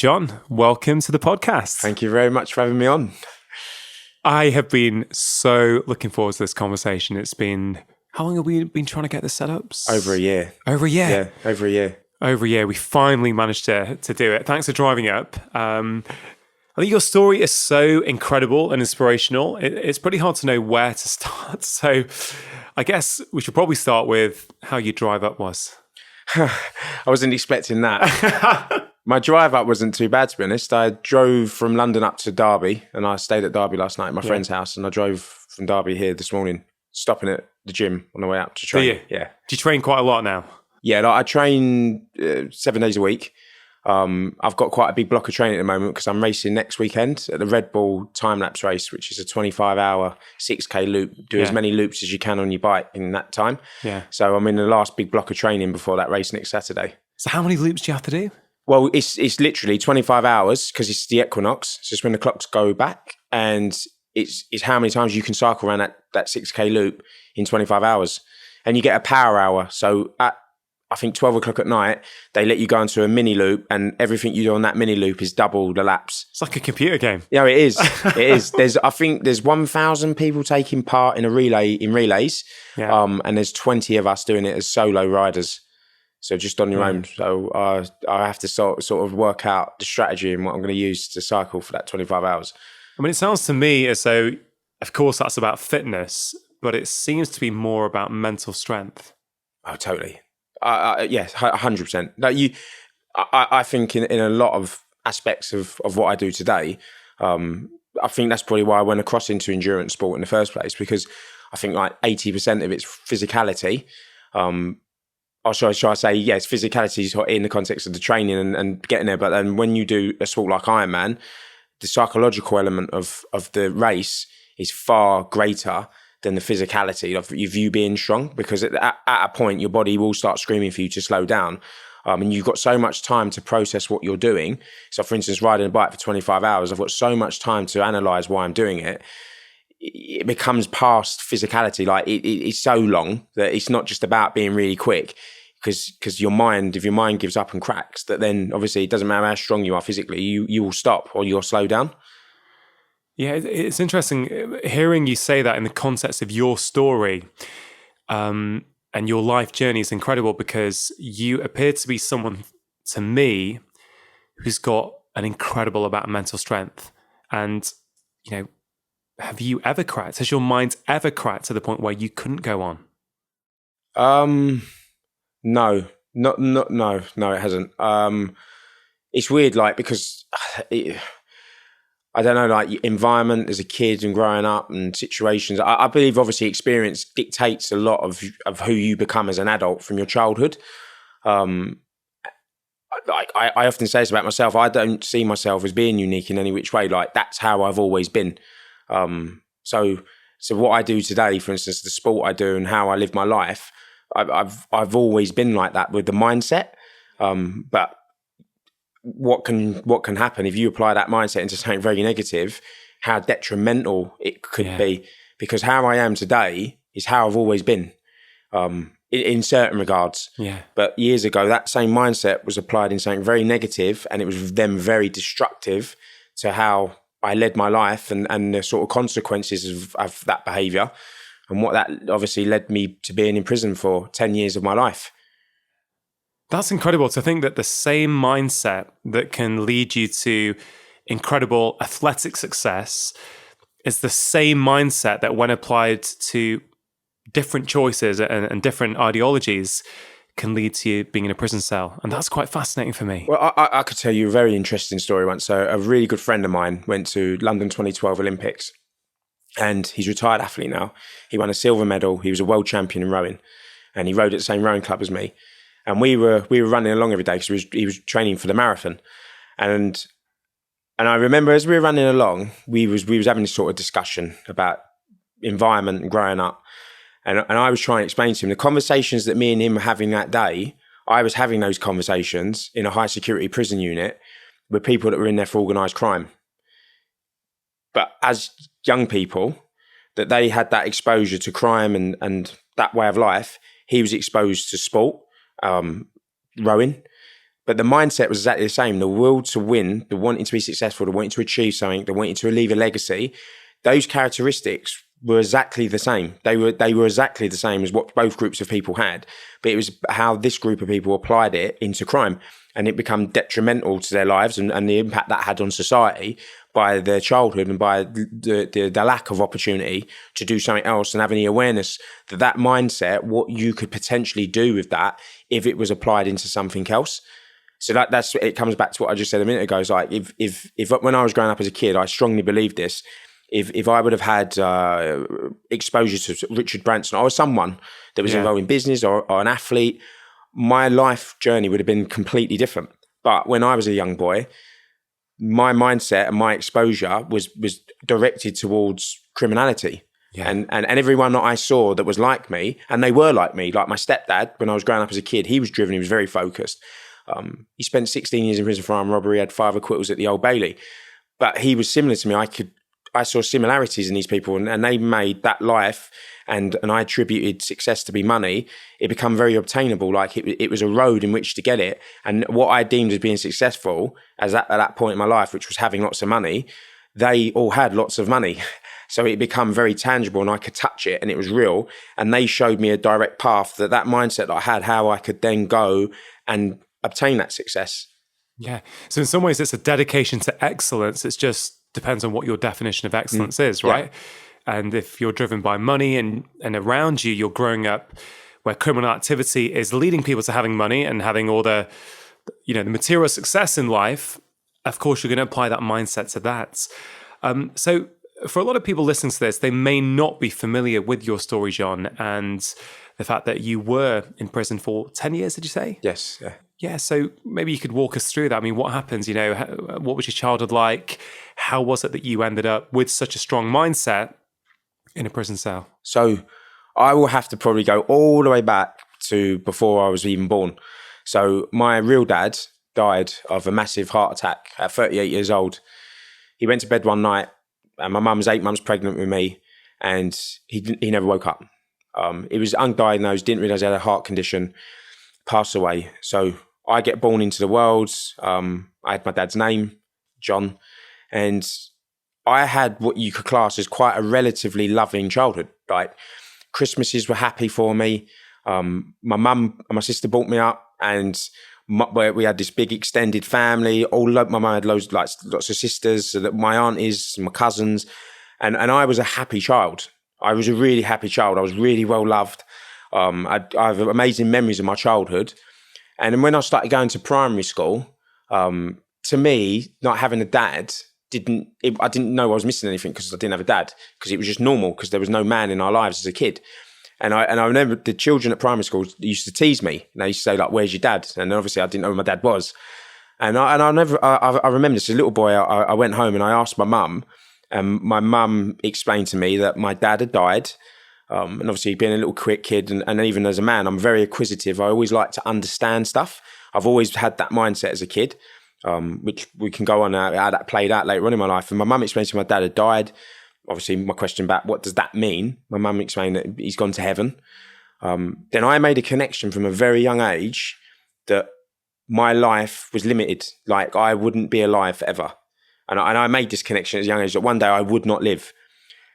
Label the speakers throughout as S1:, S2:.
S1: John. Welcome to the podcast.
S2: Thank you very much for having me on.
S1: I have been so looking forward to this conversation. It's been, how long have we been trying to get this set up?
S2: Over a year.
S1: Over a year?
S2: Yeah, over a year.
S1: Over a year. We finally managed to do it. Thanks for driving up. I think your story is so incredible and inspirational. It's pretty hard to know where to start. So I guess we should probably start with how your drive up was.
S2: I wasn't expecting that. My drive up wasn't too bad, to be honest. I drove from London up to Derby, and I stayed at Derby last night at my friend's house, and I drove from Derby here this morning, stopping at the gym on the way up to train.
S1: Do you?
S2: Yeah.
S1: Do you train quite a lot now?
S2: Yeah, I train 7 days a week. I've got quite a big block of training at the moment because I'm racing next weekend at the Red Bull time-lapse race, which is a 25-hour 6K loop. Do as many loops as you can on your bike in that time.
S1: Yeah.
S2: So I'm in the last big block of training before that race next Saturday.
S1: So how many loops do you have to do?
S2: Well, it's literally 25 hours because it's the equinox. So it's when the clocks go back, and it's how many times you can cycle around that 6K loop in 25 hours. And you get a power hour. So at, I think, 12 o'clock at night, they let you go into a mini loop, and everything you do on that mini loop is double the laps.
S1: It's like a computer game.
S2: Yeah, it is. It is. I think there's 1,000 people taking part in relays.
S1: Yeah.
S2: And there's 20 of us doing it as solo riders. So just on your own. So I have to sort of work out the strategy and what I'm going to use to cycle for that 25 hours.
S1: I mean, it sounds to me as though, of course, that's about fitness, but it seems to be more about mental strength.
S2: Oh, totally. Yes, 100%. Like I think in a lot of aspects of what I do today, I think that's probably why I went across into endurance sport in the first place, because I think like 80% of it's physicality. Or should I say, yes, physicality is in the context of the training and getting there. But then when you do a sport like Ironman, the psychological element of the race is far greater than the physicality of you being strong, because at a point, your body will start screaming for you to slow down. And you've got so much time to process what you're doing. So for instance, riding a bike for 25 hours, I've got so much time to analyze why I'm doing it. It becomes past physicality. Like it's so long that it's not just about being really quick, because your mind, if your mind gives up and cracks, that then obviously it doesn't matter how strong you are physically, you will stop or you'll slow down.
S1: Yeah, it's interesting hearing you say that in the context of your story, and your life journey is incredible, because you appear to be someone, to me, who's got an incredible amount of mental strength. And, you know, have you ever cracked? Has your mind ever cracked to the point where you couldn't go on?
S2: No, it hasn't. It's weird, like, because I don't know, like environment as a kid and growing up and situations. I believe obviously experience dictates a lot of who you become as an adult from your childhood. I often say this about myself. I don't see myself as being unique in any which way. Like that's how I've always been. So what I do today, for instance, the sport I do and how I live my life, I've always been like that with the mindset. But what can happen if you apply that mindset into something very negative? How detrimental it could be, because how I am today is how I've always been, in certain regards. Yeah. But years ago, that same mindset was applied in something very negative, and it was then very destructive to how I led my life and the sort of consequences of that behaviour, and what that obviously led me to being in prison for 10 years of my life.
S1: That's incredible to think that the same mindset that can lead you to incredible athletic success is the same mindset that, when applied to different choices and different ideologies, can lead to you being in a prison cell. And that's quite fascinating for me.
S2: Well, I could tell you a very interesting story once. So a really good friend of mine went to London 2012 Olympics, and he's a retired athlete now. He won a silver medal. He was a world champion in rowing, and he rowed at the same rowing club as me. And we were running along every day because he was training for the marathon. And I remember as we were running along, we was having this sort of discussion about environment and growing up. And I was trying to explain to him the conversations that me and him were having that day. I was having those conversations in a high security prison unit with people that were in there for organised crime. But as young people, that they had that exposure to crime and that way of life, he was exposed to sport, rowing. But the mindset was exactly the same. The will to win, the wanting to be successful, the wanting to achieve something, the wanting to leave a legacy, those characteristics were exactly the same. They were exactly the same as what both groups of people had. But it was how this group of people applied it into crime. And it became detrimental to their lives and the impact that had on society by their childhood and by the lack of opportunity to do something else and having the awareness that mindset, what you could potentially do with that if it was applied into something else. So that's it comes back to what I just said a minute ago. It's like if when I was growing up as a kid, I strongly believed this. If I would have had exposure to Richard Branson or someone that was involved in business or an athlete, my life journey would have been completely different. But when I was a young boy, my mindset and my exposure was directed towards criminality. Yeah. And everyone that I saw that was like me, and they were like me, like my stepdad, when I was growing up as a kid, he was driven, he was very focused. He spent 16 years in prison for armed robbery, had 5 acquittals at the Old Bailey. But he was similar to me. I saw similarities in these people, and they made that life, and I attributed success to be money. It became very obtainable. Like it was a road in which to get it. And what I deemed as being successful at that point in my life, which was having lots of money, they all had lots of money. So it became very tangible and I could touch it and it was real. And they showed me a direct path that mindset that I had, how I could then go and obtain that success.
S1: Yeah. So in some ways it's a dedication to excellence. It just depends on what your definition of excellence is, right? Yeah. And if you're driven by money and around you, you're growing up where criminal activity is leading people to having money and having all the material success in life, of course, you're going to apply that mindset to that. So for a lot of people listening to this, they may not be familiar with your story, John, and the fact that you were in prison for 10 years, did you say?
S2: Yes. Yeah.
S1: Yeah, so maybe you could walk us through that. I mean, what happens? What was your childhood like? How was it that you ended up with such a strong mindset in a prison cell?
S2: So I will have to probably go all the way back to before I was even born. So my real dad died of a massive heart attack at 38 years old. He went to bed one night and my mum was 8 months pregnant with me and he never woke up. He was undiagnosed, didn't realise he had a heart condition, passed away. So I get born into the world. I had my dad's name, John, and I had what you could class as quite a relatively loving childhood. Like Christmases were happy for me. My mum and my sister brought me up, and we had this big extended family. My mum had lots of sisters, so that my aunties, my cousins, and I was a happy child. I was a really happy child. I was really well loved. I have amazing memories of my childhood. And then when I started going to primary school, to me, not having a dad I didn't know I was missing anything because I didn't have a dad, because it was just normal because there was no man in our lives as a kid. And I remember the children at primary school used to tease me. And they used to say, like, "Where's your dad?" And obviously I didn't know who my dad was. And I remember this, as a little boy, I went home and I asked my mum, and my mum explained to me that my dad had died. And obviously being a little quick kid and even as a man, I'm very acquisitive. I always like to understand stuff. I've always had that mindset as a kid, which we can go on how that played out later on in my life. And my mum explained to me my dad had died. Obviously my question back, what does that mean? My mum explained that he's gone to heaven. Then I made a connection from a very young age that my life was limited. Like I wouldn't be alive forever. And I made this connection at a young age that one day I would not live.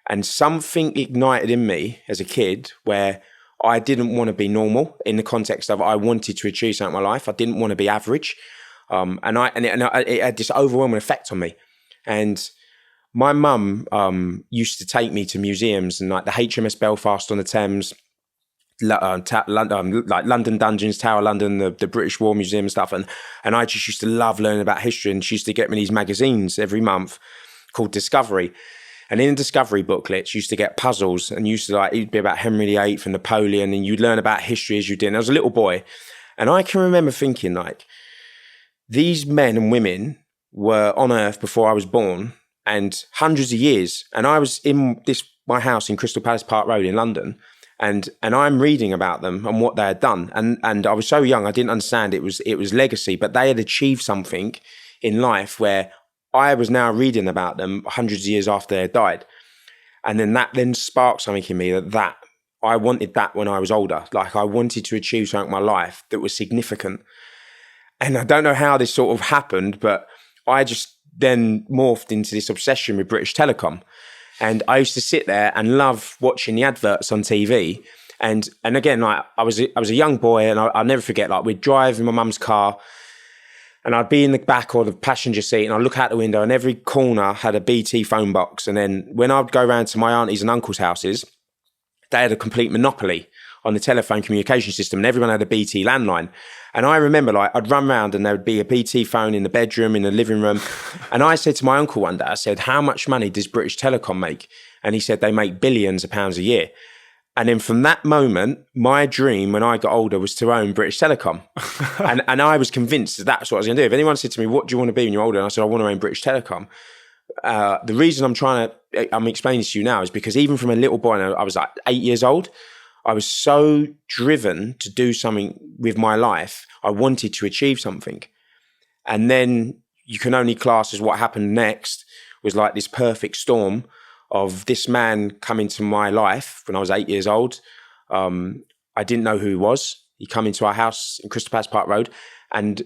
S2: And something ignited in me as a kid where I didn't want to be normal, in the context of I wanted to achieve something in my life. I didn't want to be average. And it had this overwhelming effect on me. And my mum used to take me to museums and like the HMS Belfast on the Thames, like London Dungeons, Tower London, the British War Museum and stuff. And I just used to love learning about history. And she used to get me these magazines every month called Discovery. And in the Discovery booklets, you used to get puzzles, and it'd be about Henry VIII and Napoleon, and you'd learn about history as you did. And I was a little boy. And I can remember thinking, like, these men and women were on earth before I was born, and hundreds of years. And I was in my house in Crystal Palace Park Road in London, and I'm reading about them and what they had done. And I was so young, I didn't understand it was legacy, but they had achieved something in life where I was now reading about them hundreds of years after they had died. And then that then sparked something in me that I wanted that when I was older. Like I wanted to achieve something in my life that was significant. And I don't know how this sort of happened, but I just then morphed into this obsession with British Telecom. And I used to sit there and love watching the adverts on TV. And again, like I was a young boy, and I'll never forget, like we'd drive in my mum's car, and I'd be in the back or the passenger seat, and I'd look out the window, and every corner had a BT phone box. And then when I'd go around to my aunties and uncles' houses, they had a complete monopoly on the telephone communication system, and everyone had a BT landline. And I remember, like, I'd run around and there would be a BT phone in the bedroom, in the living room. And I said to my uncle one day, I said, how much money does British Telecom make? And he said, they make billions of pounds a year. And then from that moment, my dream when I got older was to own British Telecom. and I was convinced that that's what I was going to do. If anyone said to me, what do you want to be when you're older? And I said, I want to own British Telecom. The reason I'm explaining this to you now is because even from a little boy, I was like 8 years old, I was so driven to do something with my life. I wanted to achieve something. And then you can only class as what happened next was like this perfect storm of this man coming to my life when I was 8 years old. I didn't know who he was. He come into our house in Crystal Palace Park Road, and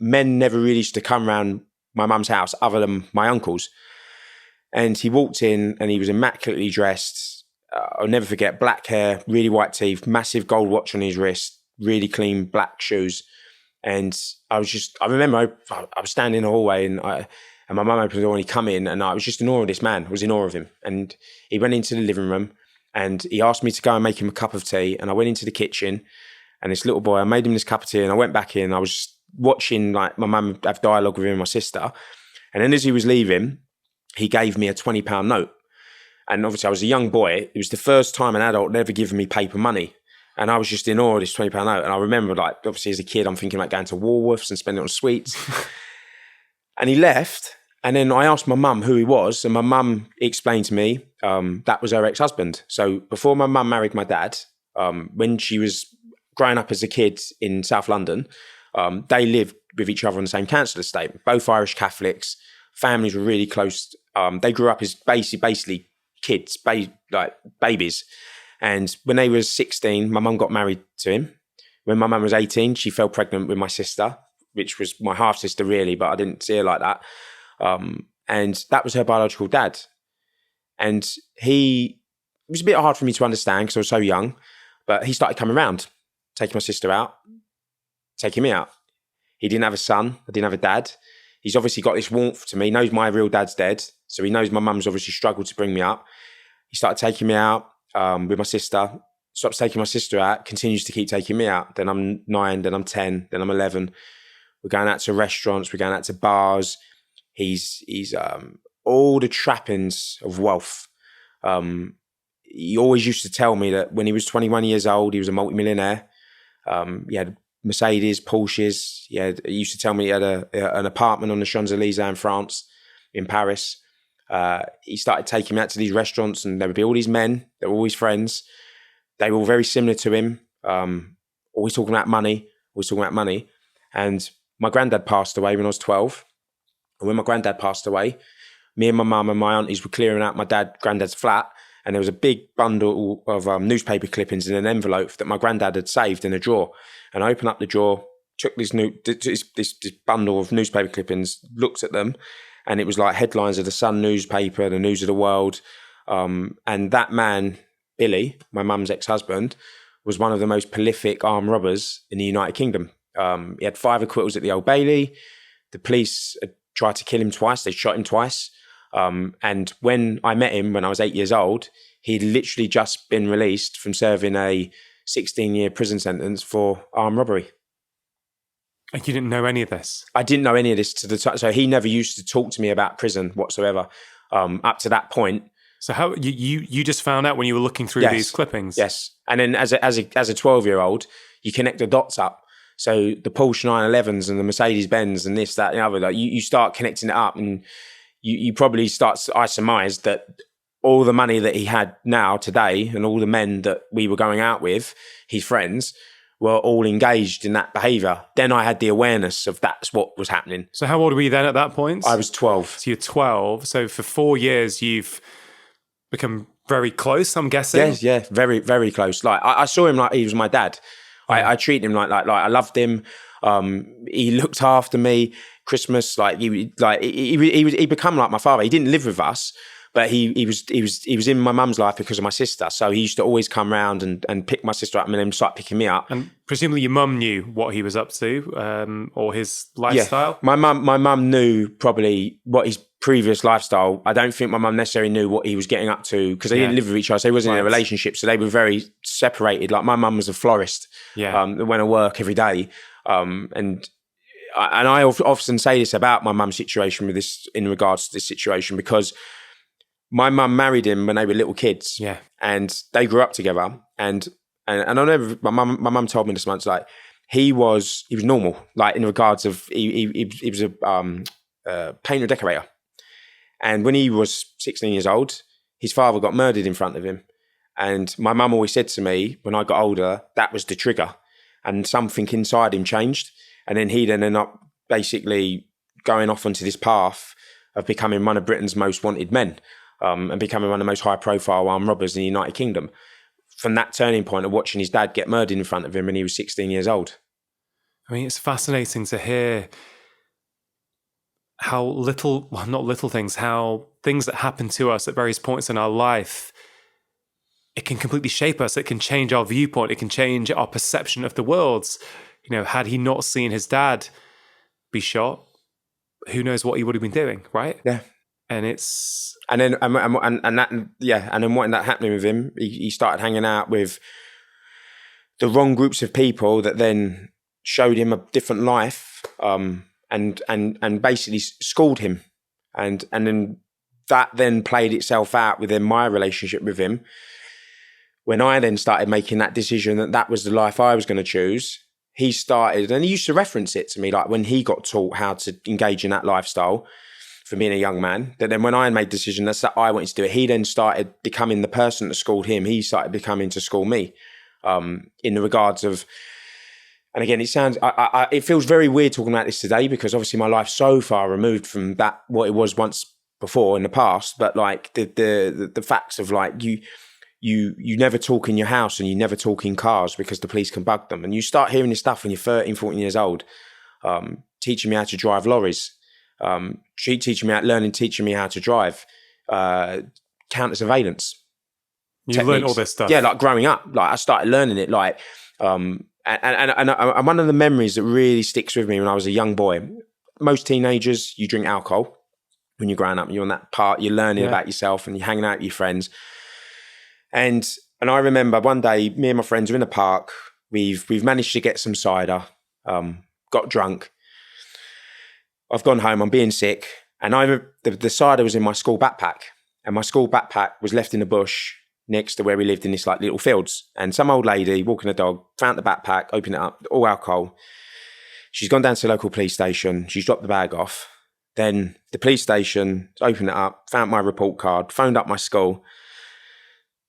S2: men never really used to come around my mum's house other than my uncles. And he walked in and he was immaculately dressed. I'll never forget, black hair, really white teeth, massive gold watch on his wrist, really clean black shoes. And I remember I was standing in the hallway and my mum opened the door and he come in, and I was just in awe of this man. I was in awe of him. And he went into the living room and he asked me to go and make him a cup of tea. And I went into the kitchen, and this little boy, I made him this cup of tea, and I went back in. I was just watching like my mum have dialogue with him and my sister. And then as he was leaving, he gave me a £20 note. And obviously I was a young boy. It was the first time an adult had ever given me paper money. And I was just in awe of this £20 note. And I remember, like, obviously as a kid, I'm thinking about going to Woolworths and spending it on sweets. And he left. And then I asked my mum who he was. And my mum explained to me that was her ex-husband. So before my mum married my dad, when she was growing up as a kid in South London, they lived with each other on the same council estate. Both Irish Catholics. Families were really close. They grew up as basically kids, like babies. And when they was 16, my mum got married to him. When my mum was 18, she fell pregnant with my sister, which was my half sister really, but I didn't see her like that. And that was her biological dad. And it was a bit hard for me to understand because I was so young, but he started coming around, taking my sister out, taking me out. He didn't have a son. I didn't have a dad. He's obviously got this warmth to me. He knows my real dad's dead. So he knows my mum's obviously struggled to bring me up. He started taking me out with my sister, stops taking my sister out, continues to keep taking me out. Then I'm 9, then I'm 10, then I'm 11. We're going out to restaurants, we're going out to bars. He's all the trappings of wealth. He always used to tell me that when he was 21 years old, he was a multimillionaire. He had Mercedes, Porsches. He used to tell me he had an apartment on the Champs-Élysées in France, in Paris. He started taking me out to these restaurants, and there would be all these men. They were all his friends. They were all very similar to him. Always talking about money. And my granddad passed away when I was 12. And when my granddad passed away, me and my mum and my aunties were clearing out my granddad's flat, and there was a big bundle of newspaper clippings in an envelope that my granddad had saved in a drawer. And I opened up the drawer, took this bundle of newspaper clippings, looked at them, and it was like headlines of the Sun newspaper, the News of the World. And that man, Billy, my mum's ex-husband, was one of the most prolific armed robbers in the United Kingdom. He had 5 acquittals at the Old Bailey. The police had tried to kill him twice. They shot him twice. And when I met him when I was 8 years old, he'd literally just been released from serving a 16-year prison sentence for armed robbery.
S1: And you didn't know any of this?
S2: I didn't know any of this so he never used to talk to me about prison whatsoever up to that point.
S1: So how you just found out when you were looking through these clippings?
S2: Yes. And then as a 12-year-old, you connect the dots up. So the Porsche 911s and the Mercedes Benz and this, that, and the other, like you start connecting it up, and you probably I surmised that all the money that he had now today and all the men that we were going out with, his friends, were all engaged in that behaviour. Then I had the awareness of that's what was happening.
S1: So how old were you then at that point?
S2: I was 12.
S1: So you're 12. So for 4 years, you've become very close, I'm guessing?
S2: Yes, yeah, very, very close. Like I saw him like he was my dad. I treated him like I loved him. He looked after me. Christmas, he become like my father. He didn't live with us, but he was in my mum's life because of my sister. So he used to always come round and pick my sister up and then start picking me up.
S1: And presumably your mum knew what he was up to, or his lifestyle.
S2: Yeah. My mum knew probably what his previous lifestyle. I don't think my mum necessarily knew what he was getting up to because they didn't live with each other. So he wasn't in a relationship. So they were very separated. Like my mum was a florist.
S1: Yeah.
S2: That went to work every day. And I often say this about my mum's situation with this in regards to this situation because my mum married him when they were little kids.
S1: Yeah.
S2: And they grew up together. And I never, my mum told me this once, like he was normal, like in regards of he was a painter decorator. And when he was 16 years old, his father got murdered in front of him. And my mum always said to me when I got older, that was the trigger. And something inside him changed. And then he then ended up basically going off onto this path of becoming one of Britain's most wanted men and becoming one of the most high profile armed robbers in the United Kingdom. From that turning point of watching his dad get murdered in front of him when he was 16 years old.
S1: I mean, it's fascinating to hear how how things that happen to us at various points in our life, it can completely shape us. It can change our viewpoint. It can change our perception of the world. You know, had he not seen his dad be shot, who knows what he would have been doing, right?
S2: Yeah.
S1: And it's...
S2: And then when that happening with him, he started hanging out with the wrong groups of people that then showed him a different life and basically schooled him. And then that then played itself out within my relationship with him. When I then started making that decision that was the life I was going to choose, he started, and he used to reference it to me, like when he got taught how to engage in that lifestyle for being a young man, that then when I made the decision that I wanted to do it, he then started becoming the person that schooled him. He started becoming to school me in the regards of, and again, it feels very weird talking about this today because obviously my life's so far removed from that, what it was once before in the past, but like the facts of like you never talk in your house and you never talk in cars because the police can bug them. And you start hearing this stuff when you're 13, 14 years old, teaching me how to drive lorries, teaching me how to drive, counter surveillance.
S1: You learned all this stuff.
S2: Yeah, like growing up, like I started learning it. Like, and one of the memories that really sticks with me when I was a young boy. Most teenagers, you drink alcohol when you're growing up. You're on that part. You're learning about yourself, and you're hanging out with your friends. And I remember one day, me and my friends are in the park. We've managed to get some cider. Got drunk. I've gone home. I'm being sick, and the cider was in my school backpack, and my school backpack was left in the bush next to where we lived in this like little fields. And some old lady walking a dog found the backpack, opened it up, all alcohol. She's gone down to the local police station. She's dropped the bag off. Then the police station opened it up, found my report card, phoned up my school,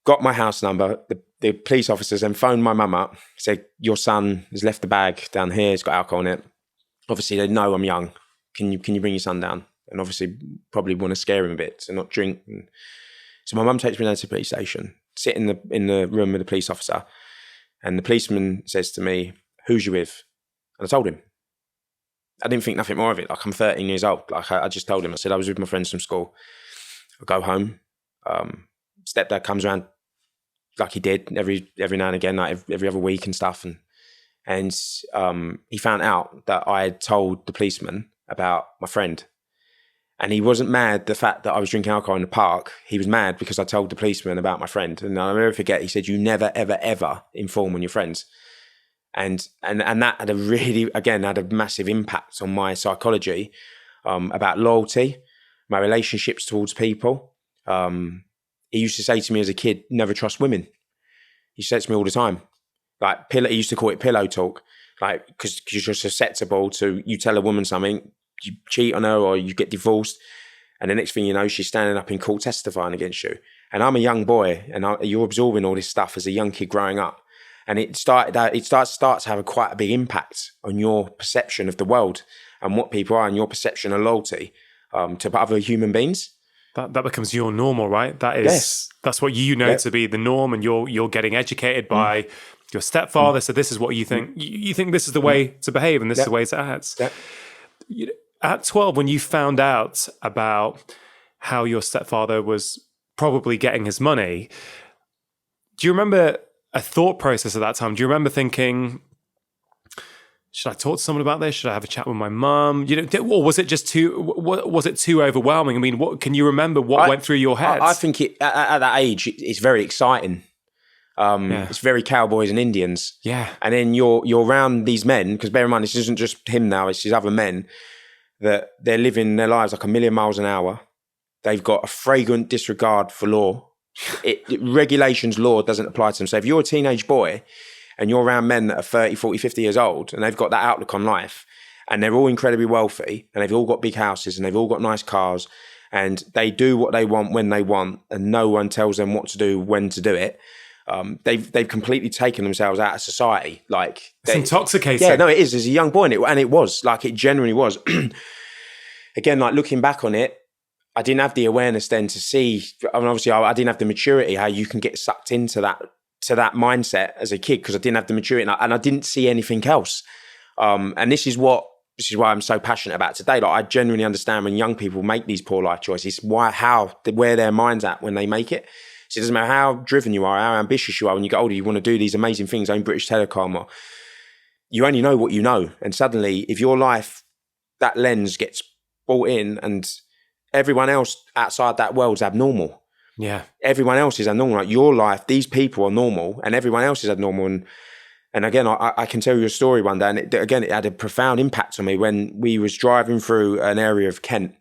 S2: got my house number. The police officers then phoned my mum up, said, your son has left the bag down here. It's got alcohol in it. Obviously, they know I'm young. Can you bring your son down? And obviously probably want to scare him a bit to not drink. So my mum takes me down to the police station, sit in the room with the police officer, and the policeman says to me, who's you with? And I told him. I didn't think nothing more of it. Like, I'm 13 years old. Like, I just told him. I said I was with my friends from school. I go home. Stepdad comes around like he did every now and again, like every other week and stuff. And he found out that I had told the policeman about my friend. And he wasn't mad the fact that I was drinking alcohol in the park. He was mad because I told the policeman about my friend. And I'll never forget, he said, you never, ever, ever inform on your friends. And that had had a massive impact on my psychology about loyalty, my relationships towards people. He used to say to me as a kid, never trust women. He said to me all the time, like he used to call it pillow talk, like because you're just susceptible to, you tell a woman something, you cheat on her or you get divorced, and the next thing you know, she's standing up in court testifying against you. And I'm a young boy, and you're absorbing all this stuff as a young kid growing up, and it starts to have quite a big impact on your perception of the world and what people are, and your perception of loyalty to other human beings.
S1: That becomes your normal, right? That's what you know to be the norm, and you're getting educated by Your stepfather said, this is what you think. You think this is the way to behave and this is the way to act. At 12, when you found out about how your stepfather was probably getting his money, do you remember a thought process at that time? Do you remember thinking, should I talk to someone about this? Should I have a chat with my mum? Or was it just too overwhelming? I mean, what can you remember what went through your head?
S2: I think at that age, it's very exciting. It's very cowboys and Indians.
S1: Yeah.
S2: And then you're around these men, because bear in mind, this isn't just him now, it's these other men that they're living their lives like a million miles an hour. They've got a flagrant disregard for law. Regulations, law doesn't apply to them. So if you're a teenage boy and you're around men that are 30, 40, 50 years old and they've got that outlook on life and they're all incredibly wealthy and they've all got big houses and they've all got nice cars and they do what they want when they want and no one tells them what to do, when to do it, they've completely taken themselves out of society. Like
S1: it's intoxicating.
S2: Yeah, no, it is. As a young boy, and it was like it genuinely was. Again, like looking back on it, I didn't have the awareness then to see. I mean, obviously, I didn't have the maturity how you can get sucked into that mindset as a kid because I didn't have the maturity and I didn't see anything else. And this is why I'm so passionate about today. Like I genuinely understand when young people make these poor life choices, where their mind's at when they make it. So it doesn't matter how driven you are, how ambitious you are. When you get older, you want to do these amazing things, own British Telecom, or you only know what you know. And suddenly, if your life, that lens gets brought in and everyone else outside that world's abnormal.
S1: Yeah.
S2: Everyone else is abnormal. Like your life, these people are normal and everyone else is abnormal. And again, I can tell you a story one day. And it had a profound impact on me when we was driving through an area of Kent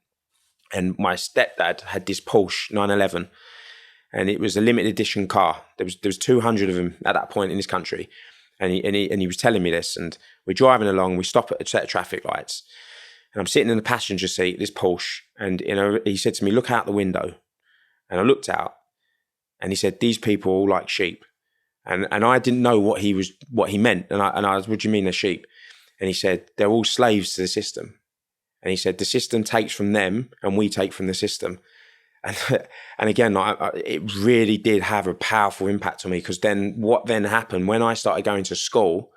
S2: and my stepdad had this Porsche 911 and it was a limited edition car. There was 200 of them at that point in this country. And he was telling me this and we're driving along, we stop at a set of traffic lights. And I'm sitting in the passenger seat, this Porsche, and he said to me, look out the window. And I looked out and he said, these people are all like sheep. And I didn't know what he meant. And I was, what do you mean they're sheep? And he said, they're all slaves to the system. And he said, the system takes from them and we take from the system. And again, it really did have a powerful impact on me because then what then happened when I started going to school,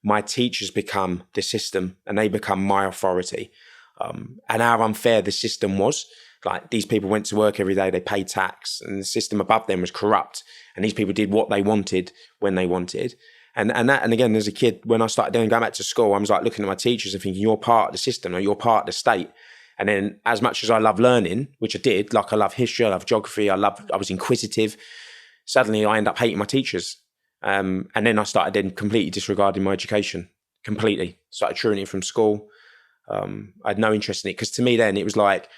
S2: my teachers become the system and they become my authority. And how unfair the system was. Like these people went to work every day, they paid tax and the system above them was corrupt. And these people did what they wanted when they wanted. And again, as a kid, when I started going back to school, I was like looking at my teachers and thinking, you're part of the system or you're part of the state. And then as much as I love learning, which I did, like I love history, I love geography, I was inquisitive. Suddenly I end up hating my teachers. And then I started then completely disregarding my education, completely. Started truing it from school. I had no interest in it because to me then it was like,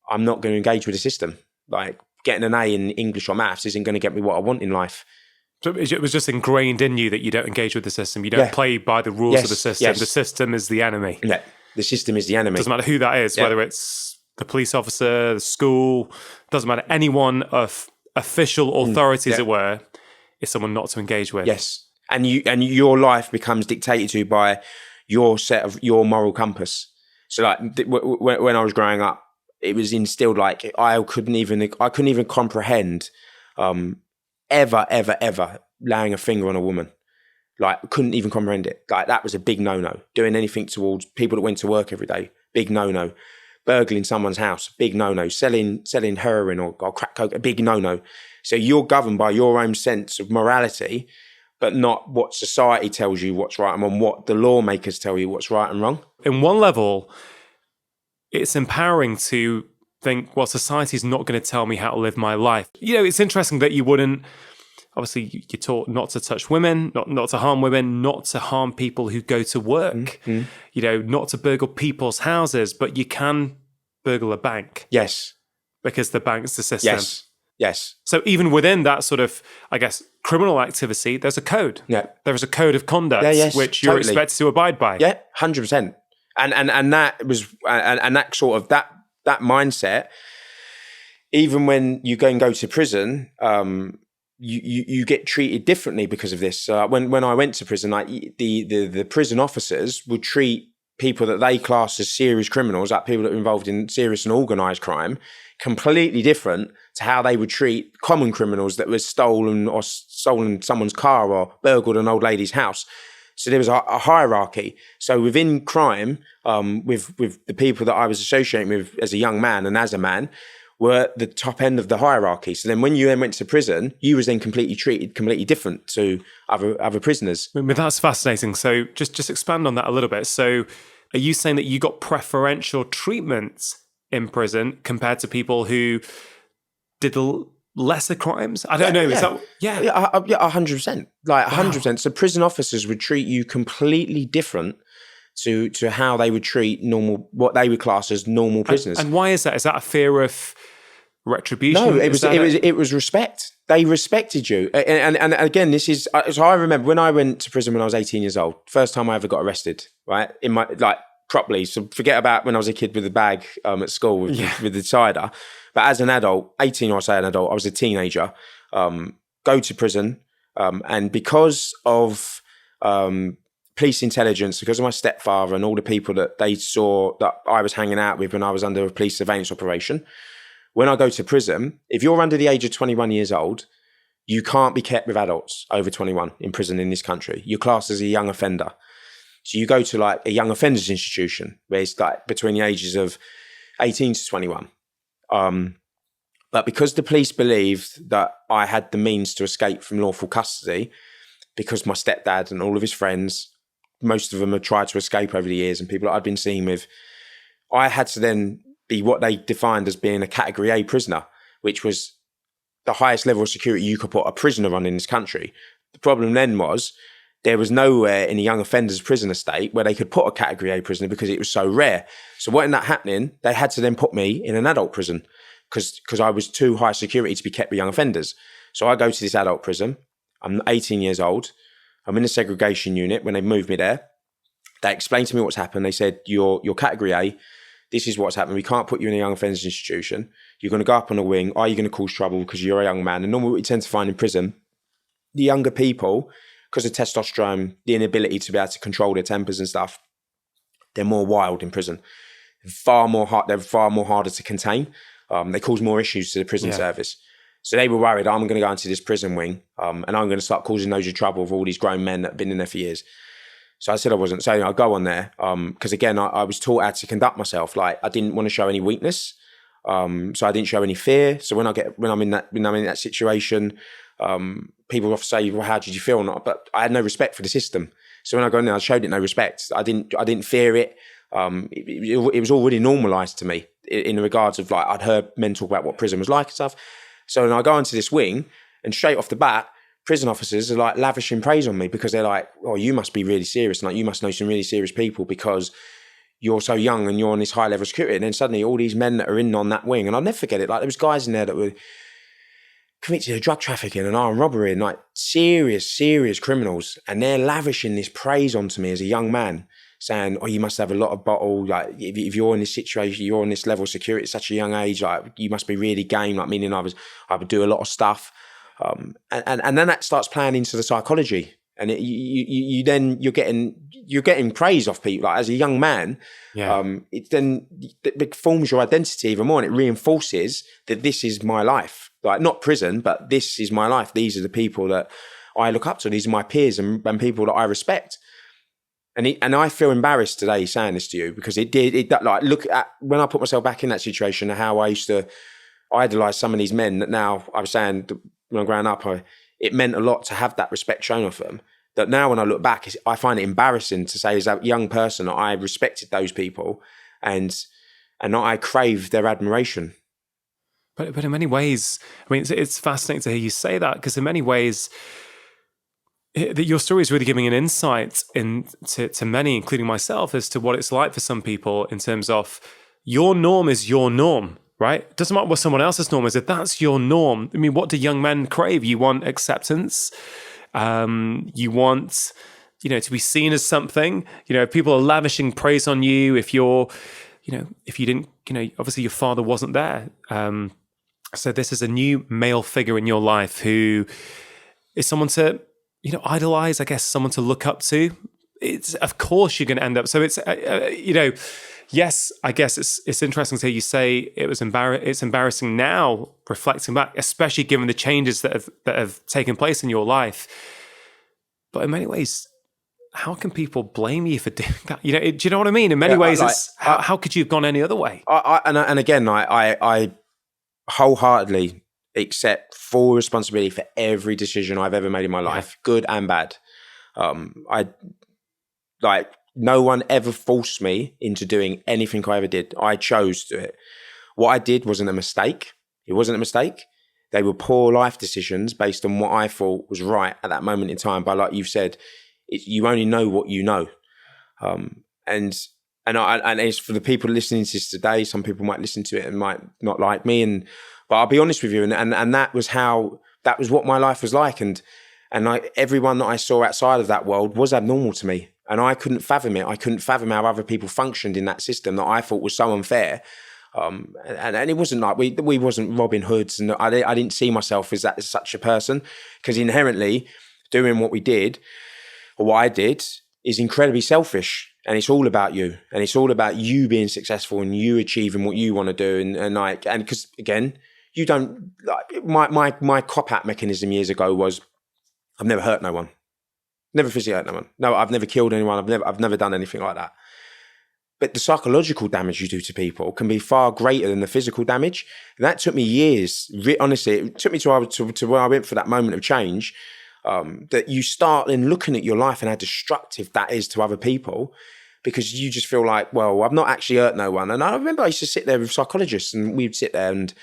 S2: I'm not going to engage with the system. Like getting an A in English or maths isn't going to get me what I want in life.
S1: So it was just ingrained in you that you don't engage with the system. You don't play by the rules of the system.
S2: Yes.
S1: The system is the enemy.
S2: Yeah, the system is the enemy.
S1: Doesn't matter who that is, whether it's the police officer, the school, doesn't matter. Anyone of official authority, as it were, is someone not to engage with.
S2: Yes. And your life becomes dictated to by your set of your moral compass. So like when I was growing up, it was instilled like I couldn't even comprehend ever laying a finger on a woman. Like couldn't even comprehend it. Like that was a big no-no. Doing anything towards people that went to work every day, big no-no. Burgling someone's house, big no-no. Selling heroin or crack coke, a big no-no. So you're governed by your own sense of morality, but not what society tells you what's right and wrong, what the lawmakers tell you what's right and wrong.
S1: In one level, it's empowering to think, well, society's not going to tell me how to live my life. You know, it's interesting that you wouldn't, obviously you're taught not to touch women, not to harm women, not to harm people who go to work, you know, not to burgle people's houses, but you can burgle a bank.
S2: Yes.
S1: Because the bank's the system.
S2: Yes.
S1: So even within that sort of, I guess, criminal activity, there's a code.
S2: Yeah.
S1: There is a code of conduct which you're expected to abide by.
S2: Yeah, 100%. And that was and that sort of that mindset, even when you go to prison, you get treated differently because of this. When I went to prison, like the prison officers would treat people that they class as serious criminals, like people that are involved in serious and organised crime, completely different to how they would treat common criminals that was stolen someone's car or burgled an old lady's house. So there was a hierarchy. So within crime, with the people that I was associating with as a young man and as a man, were at the top end of the hierarchy. So then when you then went to prison, you was then treated completely different to other prisoners.
S1: I mean, that's fascinating. So just expand on that a little bit. So are you saying that you got preferential treatment in prison compared to people who did lesser crimes? I don't know. Is that,
S2: yeah, 100%. Like 100%. Wow. So prison officers would treat you completely different to how they would treat what they would class as normal prisoners.
S1: And why is that? Is that a fear of retribution?
S2: No, it was respect. They respected you. And again, this is, so I remember when I went to prison when I was 18 years old, first time I ever got arrested, right? In my, like, properly. So forget about when I was a kid with a bag at school with the cider. But as an adult, 18 or say an adult, I was a teenager, go to prison. And because of police intelligence, because of my stepfather and all the people that they saw that I was hanging out with when I was under a police surveillance operation, when I go to prison, if you're under the age of 21 years old, you can't be kept with adults over 21 in prison in this country. You're classed as a young offender. So you go to like a young offenders institution where it's like between the ages of 18 to 21. But because the police believed that I had the means to escape from lawful custody, because my stepdad and all of his friends, most of them had tried to escape over the years, and people that I'd been seeing with, I had to then be what they defined as being a category A prisoner, which was the highest level of security you could put a prisoner on in this country. The problem then was there was nowhere in a young offenders prison estate where they could put a category A prisoner because it was so rare. So what ended up happening, they had to then put me in an adult prison because I was too high security to be kept with young offenders. So I go to this adult prison. I'm 18 years old. I'm in the segregation unit. When they moved me there, they explained to me what's happened. They said, you're category A. This is what's happened. We can't put you in a young offenders institution. You're going to go up on a wing. Are you going to cause trouble because you're a young man? And normally what we tend to find in prison, the younger people, because of testosterone, the inability to be able to control their tempers and stuff, they're more wild in prison. They're far more harder to contain. They cause more issues to the prison service. So they were worried, I'm going to go into this prison wing and I'm going to start causing loads of trouble with all these grown men that have been in there for years. So I said I wasn't. So I'll go on there because, again, I was taught how to conduct myself. Like, I didn't want to show any weakness. So I didn't show any fear. So when I'm in that situation, people often say, well, how did you feel? But I had no respect for the system. So when I go in there, I showed it no respect. I didn't fear it. It was already normalized to me in regards of, like, I'd heard men talk about what prison was like and stuff. So when I go into this wing, and straight off the bat, prison officers are like lavishing praise on me because they're like, oh, you must be really serious. And like, you must know some really serious people because you're so young and you're on this high level of security. And then suddenly all these men that are in on that wing, and I'll never forget it. Like, there was guys in there that were convicted of drug trafficking and armed robbery and like serious criminals. And they're lavishing this praise onto me as a young man, saying, oh, you must have a lot of bottle. Like, if you're in this situation, you're on this level of security at such a young age, like, you must be really game. Like, meaning I would do a lot of stuff. And then that starts playing into the psychology. And you're getting praise off people. Like, as a young man, it forms your identity even more, and it reinforces that this is my life. Like, not prison, but this is my life. These are the people that I look up to. These are my peers and people that I respect. And I feel embarrassed today saying this to you because look at when I put myself back in that situation and how I used to idolize some of these men that now I was saying when I'm growing up, it meant a lot to have that respect shown of them. That now when I look back, I find it embarrassing to say as a young person that I respected those people and I craved their admiration.
S1: But in many ways, I mean, it's fascinating to hear you say that because in many ways, your story is really giving an insight to many, including myself, as to what it's like for some people in terms of your norm is your norm, right? It doesn't matter what someone else's norm is. If that's your norm, I mean, what do young men crave? You want acceptance. You want, to be seen as something. If people are lavishing praise on you, if you didn't, obviously your father wasn't there. So this is a new male figure in your life who is someone to, idolize, I guess, someone to look up to. It's, of course, you're going to end up. So it's, Yes, I guess it's interesting to hear you say it was it's embarrassing now, reflecting back, especially given the changes that have taken place in your life. But in many ways, how can people blame you for doing that? Do you know what I mean? In many ways, how could you have gone any other way?
S2: And again, I wholeheartedly accept full responsibility for every decision I've ever made in my life, good and bad. No one ever forced me into doing anything I ever did. I chose to do it. What I did wasn't a mistake. It wasn't a mistake. They were poor life decisions based on what I thought was right at that moment in time. But like you've said, you only know what you know. And it's for the people listening to this today. Some people might listen to it and might not like me. But I'll be honest with you. And that was what my life was like. And everyone that I saw outside of that world was abnormal to me. And I couldn't fathom it. I couldn't fathom how other people functioned in that system that I thought was so unfair. And it wasn't like we wasn't Robin Hoods, and I didn't see myself as such a person, because inherently doing what we did, or what I did, is incredibly selfish, and it's all about you, and it's all about you being successful and you achieving what you want to do, and because again, you don't like my cop-out mechanism years ago was, I've never hurt no one, never physically hurt no one, no, I've never killed anyone, I've never done anything like that. But the psychological damage you do to people can be far greater than the physical damage. And that took me years. Honestly, it took me to where I went for that moment of change, that you start then looking at your life and how destructive that is to other people, because you just feel like, well, I've not actually hurt no one. And I remember I used to sit there with psychologists, and we'd sit there and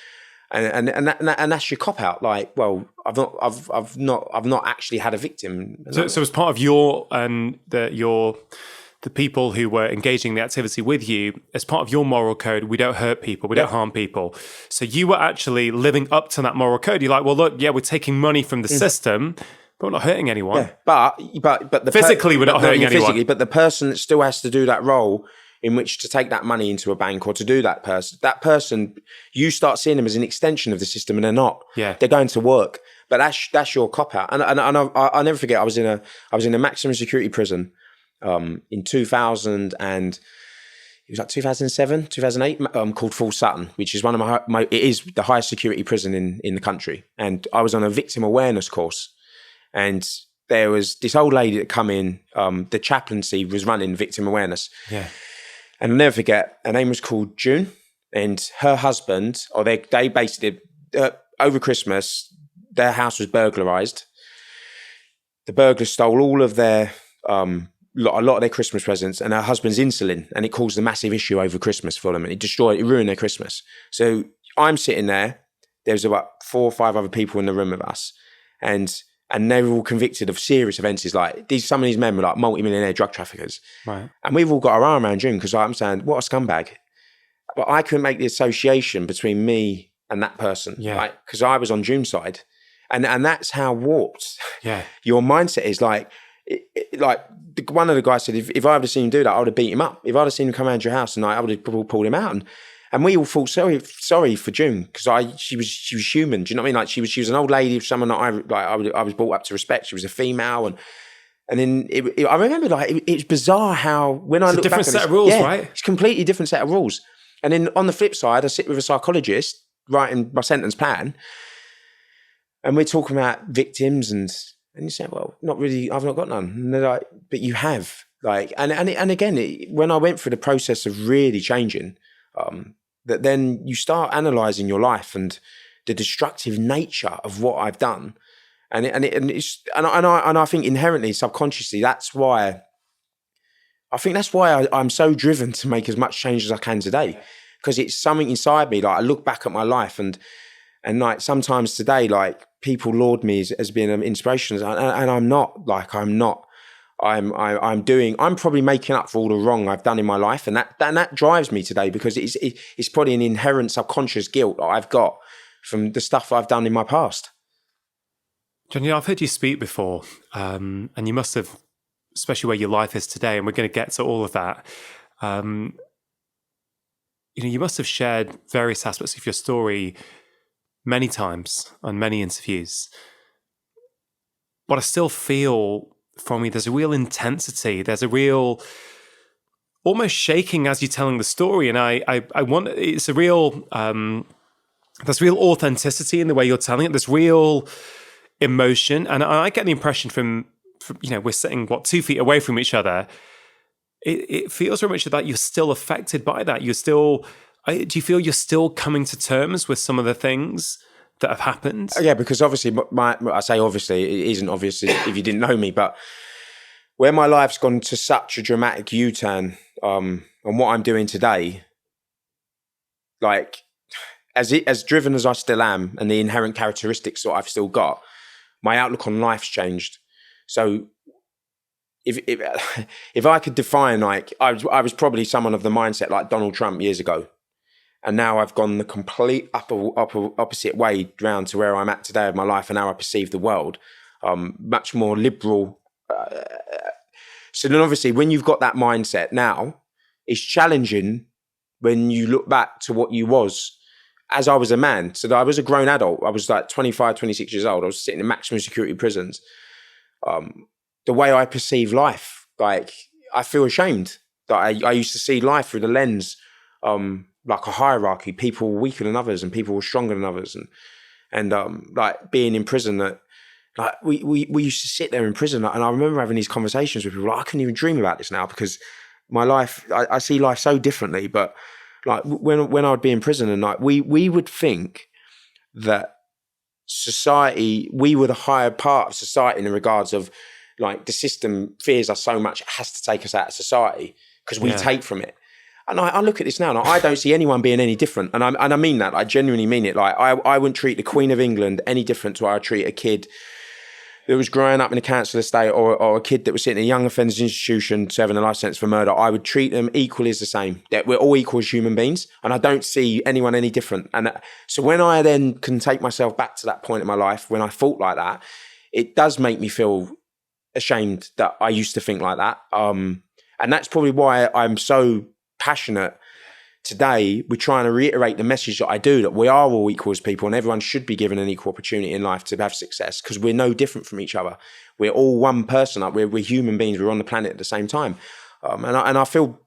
S2: that's your cop out. Like, well, I've not actually had a victim.
S1: So as part of the people who were engaging in the activity with you, as part of your moral code, we don't hurt people, we don't harm people. So you were actually living up to that moral code. You're like, well, look, we're taking money from the system, but we're not hurting anyone.
S2: Yeah, but
S1: physically, we're not hurting anyone. Physically,
S2: but the person that still has to do that role in which to take that money into a bank or to do that person, you start seeing them as an extension of the system, and they're not.
S1: Yeah,
S2: they're going to work. But that's your cop out. And I'll never forget. I was in a maximum security prison. In 2000 and it was like 2007, 2008, called Full Sutton, which is one of it is the highest security prison in the country. And I was on a victim awareness course, and there was this old lady that come in, the chaplaincy was running victim awareness.
S1: Yeah.
S2: And I'll never forget, her name was called June, and her husband, or they basically, over Christmas, their house was burglarized. The burglars stole all of their, a lot of their Christmas presents, and her husband's insulin, and it caused a massive issue over Christmas for them, and it ruined their Christmas. So I'm sitting there, there's about 4 or 5 other people in the room with us, and they were all convicted of serious offences. Like some of these men were like multi-millionaire drug traffickers.
S1: Right. And
S2: we've all got our arm around June, because I'm saying, what a scumbag. But I couldn't make the association between me and that person.
S1: Yeah.
S2: Because I was on June's side. And that's how warped your mindset is. Like one of the guys said, if I would have seen him do that, I would have beat him up. If I'd have seen him come around your house, and I would have pulled him out. And we all felt sorry for June, because she was human. Do you know what I mean? Like she was an old lady, someone that I was brought up to respect. She was a female, and then I remember it's bizarre how when I look back at
S1: it's a different set of rules, right?
S2: It's a completely different set of rules. And then on the flip side, I sit with a psychologist writing my sentence plan, and we're talking about victims, and you say, well, not really, I've not got none. And they're like, but you have. And again, when I went through the process of really changing, that then you start analysing your life and the destructive nature of what I've done. And I think inherently, subconsciously, that's why I'm so driven to make as much change as I can today, because it's something inside me. Like I look back at my life, and like sometimes today, like people laud me as being an inspiration, and I'm not. Like I'm not. I'm probably making up for all the wrong I've done in my life, and that drives me today, because it's probably an inherent subconscious guilt that I've got from the stuff I've done in my past.
S1: John, I've heard you speak before, and you must have, especially where your life is today, and we're going to get to all of that. You must have shared various aspects of your story many times on many interviews. But I still feel from you, there's a real intensity. There's a real almost shaking as you're telling the story. And I want, it's a real, there's real authenticity in the way you're telling it. There's real emotion. And I get the impression from we're sitting, 2 feet away from each other. It feels very much that you're still affected by that. You're still, do you feel you're still coming to terms with some of the things that have happened?
S2: Yeah, because obviously, I say obviously, it isn't obvious if you didn't know me, but where my life's gone to such a dramatic U-turn, and what I'm doing today, like as driven as I still am, and the inherent characteristics that I've still got, my outlook on life's changed. So if I could define, like I was probably someone of the mindset like Donald Trump years ago. And now I've gone the complete opposite way round to where I'm at today of my life and how I perceive the world. Much more liberal. So then obviously when you've got that mindset now, it's challenging when you look back to what you was as I was a man. So that I was a grown adult. I was like 25, 26 years old. I was sitting in maximum security prisons. The way I perceive life, like I feel ashamed that I used to see life through the lens like a hierarchy, people were weaker than others and people were stronger than others. And like being in prison, that like we used to sit there in prison, and I remember having these conversations with people, like, I couldn't even dream about this now because my life, I see life so differently. But like when I would be in prison, and like we would think that society, we were the higher part of society in regards of like the system fears us so much it has to take us out of society because we take from it. And I look at this now and I don't see anyone being any different. And I mean that, I genuinely mean it. Like I wouldn't treat the Queen of England any different to how I treat a kid that was growing up in a council estate or a kid that was sitting in a young offenders institution serving a life sentence for murder. I would treat them equally as the same. That we're all equal as human beings. And I don't see anyone any different. And so when I then can take myself back to that point in my life when I thought like that, it does make me feel ashamed that I used to think like that. And that's probably why I'm so passionate today. We're trying to reiterate the message that I do, that we are all equal as people and everyone should be given an equal opportunity in life to have success because we're no different from each other. We're all one person. We're human beings. We're on the planet at the same time. And I feel,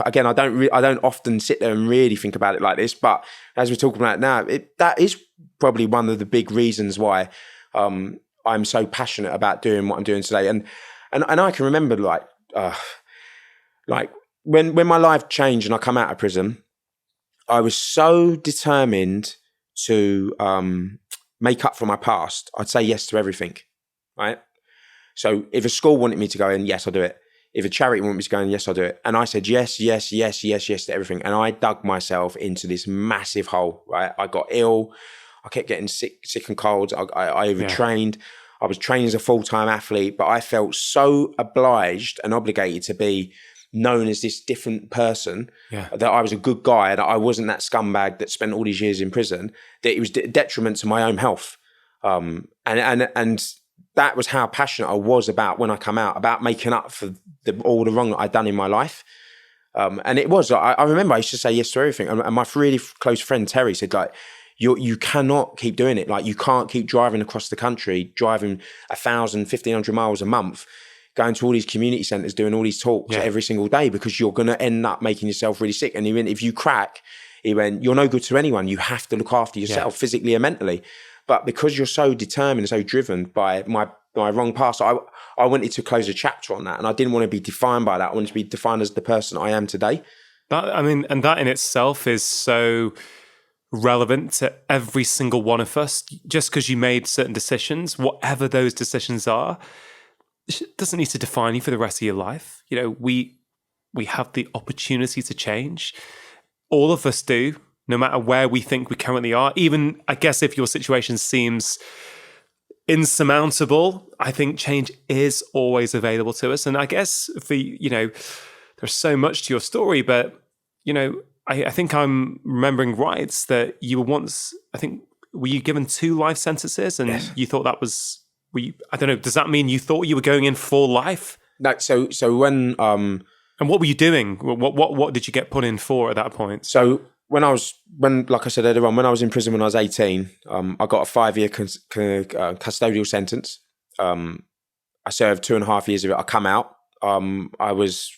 S2: again, I don't often sit there and really think about it like this, but as we're talking about it now, that is probably one of the big reasons why I'm so passionate about doing what I'm doing today. And I can remember like when my life changed and I come out of prison, I was so determined to make up for my past. I'd say yes to everything, right? So if a school wanted me to go in, yes, I'll do it. If a charity wanted me to go in, yes, I'll do it. And I said yes to everything. And I dug myself into this massive hole, right? I got ill. I kept getting sick and colds. I overtrained. Yeah. I was training as a full-time athlete, but I felt so obliged and obligated to be known as this different person, that I was a good guy, that I wasn't that scumbag that spent all these years in prison, that it was detriment to my own health. And that was how passionate I was about when I come out, about making up for all the wrong that I'd done in my life. And it was, I remember I used to say yes to everything. And my really close friend, Terry, said like, you cannot keep doing it. Like you can't keep driving across the country, driving 1,000, 1,500 miles a month, going to all these community centres, doing all these talks every single day, because you're going to end up making yourself really sick. And even if you crack, he went, you're no good to anyone. You have to look after yourself physically and mentally. But because you're so determined and so driven by my wrong past, I wanted to close a chapter on that. And I didn't want to be defined by that. I wanted to be defined as the person I am today.
S1: And that in itself is so relevant to every single one of us. Just because you made certain decisions, whatever those decisions are, it doesn't need to define you for the rest of your life. You know, we have the opportunity to change. All of us do, no matter where we think we currently are. Even, I guess, if your situation seems insurmountable, I think change is always available to us. And I guess there's so much to your story, but, I think I'm remembering right that you were once, were you given 2 life sentences and you thought that was... I don't know, does that mean you thought you were going in for life?
S2: No, so when...
S1: And what were you doing? What did you get put in for at that point?
S2: So like I said earlier on, when I was in prison when I was 18, I got a 5-year custodial sentence. I served 2.5 years of it. I come out. I was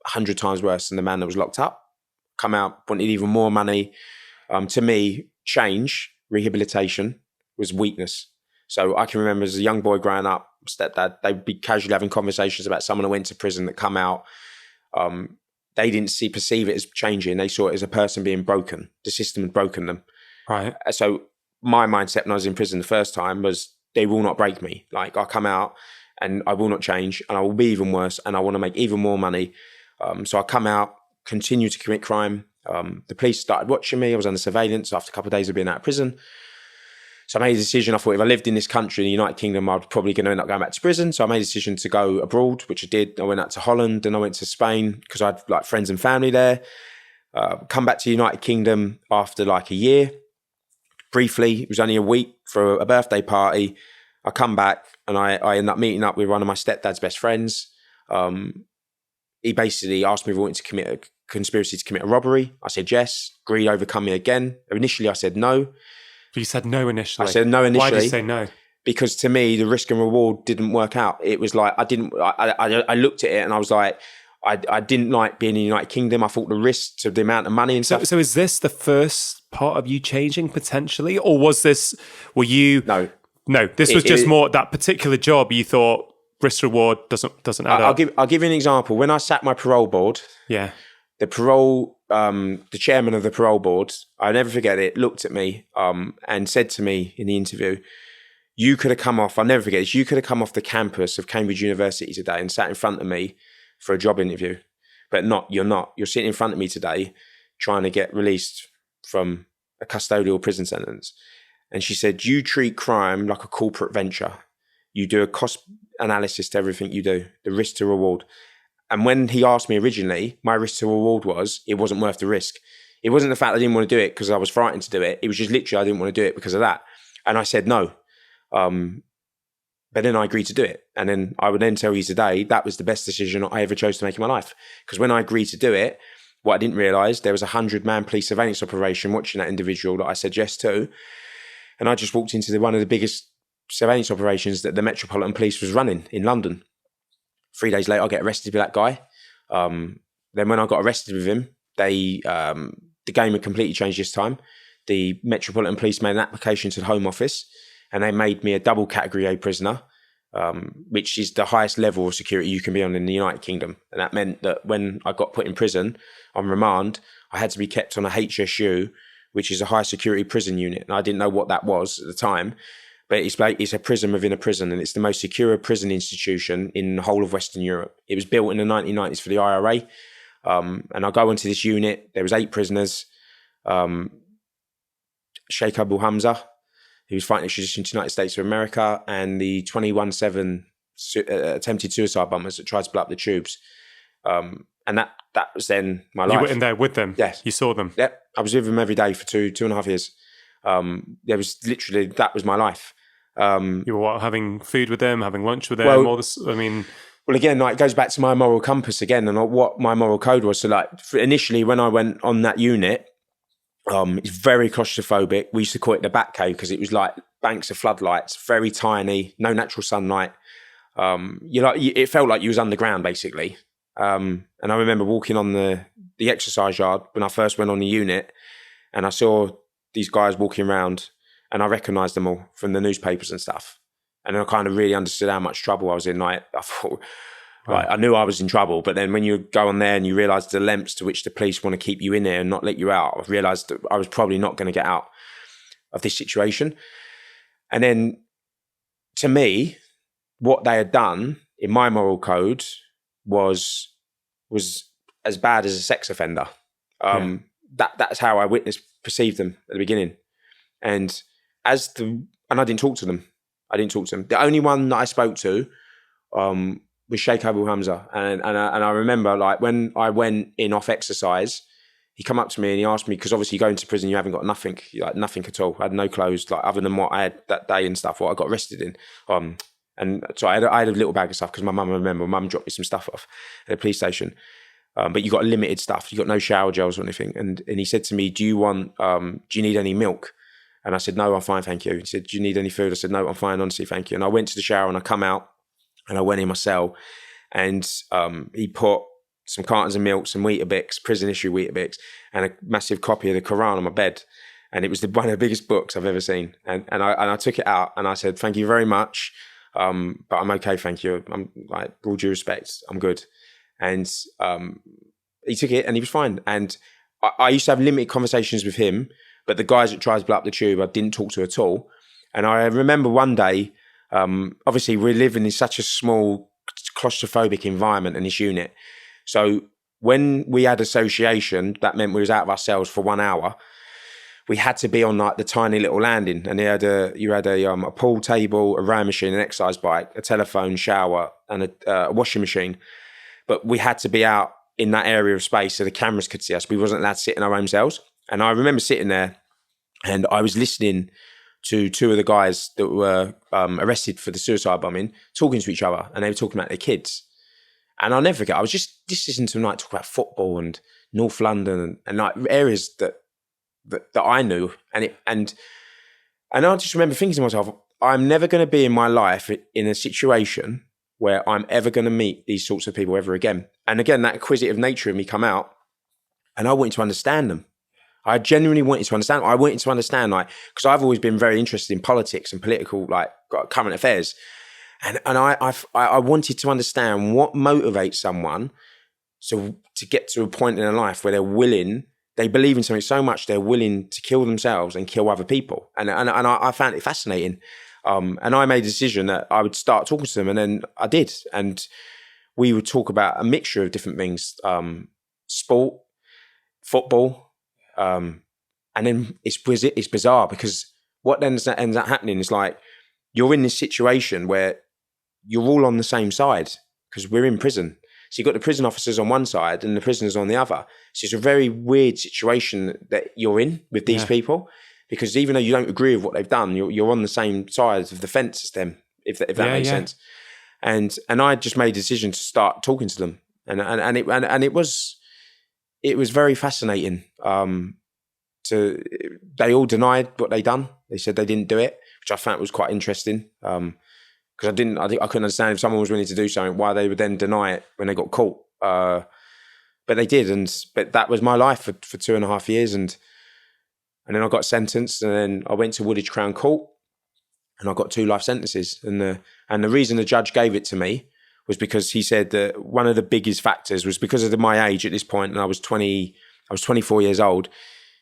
S2: 100 times worse than the man that was locked up. Come out, wanted even more money. To me, change, rehabilitation was weakness. So I can remember as a young boy growing up, stepdad, they'd be casually having conversations about someone who went to prison that come out. They didn't perceive it as changing. They saw it as a person being broken. The system had broken them.
S1: Right.
S2: So my mindset when I was in prison the first time was, they will not break me. Like, I come out and I will not change, and I will be even worse, and I want to make even more money. So I come out, continue to commit crime. The police started watching me. I was under surveillance after a couple of days of being out of prison. So I made a decision. I thought if I lived in this country, in the United Kingdom, I was probably going to end up going back to prison. So I made a decision to go abroad, which I did. I went out to Holland, and I went to Spain because I had like friends and family there. Come back to the United Kingdom after like a year. Briefly, it was only a week for a birthday party. I come back and I end up meeting up with one of my stepdad's best friends. He basically asked me if I wanted to commit a conspiracy to commit a robbery. I said yes. Agreed, overcome me again. Initially, I said no.
S1: You said no initially.
S2: I said no initially.
S1: Why did you say no?
S2: Because to me, the risk and reward didn't work out. It was like, I looked at it and I was like, I didn't like being in the United Kingdom. I thought the risk to the amount of money and stuff.
S1: So is this the first part of you changing potentially? Or were you... No, this was just more that particular job you thought risk reward doesn't add up.
S2: I'll give you an example. When I sat my parole board,
S1: yeah,
S2: the chairman of the parole board, I'll never forget it, looked at me and said to me in the interview, you could have come off, I'll never forget this, you could have come off the campus of Cambridge University today and sat in front of me for a job interview. But you're not. You're sitting in front of me today trying to get released from a custodial prison sentence. And she said, you treat crime like a corporate venture. You do a cost analysis to everything you do, the risk to reward. And when he asked me originally, my risk to reward was, it wasn't worth the risk. It wasn't the fact I didn't want to do it because I was frightened to do it. It was just literally I didn't want to do it because of that. And I said no. But then I agreed to do it. And then I would then tell you today, that was the best decision I ever chose to make in my life. Because when I agreed to do it, what I didn't realise, there was a 100-man police surveillance operation watching that individual that I said yes to. And I just walked into one of the biggest surveillance operations that the Metropolitan Police was running in London. 3 days later, I get arrested with that guy. Then when I got arrested with him, the game had completely changed this time. The Metropolitan Police made an application to the Home Office and they made me a double category A prisoner, which is the highest level of security you can be on in the United Kingdom. And that meant that when I got put in prison on remand, I had to be kept on a HSU, which is a high security prison unit. And I didn't know what that was at the time, but it's a prison within a prison, and it's the most secure prison institution in the whole of Western Europe. It was built in the 1990s for the IRA. And I go into this unit, there was 8 prisoners. Sheikh Abu Hamza, who was fighting extradition to the United States of America, and the 21/7 attempted suicide bombers that tried to blow up the tubes. And that was then my life.
S1: You were in there with them?
S2: Yes.
S1: You saw them?
S2: Yep. I was with them every day for two and a half years. There was literally, that was my life.
S1: You were having food with them, having lunch with them, all this, I mean...
S2: Well, again, like, it goes back to my moral compass again and what my moral code was. So like initially when I went on that unit, it's very claustrophobic. We used to call it the Bat Cave because it was like banks of floodlights, very tiny, no natural sunlight. It felt like you was underground basically. And I remember walking on the exercise yard when I first went on the unit, and I saw these guys walking around, and I recognised them all from the newspapers and stuff. And I kind of really understood how much trouble I was in. Like, I thought, right, I knew I was in trouble, but then when you go on there and you realise the lengths to which the police want to keep you in there and not let you out, I realised that I was probably not going to get out of this situation. And then, to me, what they had done in my moral code was as bad as a sex offender. That's how I perceived them at the beginning. And I didn't talk to them. The only one that I spoke to was Sheikh Abu Hamza. And I remember, like, when I went in off exercise, he come up to me and he asked me, because obviously going to prison, you haven't got nothing, like nothing at all. I had no clothes, like other than what I had that day and stuff, what I got arrested in. And so I had a little bag of stuff because my mum dropped me some stuff off at the police station. But you got limited stuff. You got no shower gels or anything. And he said to me, do you need any milk? And I said, no, I'm fine, thank you. He said, do you need any food? I said, no, I'm fine, honestly, thank you. And I went to the shower and I come out and I went in my cell, and he put some cartons of milk, some Weetabix, prison issue Weetabix, and a massive copy of the Quran on my bed. And it was one of the biggest books I've ever seen. And I took it out and I said, thank you very much. But I'm okay, thank you. I'm like, all due respect, I'm good. And he took it and he was fine. And I used to have limited conversations with him, but the guys that tried to blow up the tube, I didn't talk to at all. And I remember one day, obviously we're living in such a small claustrophobic environment in this unit. So when we had association, that meant we was out of our cells for 1 hour. We had to be on like the tiny little landing, and you had a pool table, a rowing machine, an exercise bike, a telephone, shower, and a washing machine. But we had to be out in that area of space so the cameras could see us. We wasn't allowed to sit in our own cells. And I remember sitting there, and I was listening to two of the guys that were arrested for the suicide bombing talking to each other, and they were talking about their kids. And I'll never forget, I was just listening to them like talk about football and North London and like areas that I knew, and I just remember thinking to myself, I'm never going to be in my life in a situation where I'm ever going to meet these sorts of people ever again. And again, that acquisitive nature of me come out, and I wanted to understand them. I genuinely wanted to understand. I wanted to understand, like, because I've always been very interested in politics and political, like, current affairs, and I wanted to understand what motivates someone to get to a point in their life where they're willing. They believe in something so much they're willing to kill themselves and kill other people. And I found it fascinating. And I made a decision that I would start talking to them, and then I did. And we would talk about a mixture of different things, sport, football. And then it's bizarre because what then ends up happening is like you're in this situation where you're all on the same side because we're in prison. So you've got the prison officers on one side and the prisoners on the other. So it's a very weird situation that you're in with these people, because even though you don't agree with what they've done, you're on the same side of the fence as them, if that makes sense. And I just made a decision to start talking to them, and it was very fascinating. They all denied what they done. They said they didn't do it, which I found was quite interesting. Because I couldn't understand if someone was willing to do something, why they would then deny it when they got caught. But they did, but that was my life for 2.5 years, and then I got sentenced, and then I went to Woolwich Crown Court, and I got 2 life sentences. And the reason the judge gave it to me was because he said that one of the biggest factors was because of my age at this point, and I was 24 years old.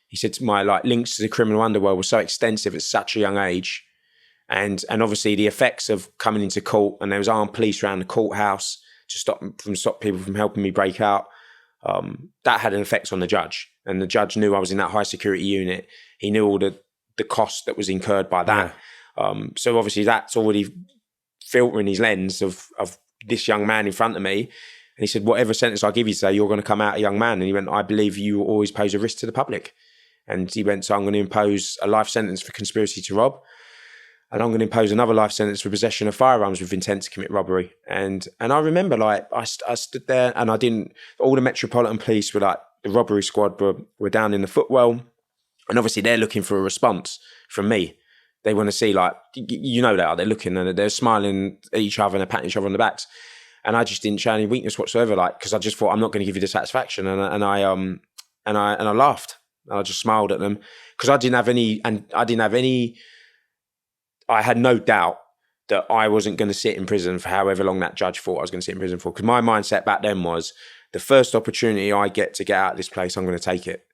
S2: He said my links to the criminal underworld were so extensive at such a young age. And obviously the effects of coming into court, and there was armed police around the courthouse to stop people from helping me break out. That had an effect on the judge, and the judge knew I was in that high security unit. He knew all the cost that was incurred by that. Yeah. So obviously that's already filtering his lens of this young man in front of me. And he said, whatever sentence I give you today, you're going to come out a young man. And he went, I believe you always pose a risk to the public. And he went, so I'm going to impose a life sentence for conspiracy to rob. And I'm going to impose another life sentence for possession of firearms with intent to commit robbery. And I remember, I stood there, and all the Metropolitan Police were like, the robbery squad were down in the footwell. And obviously they're looking for a response from me. They want to see, they're looking and they're smiling at each other and they're patting each other on the backs. And I just didn't show any weakness whatsoever, because I just thought, I'm not going to give you the satisfaction. And I laughed, and I just smiled at them, because I had no doubt that I wasn't going to sit in prison for however long that judge thought I was going to sit in prison for. Because my mindset back then was, the first opportunity I get to get out of this place, I'm going to take it.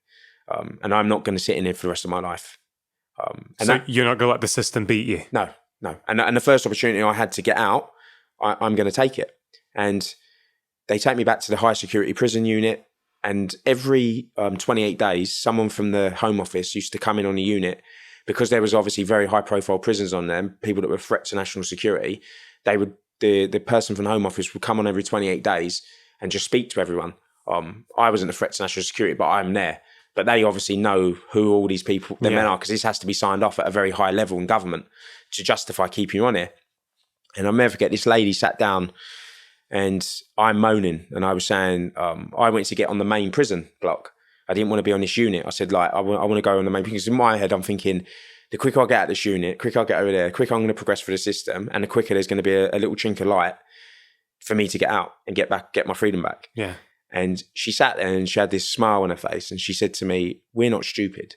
S2: And I'm not going to sit in it for the rest of my life.
S1: You're not going to let the system beat you?
S2: No. And the first opportunity I had to get out, I'm going to take it. And they take me back to the high security prison unit. And every 28 days, someone from the Home Office used to come in on the unit, because there was obviously very high profile prisoners on them, people that were a threat to national security. The person from the Home Office would come on every 28 days and just speak to everyone. I wasn't a threat to national security, but I'm there. But they obviously know who all these people, men are, because this has to be signed off at a very high level in government to justify keeping you on here. And I'll never forget, this lady sat down and I'm moaning, and I was saying, I went to get on the main prison block. I didn't want to be on this unit. I said, I want to go on the main, because in my head, I'm thinking, the quicker I get out of this unit, the quicker I get over there, the quicker I'm going to progress through the system, and the quicker there's going to be a little chink of light for me to get out and get my freedom back.
S1: Yeah.
S2: And she sat there and she had this smile on her face and she said to me, "We're not stupid."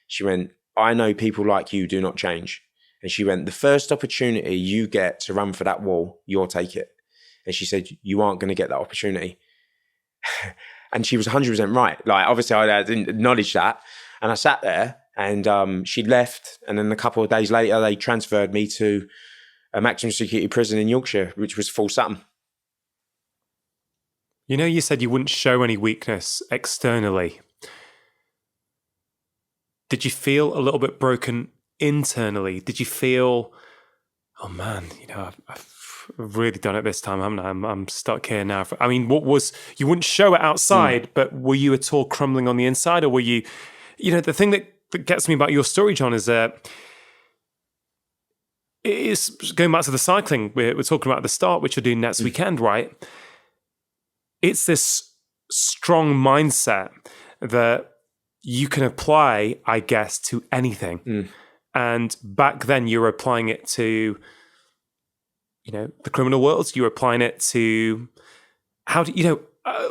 S2: She went, "I know people like you do not change." And she went, "The first opportunity you get to run for that wall, you'll take it." And she said, "You aren't going to get that opportunity." And she was 100% right. Like, obviously I didn't acknowledge that. And I sat there and she'd left. And then a couple of days later, they transferred me to a maximum security prison in Yorkshire, which was Full Sutton.
S1: You know, you said you wouldn't show any weakness externally. Did you feel a little bit broken internally? Did you feel, oh man, you know, I've really done it this time, haven't I? I'm stuck here now. I mean, you wouldn't show it outside, but were you at all crumbling on the inside? Or were you know, the thing that gets me about your story, John, is it's going back to the cycling we're talking about at the start, which you're doing next weekend, right? It's this strong mindset that you can apply, I guess, to anything. And back then you were applying it to, you know, the criminal world. You were applying it to how do, you know,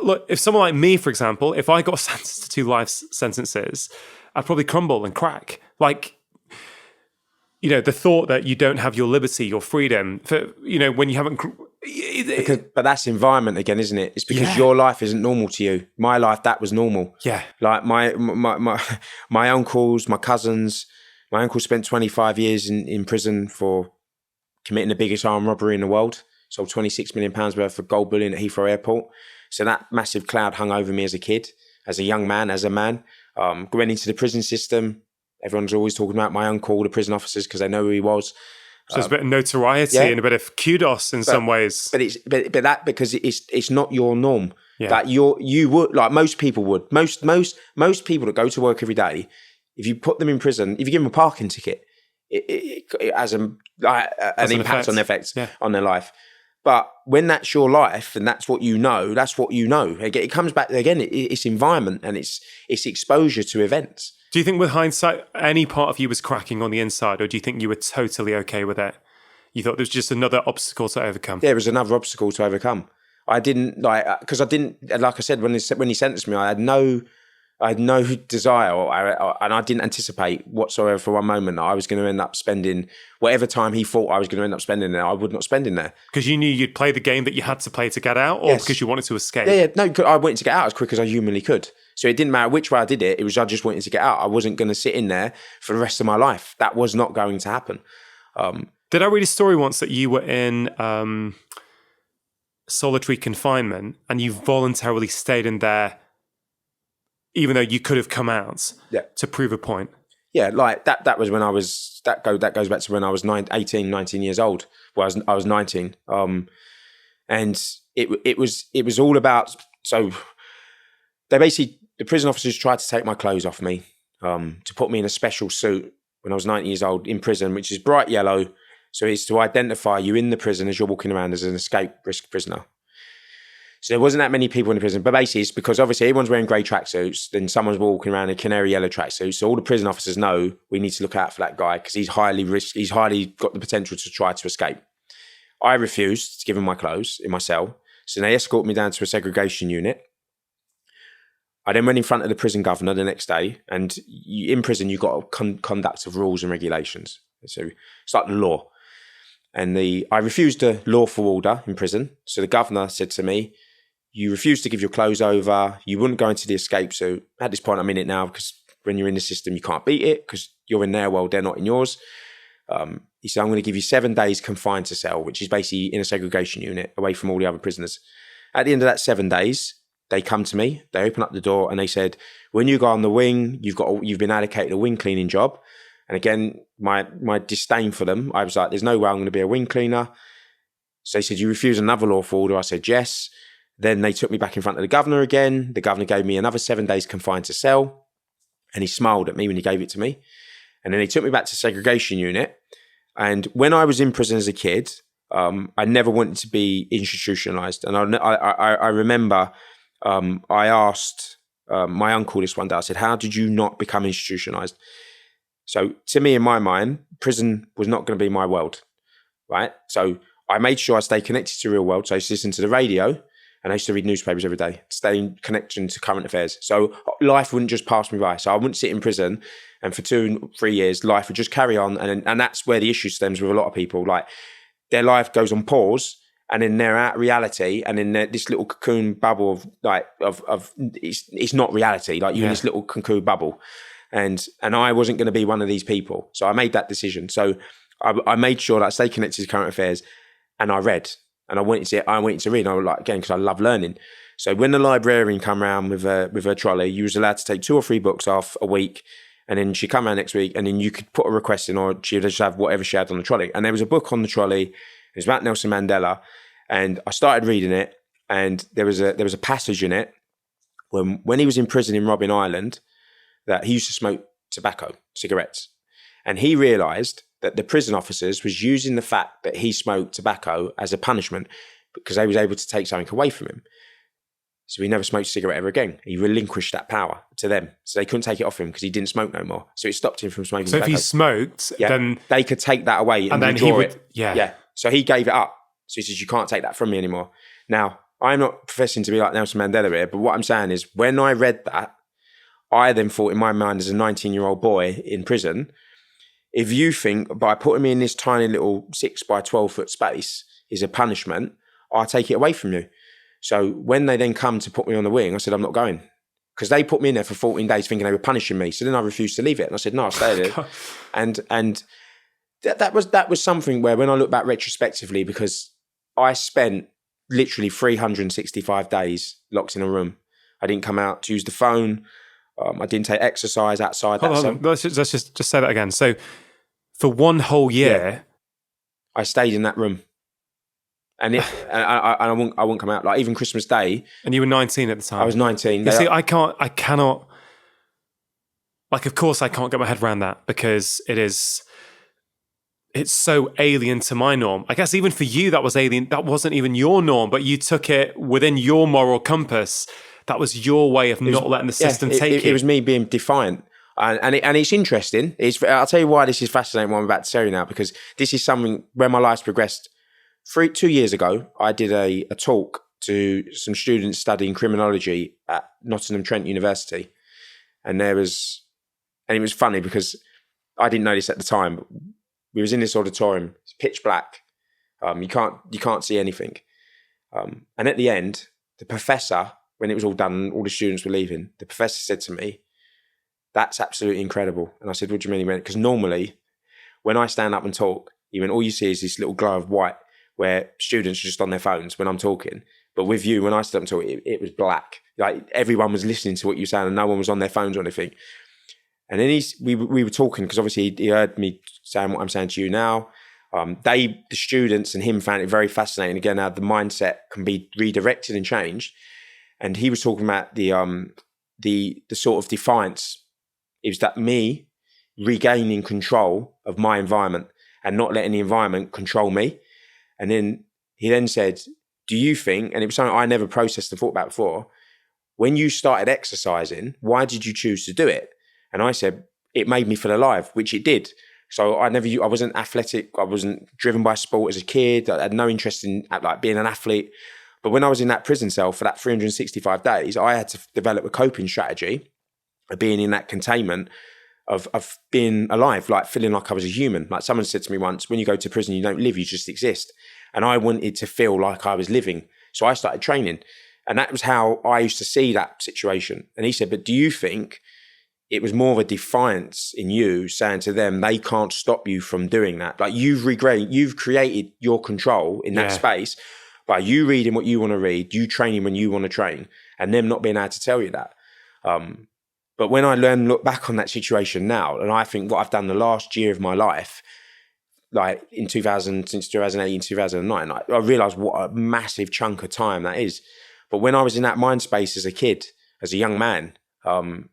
S1: look, if someone like me, for example, if I got sentenced to 2 life sentences, I'd probably crumble and crack. Like, you know, the thought that you don't have your liberty, your freedom, for, you know, when you haven't...
S2: But that's environment again, isn't it? It's because your life isn't normal to you. My life, that was normal.
S1: Yeah.
S2: Like my uncles, my cousins, my uncle spent 25 years in prison for committing the biggest armed robbery in the world. Sold £26 million worth of gold bullion at Heathrow Airport. So that massive cloud hung over me as a kid, as a young man, as a man. Going into the prison system, everyone's always talking about my uncle, the prison officers, because they know who he was.
S1: So there's a bit of notoriety and a bit of kudos in some ways.
S2: But that because it's not your norm.
S1: Yeah.
S2: That you would, like most people would. Most people that go to work every day, if you put them in prison, if you give them a parking ticket, it has an impact on their life. But when that's your life and that's what you know, that's what you know. It comes back again. It's environment and it's exposure to events.
S1: Do you think with hindsight, any part of you was cracking on the inside, or do you think you were totally okay with it? You thought there was just another obstacle to overcome?
S2: There was another obstacle to overcome. I didn't like I said, when he sentenced me, I had no desire and I didn't anticipate whatsoever for one moment that I was going to end up spending whatever time he thought I was going to end up spending there. I would not spend in there.
S1: Because you knew you'd play the game that you had to play to get out, or because you wanted to escape?
S2: Yeah, no, I wanted to get out as quick as I humanly could. So it didn't matter which way I did it. It was I just wanted to get out. I wasn't going to sit in there for the rest of my life. That was not going to happen.
S1: Did I read a story once that you were in solitary confinement and you voluntarily stayed in there even though you could have come out to prove a point?
S2: Yeah, like that was when I was, that goes back to when I was 19 years old. Well, I was 19. And it was all about, so they basically, the prison officers tried to take my clothes off me, to put me in a special suit when I was 19 years old in prison, which is bright yellow. So it's to identify you in the prison as you're walking around as an escape risk prisoner. So there wasn't that many people in the prison, but basically it's because obviously everyone's wearing grey tracksuits, then someone's walking around in canary yellow tracksuits. So all the prison officers know we need to look out for that guy because he's highly got the potential to try to escape. I refused to give him my clothes in my cell. So they escorted me down to a segregation unit. I then went in front of the prison governor the next day, and in prison you've got a conduct of rules and regulations. So it's like the law. And I refused a lawful order in prison. So the governor said to me, you refuse to give your clothes over, you wouldn't go into the escape suit. At this point I'm in it now because when you're in the system you can't beat it because you're in their world, they're not in yours. He said, I'm going to give you 7 days confined to cell, which is basically in a segregation unit away from all the other prisoners. At the end of that 7 days, they come to me, they open up the door and they said, when you go on the wing, you've been allocated a wing cleaning job. And again, my disdain for them, I was like, there's no way I'm going to be a wing cleaner. So they said, you refuse another lawful order? I said, yes. Then they took me back in front of the governor again. The governor gave me another 7 days confined to cell. And he smiled at me when he gave it to me. And then he took me back to segregation unit. And when I was in prison as a kid, I never wanted to be institutionalized. And I remember I asked my uncle this one day, I said, how did you not become institutionalized? So to me, in my mind, prison was not going to be my world, right? So I made sure I stayed connected to the real world. So I used to listen to the radio And I used to read newspapers every day, stay in connection to current affairs. So life wouldn't just pass me by. So I wouldn't sit in prison, and for 2-3 years, life would just carry on. And that's where the issue stems with a lot of people. Like, their life goes on pause, and then they're out of reality, and in this little cocoon bubble of it's not reality. Like, you're in this little cocoon bubble. And I wasn't going to be one of these people. So I made that decision. So I made sure that I stayed connected to current affairs, and I read. And I wanted to read. And I was like, again, because I love learning. So when the librarian come around with her trolley, you was allowed to take 2 or 3 books off a week, and then she'd come around next week, and then you could put a request in, or she'd just have whatever she had on the trolley. And there was a book on the trolley. It was about Nelson Mandela, and I started reading it. And there was a passage in it when he was in prison in Robben Island, that he used to smoke cigarettes, and he realised that the prison officers was using the fact that he smoked tobacco as a punishment because they was able to take something away from him. So he never smoked a cigarette ever again. He relinquished that power to them. So they couldn't take it off him because he didn't smoke no more. So it stopped him from smoking tobacco.
S1: So if he smoked, then...
S2: they could take that away and then he would, it. Yeah. So he gave it up. So he says, you can't take that from me anymore. Now, I'm not professing to be like Nelson Mandela here, but what I'm saying is when I read that, I then thought in my mind as a 19-year-old boy in prison, if you think by putting me in this tiny little 6 by 12 foot space is a punishment, I'll take it away from you. So when they then come to put me on the wing, I said, I'm not going. Because they put me in there for 14 days thinking they were punishing me. So then I refused to leave it. And I said, no, I'll stay there. and that was something where when I look back retrospectively, because I spent literally 365 days locked in a room. I didn't come out to use the phone. I didn't take exercise outside.
S1: Hold on. Let's just say that again. So for 1 whole year,
S2: I stayed in that room, and I wouldn't come out. Like even Christmas Day.
S1: And you were 19 at the time.
S2: I was 19.
S1: You see, I cannot. Like, of course, I can't get my head around that because it's so alien to my norm. I guess even for you, that was alien. That wasn't even your norm, but you took it within your moral compass. That was your way of not letting the system take you.
S2: It was me being defiant. And it's interesting. I'll tell you why this is fascinating, what I'm about to tell you now, because this is something where my life's progressed. 2 years ago, I did a talk to some students studying criminology at Nottingham Trent University. And it was funny because I didn't know this at the time. But we was in this auditorium, it's pitch black. You can't see anything. And at the end, the professor, when it was all done, all the students were leaving, the professor said to me, that's absolutely incredible. And I said, what do you mean? He went, because normally when I stand up and talk, even all you see is this little glow of white where students are just on their phones when I'm talking. But with you, when I stood up and talk, it was black. Like everyone was listening to what you were saying and no one was on their phones or anything. And then we were talking because obviously he heard me saying what I'm saying to you now. The students and him found it very fascinating. Again, how the mindset can be redirected and changed. And he was talking about the sort of defiance. It was that me regaining control of my environment and not letting the environment control me. And then he then said, do you think, and it was something I never processed and thought about before, when you started exercising, why did you choose to do it? And I said, it made me feel alive, which it did. So I wasn't athletic. I wasn't driven by sport as a kid. I had no interest in like being an athlete. But when I was in that prison cell for that 365 days, I had to develop a coping strategy of being in that containment of being alive, like feeling like I was a human. Like someone said to me once, when you go to prison, you don't live, you just exist. And I wanted to feel like I was living. So I started training. And that was how I used to see that situation. And he said, but do you think it was more of a defiance in you saying to them, they can't stop you from doing that? Like you've created your control in that space by you reading what you want to read, you training when you want to train, and them not being able to tell you that. But when I look back on that situation now, and I think what I've done the last year of my life, like since 2018, 2009, I realized what a massive chunk of time that is. But when I was in that mind space as a kid, as a young man, were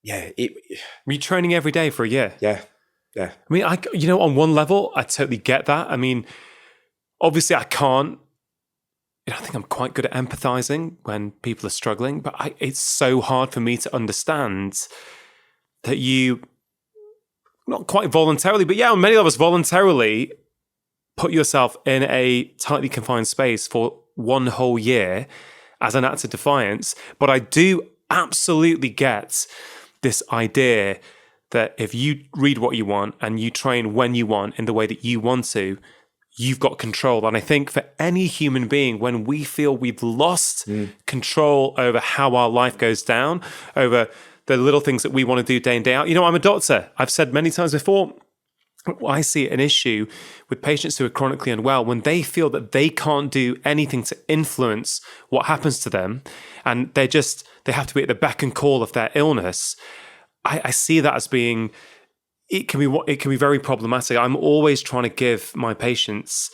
S1: you training every day for a year?
S2: Yeah.
S1: I mean, on one level, I totally get that. I mean, obviously I can't, I think I'm quite good at empathizing when people are struggling, but it's so hard for me to understand that you, not quite voluntarily, but on many levels voluntarily put yourself in a tightly confined space for 1 whole year as an act of defiance. But I do absolutely get this idea that if you read what you want and you train when you want in the way that you want to, you've got control. And I think for any human being, when we feel we've lost control over how our life goes down, over the little things that we want to do day in, day out. You know, I'm a doctor. I've said many times before, I see an issue with patients who are chronically unwell when they feel that they can't do anything to influence what happens to them, and they have to be at the beck and call of their illness. I see that as being, it can be very problematic. I'm always trying to give my patients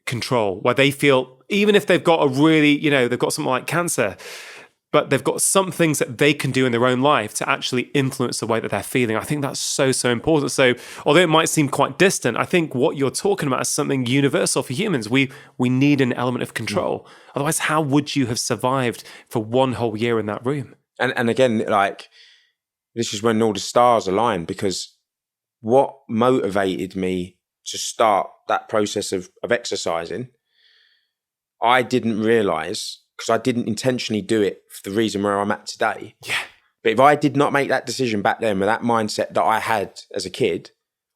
S1: control where they feel, even if they've got a really, they've got something like cancer, but they've got some things that they can do in their own life to actually influence the way that they're feeling. I think that's so, so important. So although it might seem quite distant, I think what you're talking about is something universal for humans. We need an element of control. Otherwise, how would you have survived for one whole year in that room?
S2: And again, like, this is when all the stars aligned, because what motivated me to start that process of exercising, I didn't realise, because I didn't intentionally do it for the reason where I'm at today.
S1: Yeah.
S2: But if I did not make that decision back then with that mindset that I had as a kid,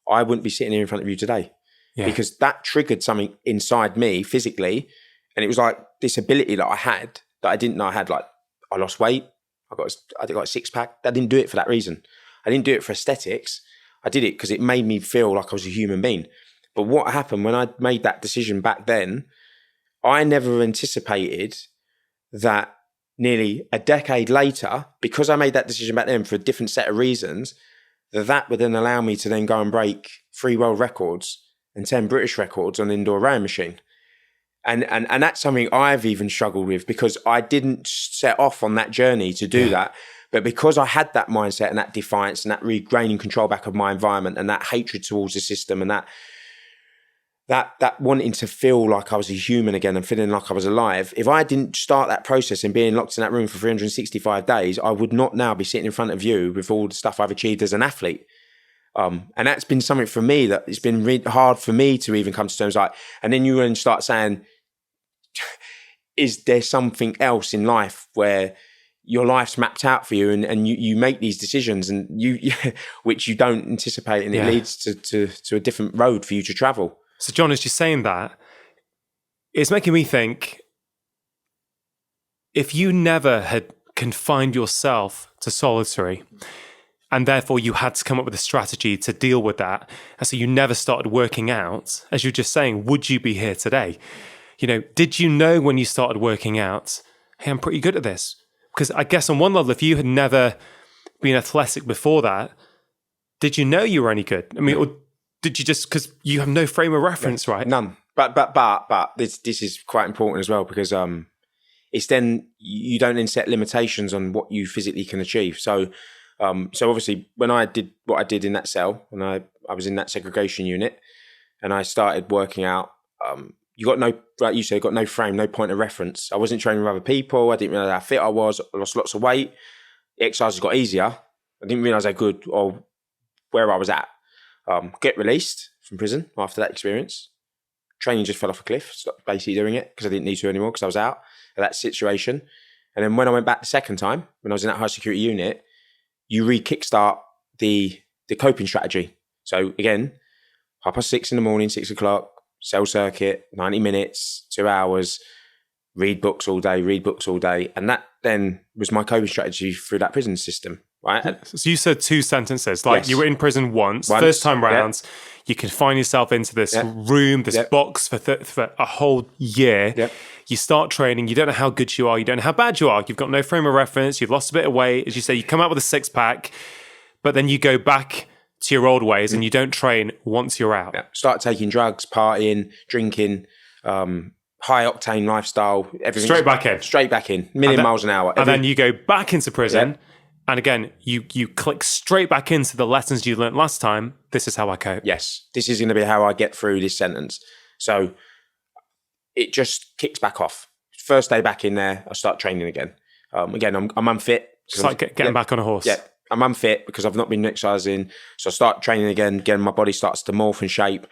S2: I wouldn't be sitting here in front of you today. Yeah. Because that triggered something inside me physically. And it was like this ability that I had that I didn't know I had. Like, I lost weight. I got a six pack. I didn't do it for that reason. I didn't do it for aesthetics. I did it because it made me feel like I was a human being. But what happened when I made that decision back then, I never anticipated that nearly a decade later, because I made that decision back then for a different set of reasons, that would then allow me to then go and break 3 world records and 10 British records on indoor rowing machine. And that's something I've even struggled with, because I didn't set off on that journey to do that. But because I had that mindset and that defiance and that regaining control back of my environment and that hatred towards the system and that wanting to feel like I was a human again and feeling like I was alive, if I didn't start that process and being locked in that room for 365 days, I would not now be sitting in front of you with all the stuff I've achieved as an athlete. And that's been something for me that it's been really hard for me to even come to terms like, and then you then start saying, is there something else in life where your life's mapped out for you and you make these decisions and you which you don't anticipate, and it leads to a different road for you to travel.
S1: So John, as you're saying that, it's making me think, if you never had confined yourself to solitary and therefore you had to come up with a strategy to deal with that, and so you never started working out, as you're just saying, would you be here today? Did you know when you started working out, hey, I'm pretty good at this? Because I guess on one level, if you had never been athletic before that, did you know you were any good? I mean, or did you just, because you have no frame of reference, right?
S2: None. But this is quite important as well, because it's then you don't then set limitations on what you physically can achieve. So obviously when I did what I did in that cell, and I was in that segregation unit, and I started working out, you got no, like you said, got no frame, no point of reference. I wasn't training with other people. I didn't realize how fit I was. I lost lots of weight. The exercises got easier. I didn't realize how good or where I was at. Get released from prison after that experience. Training just fell off a cliff. Stopped basically doing it because I didn't need to anymore, because I was out of that situation. And then when I went back the second time, when I was in that high security unit, you re-kickstart the coping strategy. So again, 6:30 in the morning, 6 o'clock, cell circuit, 90 minutes, 2 hours, read books all day. And that then was my coping strategy through that prison system, right?
S1: So you said 2 sentences, like you were in prison once, first time round, you confine yourself into this room, this box for a whole year. You start training, you don't know how good you are, you don't know how bad you are, you've got no frame of reference, you've lost a bit of weight, as you say, you come out with a 6-pack, but then you go back to your old ways and you don't train once you're out.
S2: Start taking drugs, partying, drinking, high octane lifestyle, everything. Straight back in, million miles an hour.
S1: And then you go back into prison, and again, you click straight back into the lessons you learned last time. This is how I cope.
S2: Yes, this is going to be how I get through this sentence. So it just kicks back off. First day back in there, I start training again. Again, I'm unfit.
S1: It's like getting back on a horse.
S2: Yeah. I'm unfit because I've not been exercising. So I start training again. Again, my body starts to morph and shape.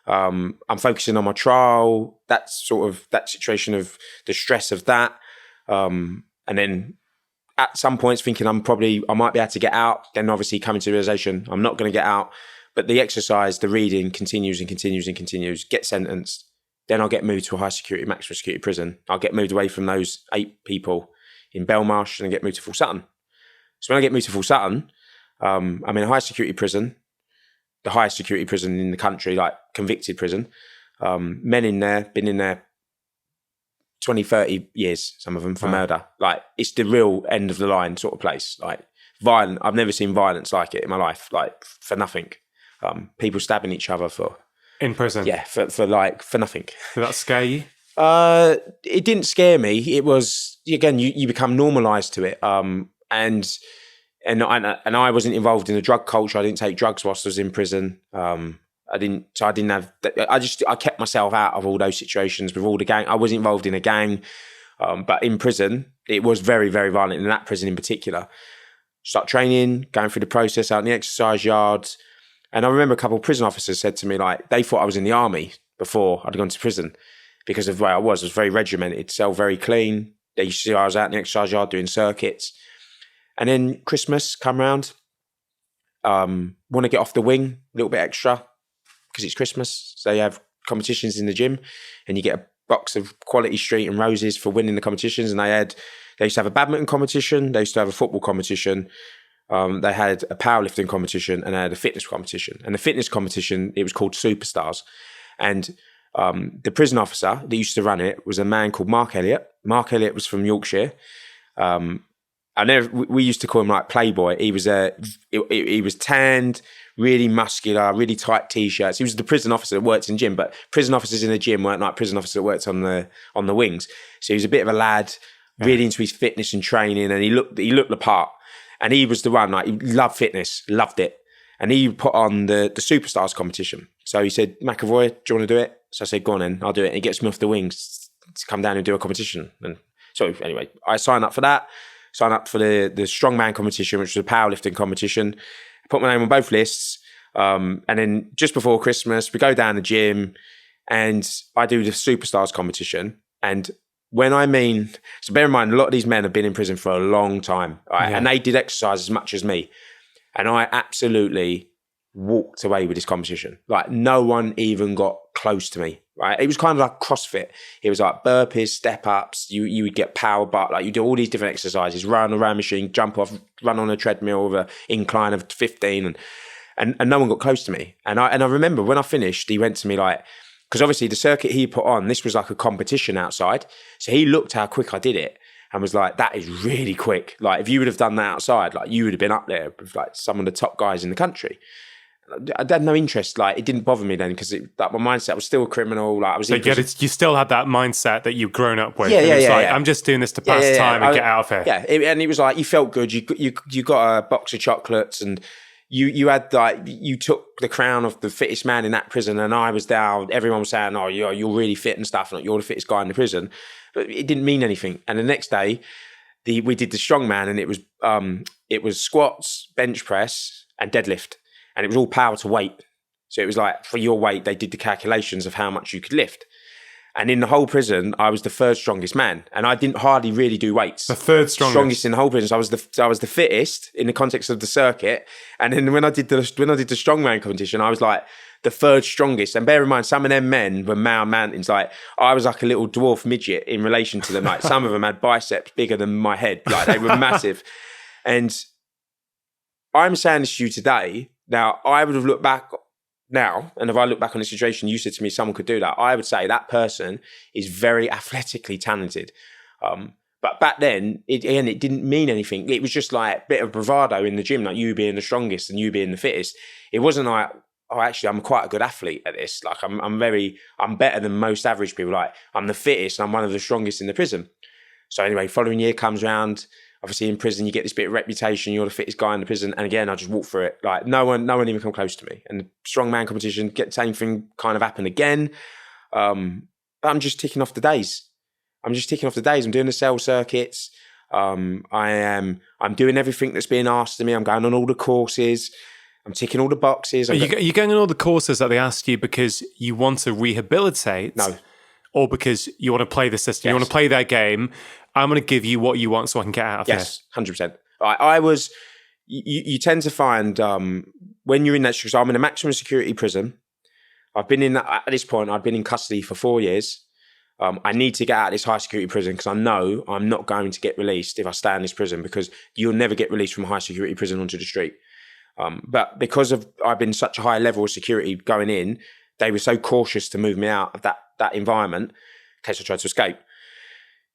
S2: I'm focusing on my trial. That's sort of that situation of the stress of that. And then at some points thinking I might be able to get out. Then obviously coming to the realization I'm not going to get out. But the exercise, the reading continues and continues and continues. Get sentenced. Then I'll get moved to a high security, maximum security prison. I'll get moved away from those 8 people in Belmarsh and get moved to Full Sutton. So when I get moved to Full Sutton, I'm in a high security prison, the highest security prison in the country, like convicted prison. Men in there, been in there 20, 30 years, some of them, for murder. Like, it's the real end of the line sort of place. Like, violent. I've never seen violence like it in my life, like, for nothing. People stabbing each other for...
S1: In prison?
S2: Yeah, for nothing.
S1: Did that scare you?
S2: It didn't scare me. It was, again, you become normalised to it. And I wasn't involved in the drug culture. I didn't take drugs whilst I was in prison. I kept myself out of all those situations with all the gang. I was involved in a gang, but in prison, it was very, very violent. In that prison in particular, start training, going through the process out in the exercise yards. And I remember a couple of prison officers said to me, like, they thought I was in the army before I'd gone to prison because of the way I was. I was very regimented, cell very clean. They used to see I was out in the exercise yard doing circuits. And then Christmas come round, want to get off the wing a little bit extra because it's Christmas. So you have competitions in the gym and you get a box of Quality Street and roses for winning the competitions. And they used to have a badminton competition. They used to have a football competition. They had a powerlifting competition and they had a fitness competition. And the fitness competition, it was called Superstars. And the prison officer that used to run it was a man called Mark Elliott. Mark Elliott was from Yorkshire. We used to call him like Playboy. He was tanned, really muscular, really tight t-shirts. He was the prison officer that worked in gym, but prison officers in the gym weren't like prison officers that worked on the wings. So he was a bit of a lad, really into his fitness and training, and he looked the part. And he was the one, like, he loved fitness, loved it. And he put on the Superstars competition. So he said, McAvoy, do you want to do it? So I said, go on then, I'll do it. And he gets me off the wings to come down and do a competition. And so anyway, I signed up for that, signed up for the strongman competition, which was a powerlifting competition. I put my name on both lists. And then just before Christmas, we go down the gym and I do the Superstars competition. And so bear in mind, a lot of these men have been in prison for a long time, right? And they did exercise as much as me. And I absolutely walked away with this competition. Like, no one even got close to me, right? It was kind of like CrossFit. It was like burpees, step ups. You would get power bar, like you do all these different exercises, run around machine, jump off, run on a treadmill with an incline of 15 and no one got close to me. And I remember when I finished, he went to me like, because obviously the circuit he put on, this was like a competition outside. So he looked how quick I did it and was like, that is really quick. Like, if you would have done that outside, like, you would have been up there with like some of the top guys in the country. I had no interest. Like, it didn't bother me then because like, my mindset was still a criminal. Like, I was. So
S1: you still had that mindset that you've grown up with.
S2: Yeah.
S1: I'm just doing this to pass time and get out of here.
S2: Yeah, and it was like, you felt good. You got a box of chocolates and you had like, you took the crown of the fittest man in that prison, and I was down. Everyone was saying, "Oh, you're really fit and stuff, and you're the fittest guy in the prison," but it didn't mean anything. And the next day, we did the strongman, and it was squats, bench press, and deadlift, and it was all power to weight. So it was like, for your weight, they did the calculations of how much you could lift. And in the whole prison, I was the third strongest man, and I didn't hardly really do weights.
S1: The third strongest
S2: in the whole prison. So I was the fittest in the context of the circuit. And then when I did the strongman competition, I was like the third strongest. And bear in mind, some of them men were mountains. Like, I was like a little dwarf midget in relation to them. Like, some of them had biceps bigger than my head. Like, they were massive. And I'm saying this to you today. Now, I would have looked back now, and if I look back on the situation, you said to me someone could do that, I would say that person is very athletically talented. But back then, it didn't mean anything. It was just like a bit of bravado in the gym, like you being the strongest and you being the fittest. It wasn't like, oh, actually, I'm quite a good athlete at this. Like, I'm better than most average people. Like, I'm the fittest and I'm one of the strongest in the prison. So anyway, following year comes around. Obviously, in prison, you get this bit of reputation. You're the fittest guy in the prison. And again, I just walked through it. Like, no one even come close to me. And the strongman competition, the same thing kind of happened again. But I'm just ticking off the days. I'm doing the cell circuits. I'm doing everything that's being asked of me. I'm going on all the courses. I'm ticking all the boxes.
S1: You're going on all the courses that they asked you because you want to rehabilitate?
S2: No.
S1: or because you want to play the system, you
S2: Yes.
S1: want to play their game. I'm going to give you what you want so I can get out of
S2: Yes, 100%. I was. You tend to find when you're in that. So I'm in a maximum security prison. I've been in that, at this point. I've been in custody for 4 years. I need to get out of this high security prison because I know I'm not going to get released if I stay in this prison, because you'll never get released from a high security prison onto the street. But because I've been such a high level of security going in, they were so cautious to move me out of that environment in case I tried to escape.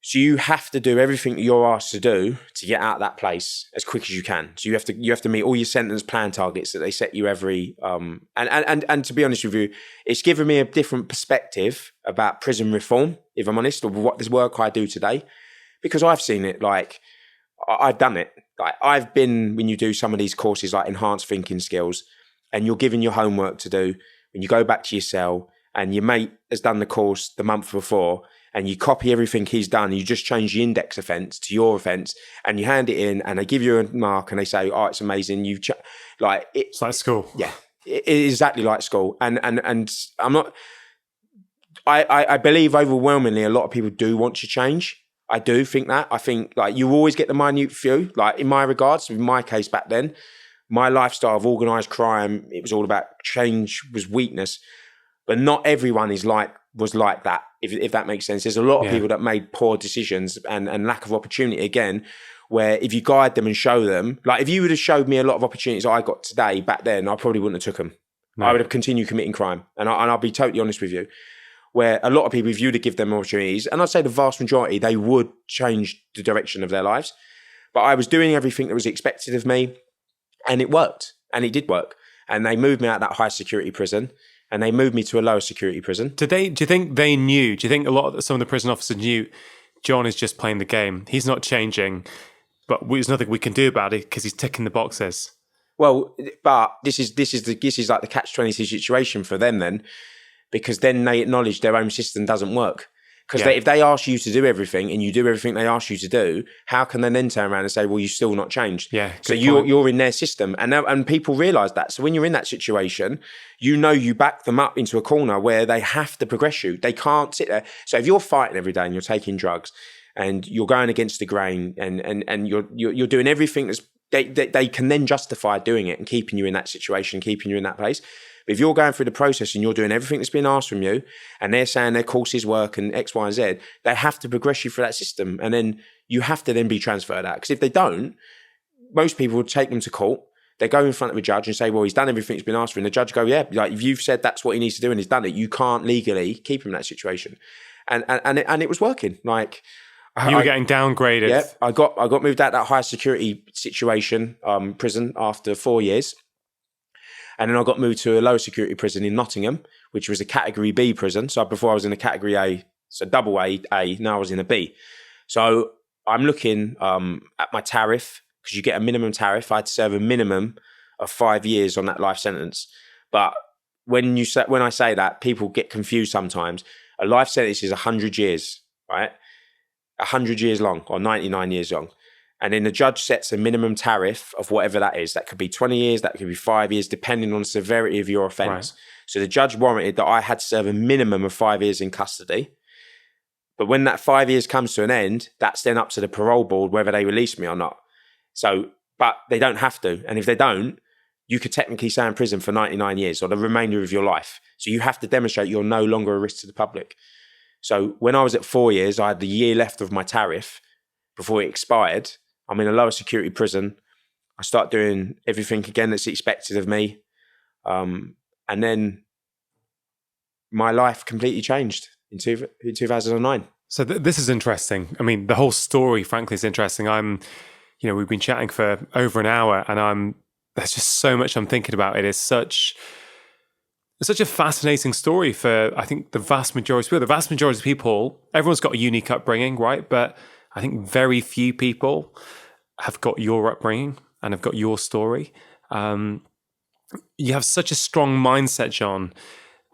S2: So you have to do everything that you're asked to do to get out of that place as quick as you can. So you have to meet all your sentence plan targets that they set you every and to be honest with you, it's given me a different perspective about prison reform, if I'm honest, or what this work I do today, because I've seen it. Like, I've done it. Like, I've been, when you do some of these courses like enhanced thinking skills, and you're given your homework to do, when you go back to your cell and your mate has done the course the month before, and you copy everything he's done, you just change the index offence to your offence, and you hand it in, and they give you a mark, and they say, "Oh, it's amazing."
S1: It's like school.
S2: Yeah, it is exactly like school. And I'm not. I believe overwhelmingly a lot of people do want to change. I do think that. I think, like, you always get the minute few. Like, in my regards, in my case back then, my lifestyle of organised crime, it was all about change was weakness, but not everyone was like that. If that makes sense. There's a lot of people that made poor decisions and lack of opportunity again, where if you guide them and show them, like, if you would have showed me a lot of opportunities I got today back then, I probably wouldn't have took them. No. I would have continued committing crime. And I'll be totally honest with you, where a lot of people, if you were to give them opportunities, and I'd say the vast majority, they would change the direction of their lives. But I was doing everything that was expected of me, and it worked, and it did work. And they moved me out of that high security prison, and they moved me to a lower security prison.
S1: Do you think they knew? Do you think some of the prison officers knew John is just playing the game? He's not changing, but there's nothing we can do about it because he's ticking the boxes.
S2: Well, but this is like the catch-22 situation for them then, because then they acknowledge their own system doesn't work. Because if they ask you to do everything and you do everything they ask you to do, how can they then turn around and say, well, you've still not changed?
S1: Yeah.
S2: So you're in their system. And people realise that. So when you're in that situation, you back them up into a corner where they have to progress you. They can't sit there. So if you're fighting every day and you're taking drugs and you're going against the grain and you're doing everything that's, they can then justify doing it and keeping you in that situation, keeping you in that place. But if you're going through the process and you're doing everything that's been asked from you, and they're saying their courses work and X, Y, and Z, they have to progress you through that system. And then you have to then be transferred out. Because if they don't, most people would take them to court. They go in front of a judge and say, well, he's done everything that's been asked for him. And the judge go, yeah, like, if you've said that's what he needs to do and he's done it, you can't legally keep him in that situation. And it was working. Like,
S1: you were getting downgraded.
S2: Yeah, I got moved out that high security situation, prison, after 4 years. And then I got moved to a lower security prison in Nottingham, which was a category B prison. So before I was in a category A, so double A, now I was in a B. So I'm looking at my tariff, because you get a minimum tariff. I had to serve a minimum of 5 years on that life sentence. But when I say that, people get confused sometimes. A life sentence is 100 years, right? 100 years long, or 99 years long. And then the judge sets a minimum tariff of whatever that is. That could be 20 years, that could be 5 years, depending on the severity of your offence. Right. So the judge warranted that I had to serve a minimum of 5 years in custody. But when that 5 years comes to an end, that's then up to the parole board whether they release me or not. So, but they don't have to. And if they don't, you could technically stay in prison for 99 years or the remainder of your life. So you have to demonstrate you're no longer a risk to the public. So when I was at 4 years, I had the year left of my tariff before it expired. I'm in a lower security prison. I start doing everything again that's expected of me. And then my life completely changed in 2009.
S1: So this is interesting. I mean, the whole story, frankly, is interesting. We've been chatting for over an hour, and there's just so much I'm thinking about. It's such a fascinating story for, I think, the vast majority of people. The vast majority of people, everyone's got a unique upbringing, right? But I think very few people have got your upbringing and have got your story. You have such a strong mindset, John,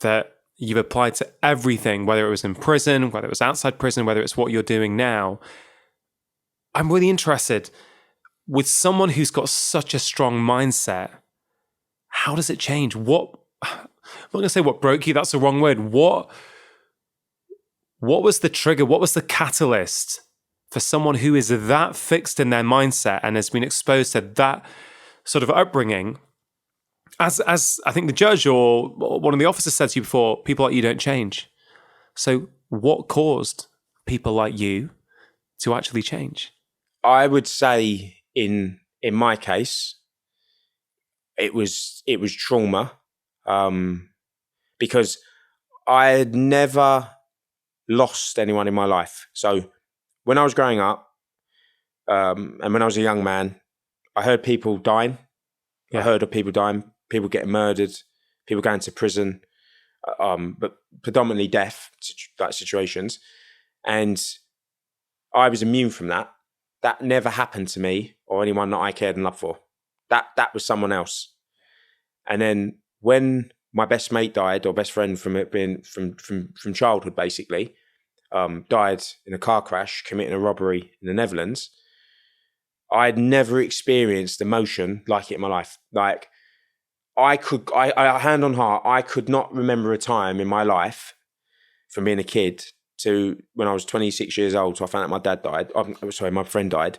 S1: that you've applied to everything, whether it was in prison, whether it was outside prison, whether it's what you're doing now. I'm really interested, with someone who's got such a strong mindset, how does it change? I'm not going to say what broke you, that's the wrong word. What was the trigger? What was the catalyst for someone who is that fixed in their mindset and has been exposed to that sort of upbringing? As I think the judge or one of the officers said to you before, people like you don't change. So what caused people like you to actually change?
S2: I would say in my case, it was trauma, because I had never lost anyone in my life. So when I was growing up, and when I was a young man, I heard people dying.
S1: Yeah.
S2: I heard of people dying, people getting murdered, people going to prison, but predominantly death like situations. And I was immune from that. That never happened to me or anyone that I cared and loved for. That was someone else. And then when my best mate died, or best friend from it being from childhood, basically, died in a car crash, committing a robbery in the Netherlands, I had never experienced emotion like it in my life. Like I hand on heart, I could not remember a time in my life from being a kid to when I was 26 years old, so I found out my dad died. My friend died,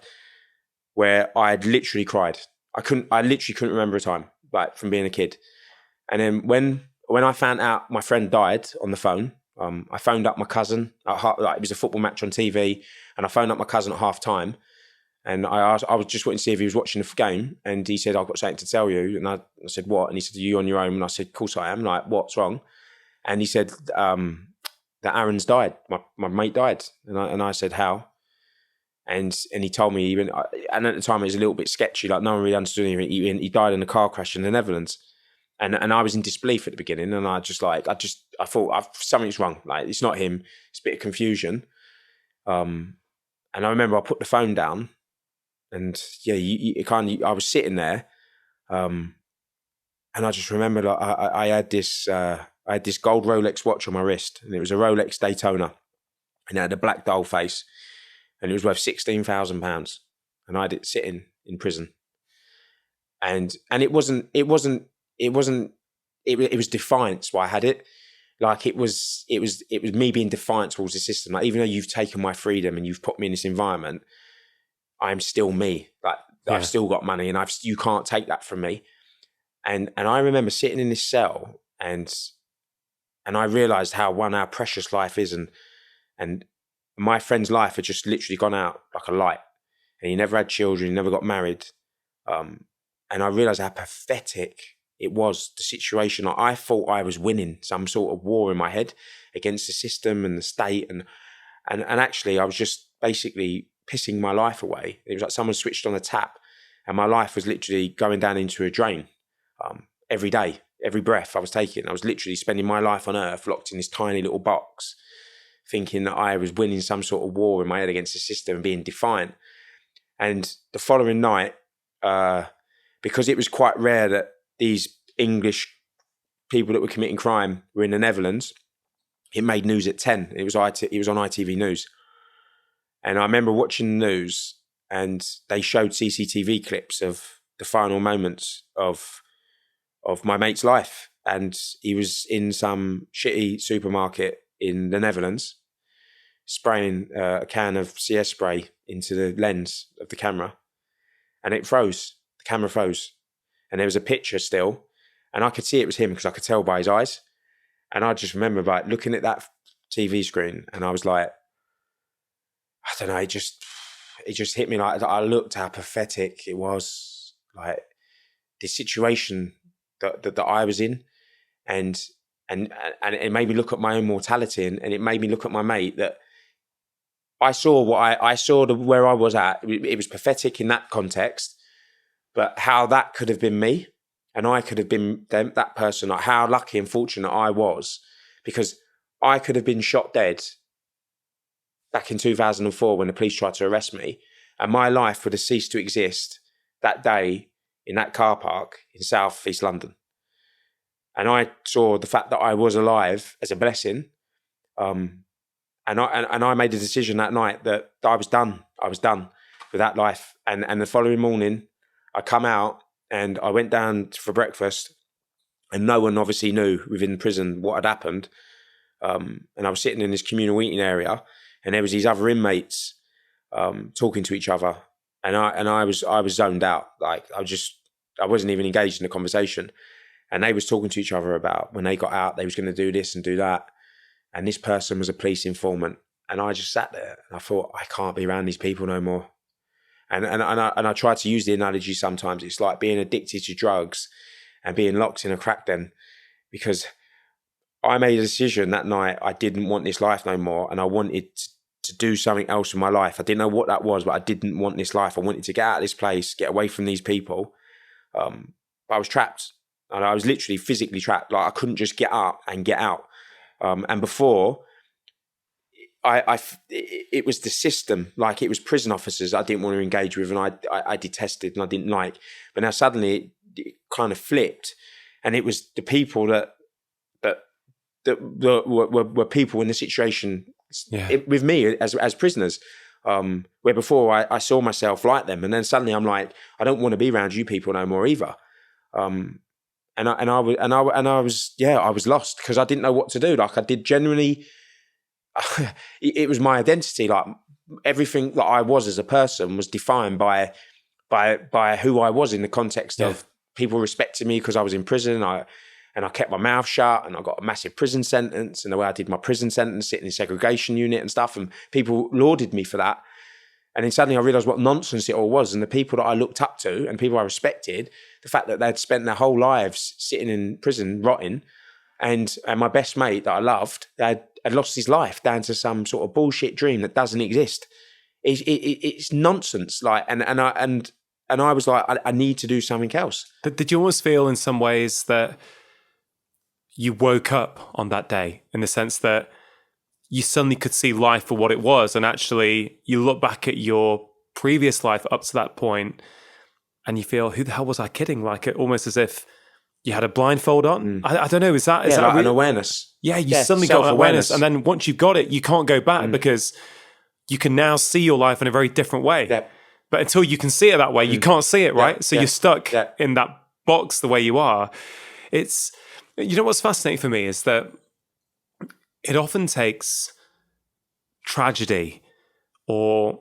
S2: where I had literally cried. I literally couldn't remember a time, like from being a kid. And then when I found out my friend died on the phone, I phoned up my cousin. It was a football match on TV, and I phoned up my cousin at half time. And I was just wanting to see if he was watching the game, and he said, "I've got something to tell you." And I said, "What?" And he said, "Are you on your own?" And I said, "Of course I am." Like, what's wrong? And he said, that Aaron's died. My mate died. And I said, how? And he told me and at the time it was a little bit sketchy, like no one really understood anything. He died in a car crash in the Netherlands. And I was in disbelief at the beginning, and I thought something's wrong. Like, it's not him. It's a bit of confusion. And I remember I put the phone down, and I was sitting there, and I just remember, like, I had this gold Rolex watch on my wrist, and it was a Rolex Daytona, and it had a black doll face, and it was worth £16,000, and I had it sitting in prison, and it was defiance why I had it. Like, it was me being defiant towards the system. Like, even though you've taken my freedom and you've put me in this environment, I'm still me. Like, yeah. I've still got money, and you can't take that from me. And I remember sitting in this cell, and I realized how precious life is, and my friend's life had just literally gone out like a light, and he never had children, he never got married, and I realized how pathetic it was, the situation. I thought I was winning some sort of war in my head against the system and the state, and actually I was just basically pissing my life away. It was like someone switched on a tap, and my life was literally going down into a drain. Every day, every breath I was taking, I was literally spending my life on earth locked in this tiny little box, thinking that I was winning some sort of war in my head against the system and being defiant. And the following night, because it was quite rare that these English people that were committing crime were in the Netherlands, it made news at 10. It was on ITV News. And I remember watching the news, and they showed CCTV clips of the final moments of my mate's life. And he was in some shitty supermarket in the Netherlands, spraying a can of CS spray into the lens of the camera, and it froze. The camera froze, and there was a picture still, and I could see it was him because I could tell by his eyes. And I just remember, like, looking at that TV screen, and I was like, I don't know, it just hit me. Like, I looked how pathetic it was, like the situation that I was in, and it made me look at my own mortality, and it made me look at my mate, that I saw where I was at. It was pathetic in that context, but how that could have been me, and I could have been that person. Like, how lucky and fortunate I was, because I could have been shot dead back in 2004 when the police tried to arrest me, and my life would have ceased to exist that day in that car park in South East London. And I saw the fact that I was alive as a blessing. And I made a decision that night that I was done. I was done with that life. And the following morning, I come out and I went down for breakfast, and no one obviously knew within prison what had happened. and I was sitting in this communal eating area, and there was these other inmates talking to each other, and I was zoned out. Like I wasn't even engaged in the conversation, and they was talking to each other about when they got out, they was going to do this and do that, and this person was a police informant, and I just sat there and I thought, I can't be around these people no more. And I try to use the analogy sometimes. It's like being addicted to drugs and being locked in a crack den, because I made a decision that night. I didn't want this life no more, and I wanted to do something else in my life. I didn't know what that was, but I didn't want this life. I wanted to get out of this place, get away from these people. But I was trapped, and I was literally physically trapped. Like I couldn't just get up and get out. And before, it was the system, like it was prison officers I didn't want to engage with, and I detested and I didn't like. But now suddenly it kind of flipped, and it was the people that were people in the situation with me as prisoners, where before I saw myself like them, and then suddenly I'm like, I don't want to be around you people no more either. And I was lost because I didn't know what to do. Like I did genuinely. It was my identity. Like everything that I was as a person was defined by who I was in the context of people respecting me because I was in prison. I kept my mouth shut, and I got a massive prison sentence. And the way I did my prison sentence, sitting in segregation unit and stuff, and people lauded me for that. And then suddenly I realised what nonsense it all was. And the people that I looked up to and people I respected, the fact that they'd spent their whole lives sitting in prison, rotting, and my best mate that I loved had lost his life down to some sort of bullshit dream that doesn't exist. It's nonsense. Like, and I was like, I need to do something else.
S1: Did you almost feel in some ways that you woke up on that day, in the sense that you suddenly could see life for what it was, and actually you look back at your previous life up to that point and you feel, who the hell was I kidding? Like it almost as if you had a blindfold on. I don't know. Is that
S2: like an awareness?
S1: Yeah, you suddenly got awareness, and then once you've got it, you can't go back because you can now see your life in a very different way.
S2: Yeah.
S1: But until you can see it that way, you can't see it, right? So you're stuck in that box the way you are. It's, you know, what's fascinating for me is that it often takes tragedy or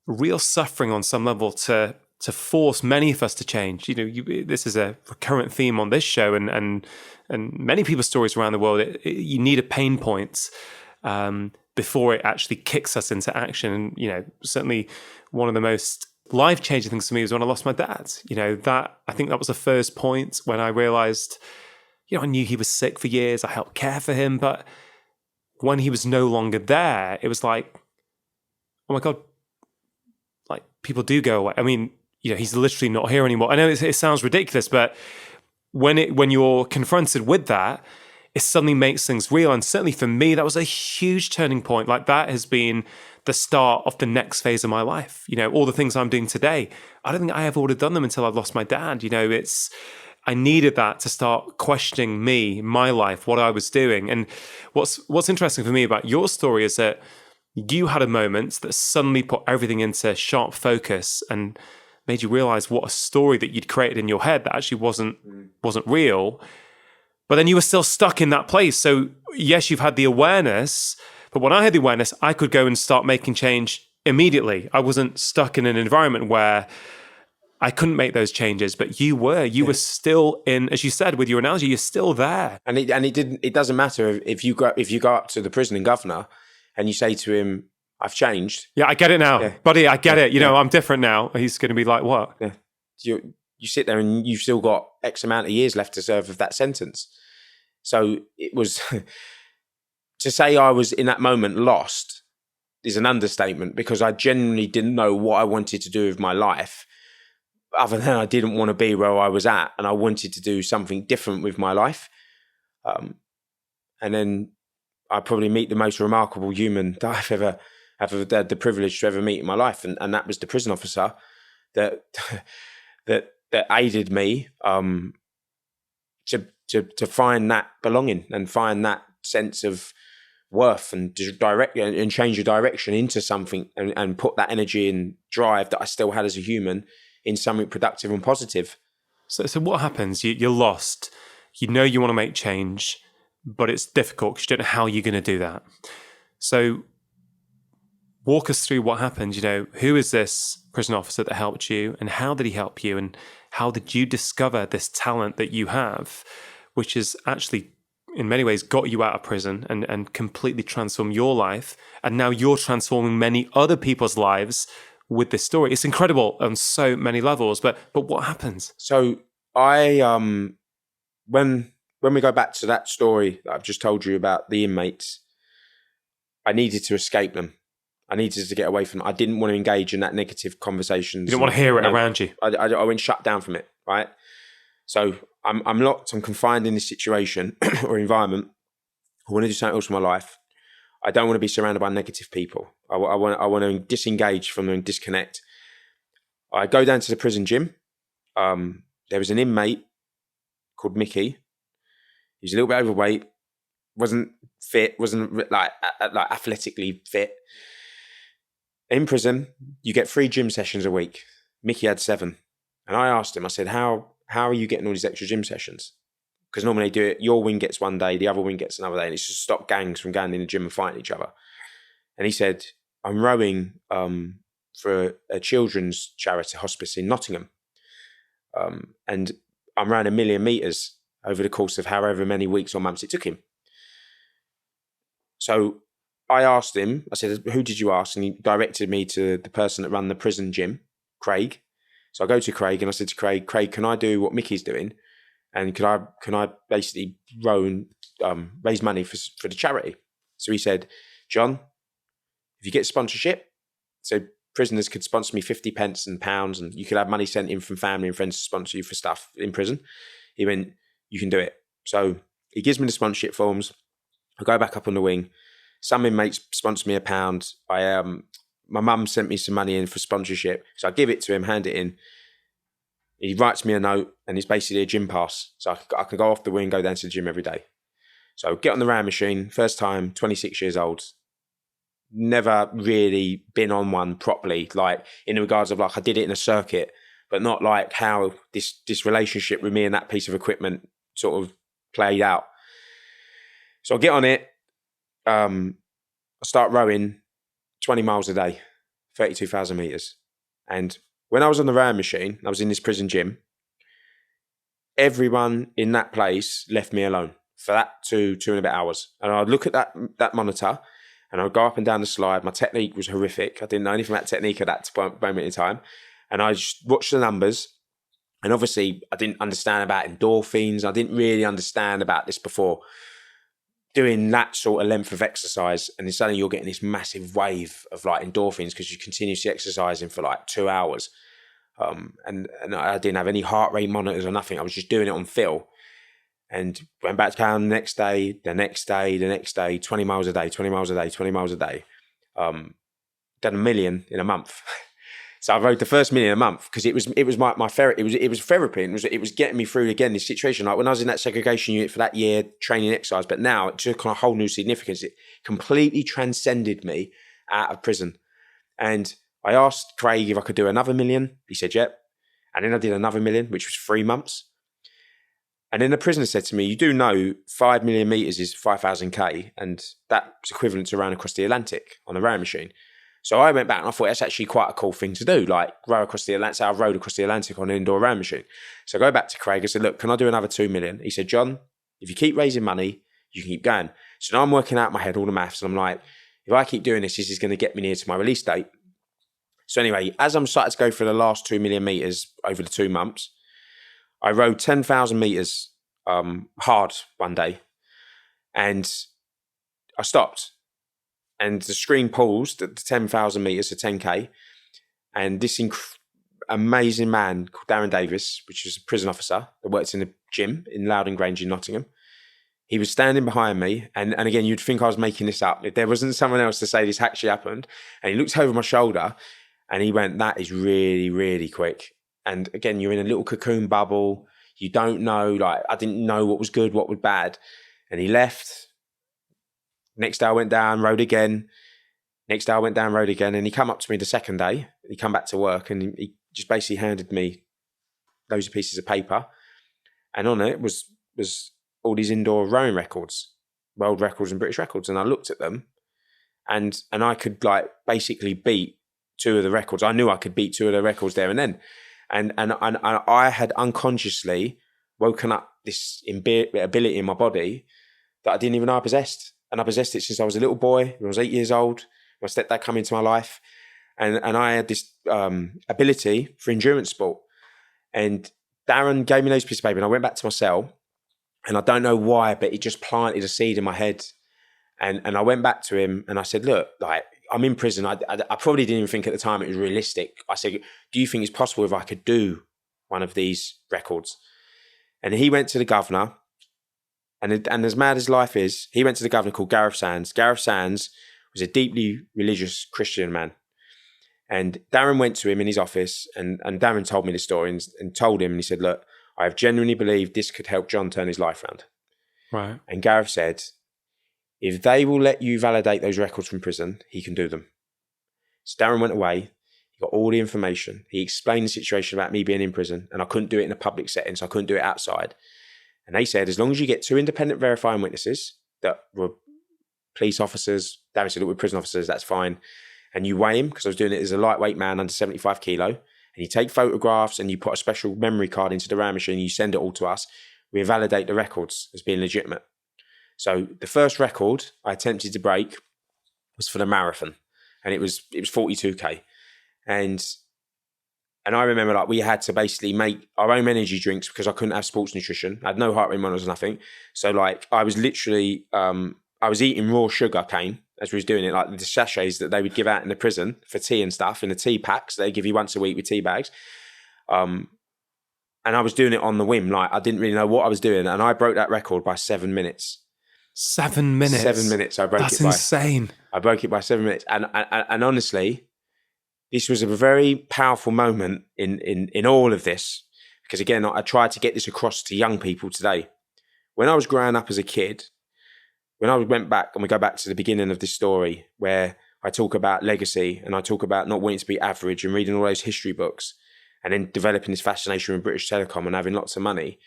S1: real suffering on some level to force many of us to change. You know, this is a recurrent theme on this show, and many people's stories around the world. You need a pain point before it actually kicks us into action. And you know, certainly one of the most life-changing things for me was when I lost my dad. You know, that I think that was the first point when I realized, you know, I knew he was sick for years. I helped care for him, but when he was no longer there, it was like, oh my God, like people do go away. I mean, you know, he's literally not here anymore. I know it sounds ridiculous, but when you're confronted with that, it suddenly makes things real. And certainly for me, that was a huge turning point. Like that has been the start of the next phase of my life. You know, all the things I'm doing today, I don't think I ever would have done them until I lost my dad. You know, I needed that to start questioning me, my life, what I was doing. And what's interesting for me about your story is that you had a moment that suddenly put everything into sharp focus and made you realize what a story that you'd created in your head that actually wasn't real. But then you were still stuck in that place. So yes, you've had the awareness, but when I had the awareness, I could go and start making change immediately. I wasn't stuck in an environment where I couldn't make those changes, but you were still in, as you said with your analogy, you're still there.
S2: And it doesn't matter if you go up to the prison governor and you say to him, I've changed.
S1: Yeah, I get it now. Buddy, I get it. You know, I'm different now. He's going to be like, what?
S2: Yeah. You sit there and you've still got X amount of years left to serve of that sentence. So it was, to say I was in that moment lost is an understatement, because I genuinely didn't know what I wanted to do with my life, other than I didn't want to be where I was at, and I wanted to do something different with my life. And then I probably meet the most remarkable human that I've ever had the privilege to ever meet in my life, and that was the prison officer that aided me to find that belonging and find that sense of worth, and direct and change your direction into something, and put that energy and drive that I still had as a human in something productive and positive.
S1: So what happens? You're lost. You know you want to make change, but it's difficult because you don't know how you're going to do that. So walk us through what happened. Who is this prison officer that helped you, and how did he help you, and how did you discover this talent that you have, which has actually in many ways got you out of prison and completely transformed your life, and now you're transforming many other people's lives with this story. It's incredible on so many levels, but what happens?
S2: So I when we go back to that story that I've just told you about the inmates, I needed to escape them. I needed to get away from them. I didn't want to engage in that negative conversations.
S1: You didn't want to hear it around you.
S2: I went shut down from it, right? So I'm locked, I'm confined in this situation or environment. I want to do something else with my life. I don't want to be surrounded by negative people. I want to disengage from them and disconnect. I go down to the prison gym. There was an inmate called Mickey. He was a little bit overweight, wasn't fit, wasn't like athletically fit. In prison, you get 3 gym sessions a week. Mickey had 7. And I asked him, I said, how are you getting all these extra gym sessions? Because normally they do it, your wing gets one day, the other wing gets another day, and it's just to stop gangs from going in the gym and fighting each other. And he said, I'm rowing for a children's charity hospice in Nottingham. And I'm rowing 1 million metres over the course of however many weeks or months it took him. So I asked him, I said, who did you ask? And he directed me to the person that ran the prison gym, Craig. So I go to Craig and I said to Craig, can I do what Mickey's doing? And can I basically row and raise money for the charity? So he said, John, if you get sponsorship, so prisoners could sponsor me 50 pence and pounds, and you could have money sent in from family and friends to sponsor you for stuff in prison. He went, you can do it. So he gives me the sponsorship forms. I go back up on the wing. Some inmates sponsor me £1. My mum sent me some money in for sponsorship. So I give it to him, hand it in. He writes me a note, and it's basically a gym pass. So I can go off the wing, go down to the gym every day. So get on the rowing machine, first time, 26 years old. Never really been on one properly, like in regards of like I did it in a circuit, but not like how this relationship with me and that piece of equipment sort of played out. So I get on it. I start rowing 20 miles a day, 32,000 meters. And when I was on the rowing machine, I was in this prison gym, everyone in that place left me alone for that 2.5 hours. And I'd look at that monitor and I'd go up and down the slide. My technique was horrific. I didn't know anything about technique at that moment in time. And I just watched the numbers. And obviously I didn't understand about endorphins. I didn't really understand about this before. Doing that sort of length of exercise, and then suddenly you're getting this massive wave of like endorphins because you're continuously exercising for like 2 hours. And I didn't have any heart rate monitors or nothing. I was just doing it on feel. And went back down the next day, 20 miles a day, 20 miles a day, 20 miles a day. Done 1 million in a month. So I rode the first 1 million a month because it was my therapy. It was therapy, and it was getting me through again this situation. Like when I was in that segregation unit for that year, training exercise, but now it took on a whole new significance. It completely transcended me out of prison. And I asked Craig if I could do another 1 million. He said, yep. And then I did another 1 million, which was 3 months. And then the prisoner said to me, you do know 5 million meters is 5,000 K, and that's equivalent to rowing across the Atlantic on a rowing machine. So I went back and I thought that's actually quite a cool thing to do, like row across the Atlantic. So I rowed across the Atlantic on an indoor rowing machine. So I go back to Craig and said, look, can I do another 2 million? He said, John, if you keep raising money, you can keep going. So now I'm working out in my head all the maths, and I'm like, if I keep doing this, this is going to get me near to my release date. So anyway, as I'm starting to go for the last 2 million meters over the 2 months, I rowed 10,000 meters hard one day, and I stopped. And the screen paused at the 10,000 meters to 10K. And this amazing man called Darren Davis, which is a prison officer that works in a gym in Loudon Grange in Nottingham, he was standing behind me. And again, you'd think I was making this up if there wasn't someone else to say this actually happened. And he looked over my shoulder and he went, that is really, really quick. And again, you're in a little cocoon bubble. You don't know, like, I didn't know what was good, what was bad. And he left. Next day I went down, rode again. Next day I went down, rode again. And he come up to me the second day. He come back to work and he just basically handed me loads of pieces of paper. And on it was all these indoor rowing records. world records and British records. And I looked at them and I could like basically beat two of the records. I knew I could beat two of the records there and then. And I had unconsciously woken up this ability in my body that I didn't even know I possessed. And I possessed it since I was a little boy. When I was 8 years old, my stepdad came into my life. And I had this ability for endurance sport. And Darren gave me those pieces of paper and I went back to my cell. And I don't know why, but it just planted a seed in my head. And I went back to him and I said, look, like, I'm in prison. I probably didn't even think at the time it was realistic. I said, do you think it's possible if I could do one of these records? And he went to the governor. And as mad as life is, he went to the governor called Gareth Sands. Gareth Sands was a deeply religious Christian man. And Darren went to him in his office and Darren told me the story and told him, and he said, look, I have genuinely believed this could help John turn his life around.
S1: Right.
S2: And Gareth said, if they will let you validate those records from prison, he can do them. So Darren went away. He got all the information. He explained the situation about me being in prison and I couldn't do it in a public setting, so I couldn't do it outside. And they said, as long as you get two independent verifying witnesses that were police officers, Darren said, look, we're prison officers, that's fine. And you weigh him, because I was doing it as a lightweight man under 75 kilo. And you take photographs and you put a special memory card into the RAM machine, you send it all to us. We validate the records as being legitimate. So the first record I attempted to break was for the marathon. And it was 42K. And I remember like we had to basically make our own energy drinks because I couldn't have sports nutrition. I had no heart rate monitors, nothing. So like I was literally, I was eating raw sugar cane as we was doing it, like the sachets that they would give out in the prison for tea and stuff, in the tea packs they give you once a week with tea bags. And I was doing it on the whim. Like I didn't really know what I was doing. And I broke that record by 7 minutes.
S1: 7 minutes?
S2: 7 minutes. I broke
S1: That's
S2: it by.
S1: insane.
S2: I broke it by 7 minutes. And honestly, this was a very powerful moment in all of this. Because again, I tried to get this across to young people today. When I was growing up as a kid, when I went back, and we go back to the beginning of this story, where I talk about legacy and I talk about not wanting to be average and reading all those history books and then developing this fascination with British Telecom and having lots of money,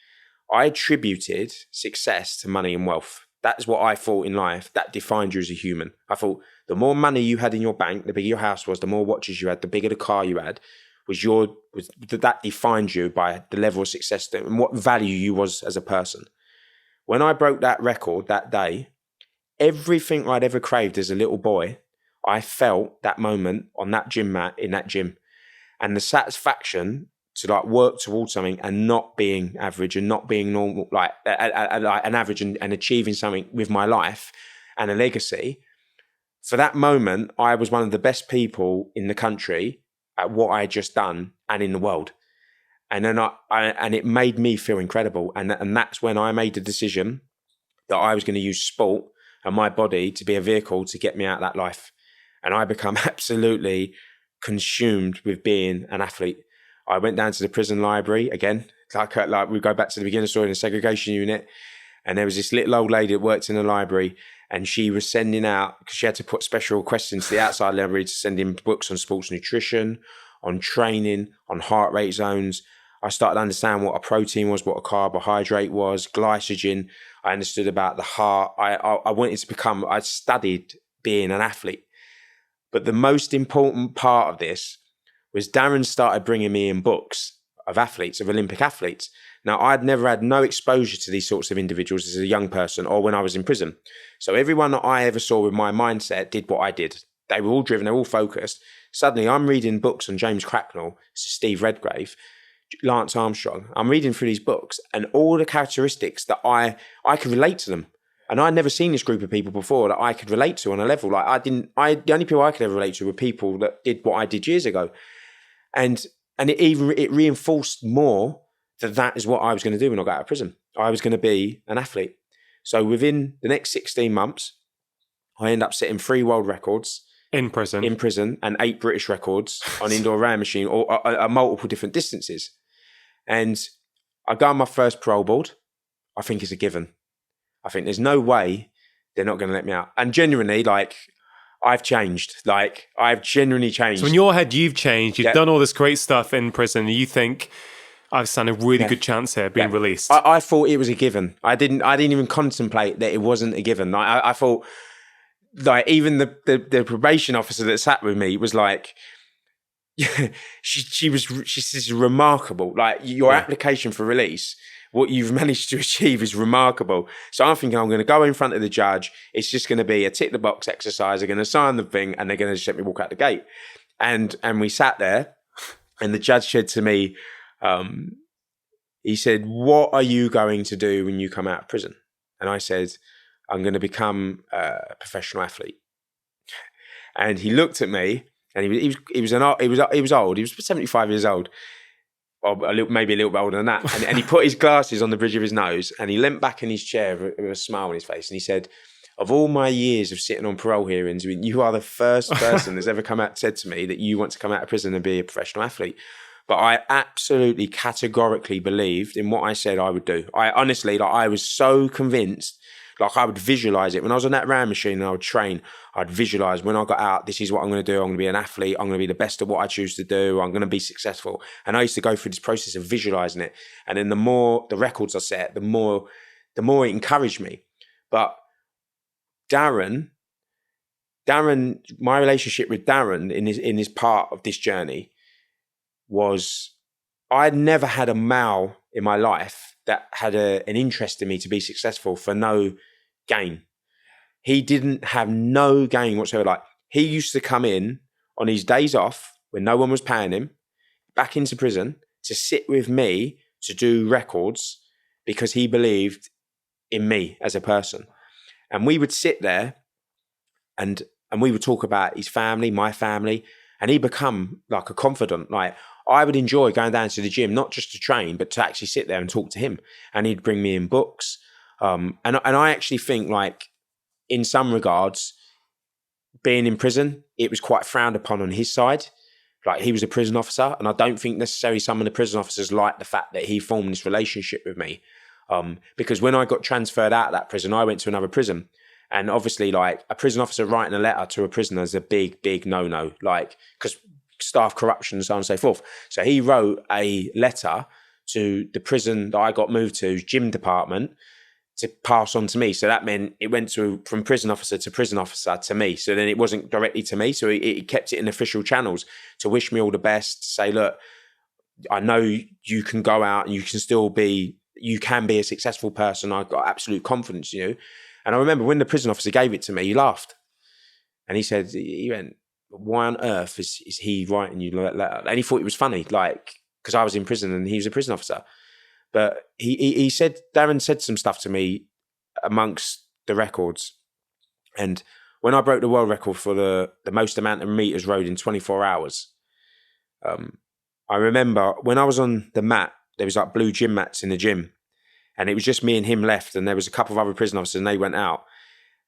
S2: I attributed success to money and wealth. That's what I thought in life that defined you as a human. I thought the more money you had in your bank, the bigger your house was, the more watches you had, the bigger the car you had, that defined you by the level of success and what value you was as a person. When I broke that record that day, everything I'd ever craved as a little boy, I felt that moment on that gym mat in that gym. And the satisfaction to like work towards something and not being average and not being normal, like an average and achieving something with my life and a legacy. For that moment, I was one of the best people in the country at what I had just done and in the world. And then and it made me feel incredible. And that's when I made the decision that I was going to use sport and my body to be a vehicle to get me out of that life. And I become absolutely consumed with being an athlete. I went down to the prison library again, like we go back to the beginning of the story in the segregation unit. And there was this little old lady that worked in the library and she was sending out, because she had to put special requests into the outside library to send in books on sports nutrition, on training, on heart rate zones. I started to understand what a protein was, what a carbohydrate was, glycogen. I understood about the heart. I wanted to become, I studied being an athlete. But the most important part of this was Darren started bringing me in books of athletes, of Olympic athletes. Now, I'd never had no exposure to these sorts of individuals as a young person or when I was in prison. So everyone that I ever saw with my mindset did what I did. They were all driven, they were all focused. Suddenly, I'm reading books on James Cracknell, Steve Redgrave, Lance Armstrong. I'm reading through these books and all the characteristics that I could relate to them. And I'd never seen this group of people before that I could relate to on a level. Like the only people I could ever relate to were people that did what I did years ago. And it reinforced more that is what I was going to do when I got out of prison. I was going to be an athlete. So within the next 16 months, I ended up setting 3 world records. In prison, and 8 British records on indoor RAM machine or multiple different distances. And I got on my first parole board. I think it's a given. I think there's no way they're not going to let me out. And genuinely, like, I've changed. Like, I've genuinely changed.
S1: So in your head, you've changed. You've done all this great stuff in prison. And you think, I've stand a really good chance here being released.
S2: I thought it was a given. I didn't even contemplate that it wasn't a given. I thought, like, even the probation officer that sat with me was like, she says, remarkable. Like, your application for release, what you've managed to achieve is remarkable. So I'm thinking, I'm going to go in front of the judge. It's just going to be a tick the box exercise. They're going to sign the thing and they're going to just let me walk out the gate. And we sat there, and the judge said to me, he said, "What are you going to do when you come out of prison?" And I said, "I'm going to become a professional athlete." And he looked at me, and he was old. He was 75 years old, or maybe a little bit older than that. And he put his glasses on the bridge of his nose, and he leant back in his chair with a smile on his face, and he said, "Of all my years of sitting on parole hearings, you are the first person that's ever said to me that you want to come out of prison and be a professional athlete." But I absolutely categorically believed in what I said I would do. I honestly, I was so convinced, I would visualize it. When I was on that round machine and I would train, I'd visualize when I got out, this is what I'm going to do. I'm going to be an athlete. I'm going to be the best at what I choose to do. I'm going to be successful. And I used to go through this process of visualizing it. And then the more the records I set, the more it encouraged me. But Darren, my relationship with Darren in his part of this journey was, I'd never had a male in my life that had an interest in me to be successful for no gain. He didn't have no gain whatsoever. Like, he used to come in on his days off when no one was paying him, back into prison to sit with me to do records because he believed in me as a person. And we would sit there and we would talk about his family, my family, and he become like a confidant. Like, I would enjoy going down to the gym, not just to train, but to actually sit there and talk to him. And he'd bring me in books. And I actually think, like, in some regards, being in prison, it was quite frowned upon on his side. Like, he was a prison officer, and I don't think necessarily some of the prison officers liked the fact that he formed this relationship with me. Because when I got transferred out of that prison, I went to another prison. And obviously, like, a prison officer writing a letter to a prisoner is a big, big no-no. Like, because staff corruption and so on and so forth. So he wrote a letter to the prison that I got moved to's gym department to pass on to me. So that meant it went from prison officer to me. So then it wasn't directly to me. So he kept it in official channels to wish me all the best, to say, look, I know you can go out and you can be a successful person. I've got absolute confidence in you. And I remember when the prison officer gave it to me, he laughed. And he went, "Why on earth is he writing you that letter?" And he thought it was funny, like, because I was in prison and he was a prison officer. But he said, Darren said some stuff to me amongst the records. And when I broke the world record for the most amount of meters rode in 24 hours, I remember when I was on the mat, there was like blue gym mats in the gym. And it was just me and him left. And there was a couple of other prison officers and they went out.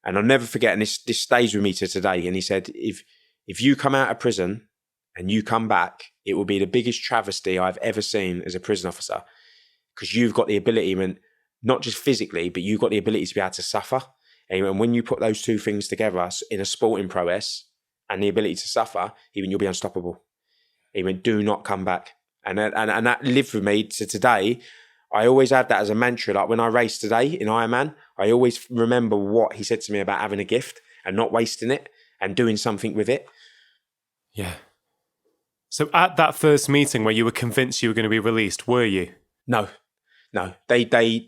S2: And I'll never forget, and this stays with me to today. And he said, if you come out of prison and you come back, it will be the biggest travesty I've ever seen as a prison officer, because you've got the ability, not just physically, but you've got the ability to be able to suffer. And when you put those two things together in a sporting prowess and the ability to suffer, even you'll be unstoppable. He went, "Do not come back." And that lived with me to today. I always have that as a mantra. Like, when I race today in Ironman, I always remember what he said to me about having a gift and not wasting it and doing something with it.
S1: Yeah. So at that first meeting where you were convinced you were going to be released, were you?
S2: No. They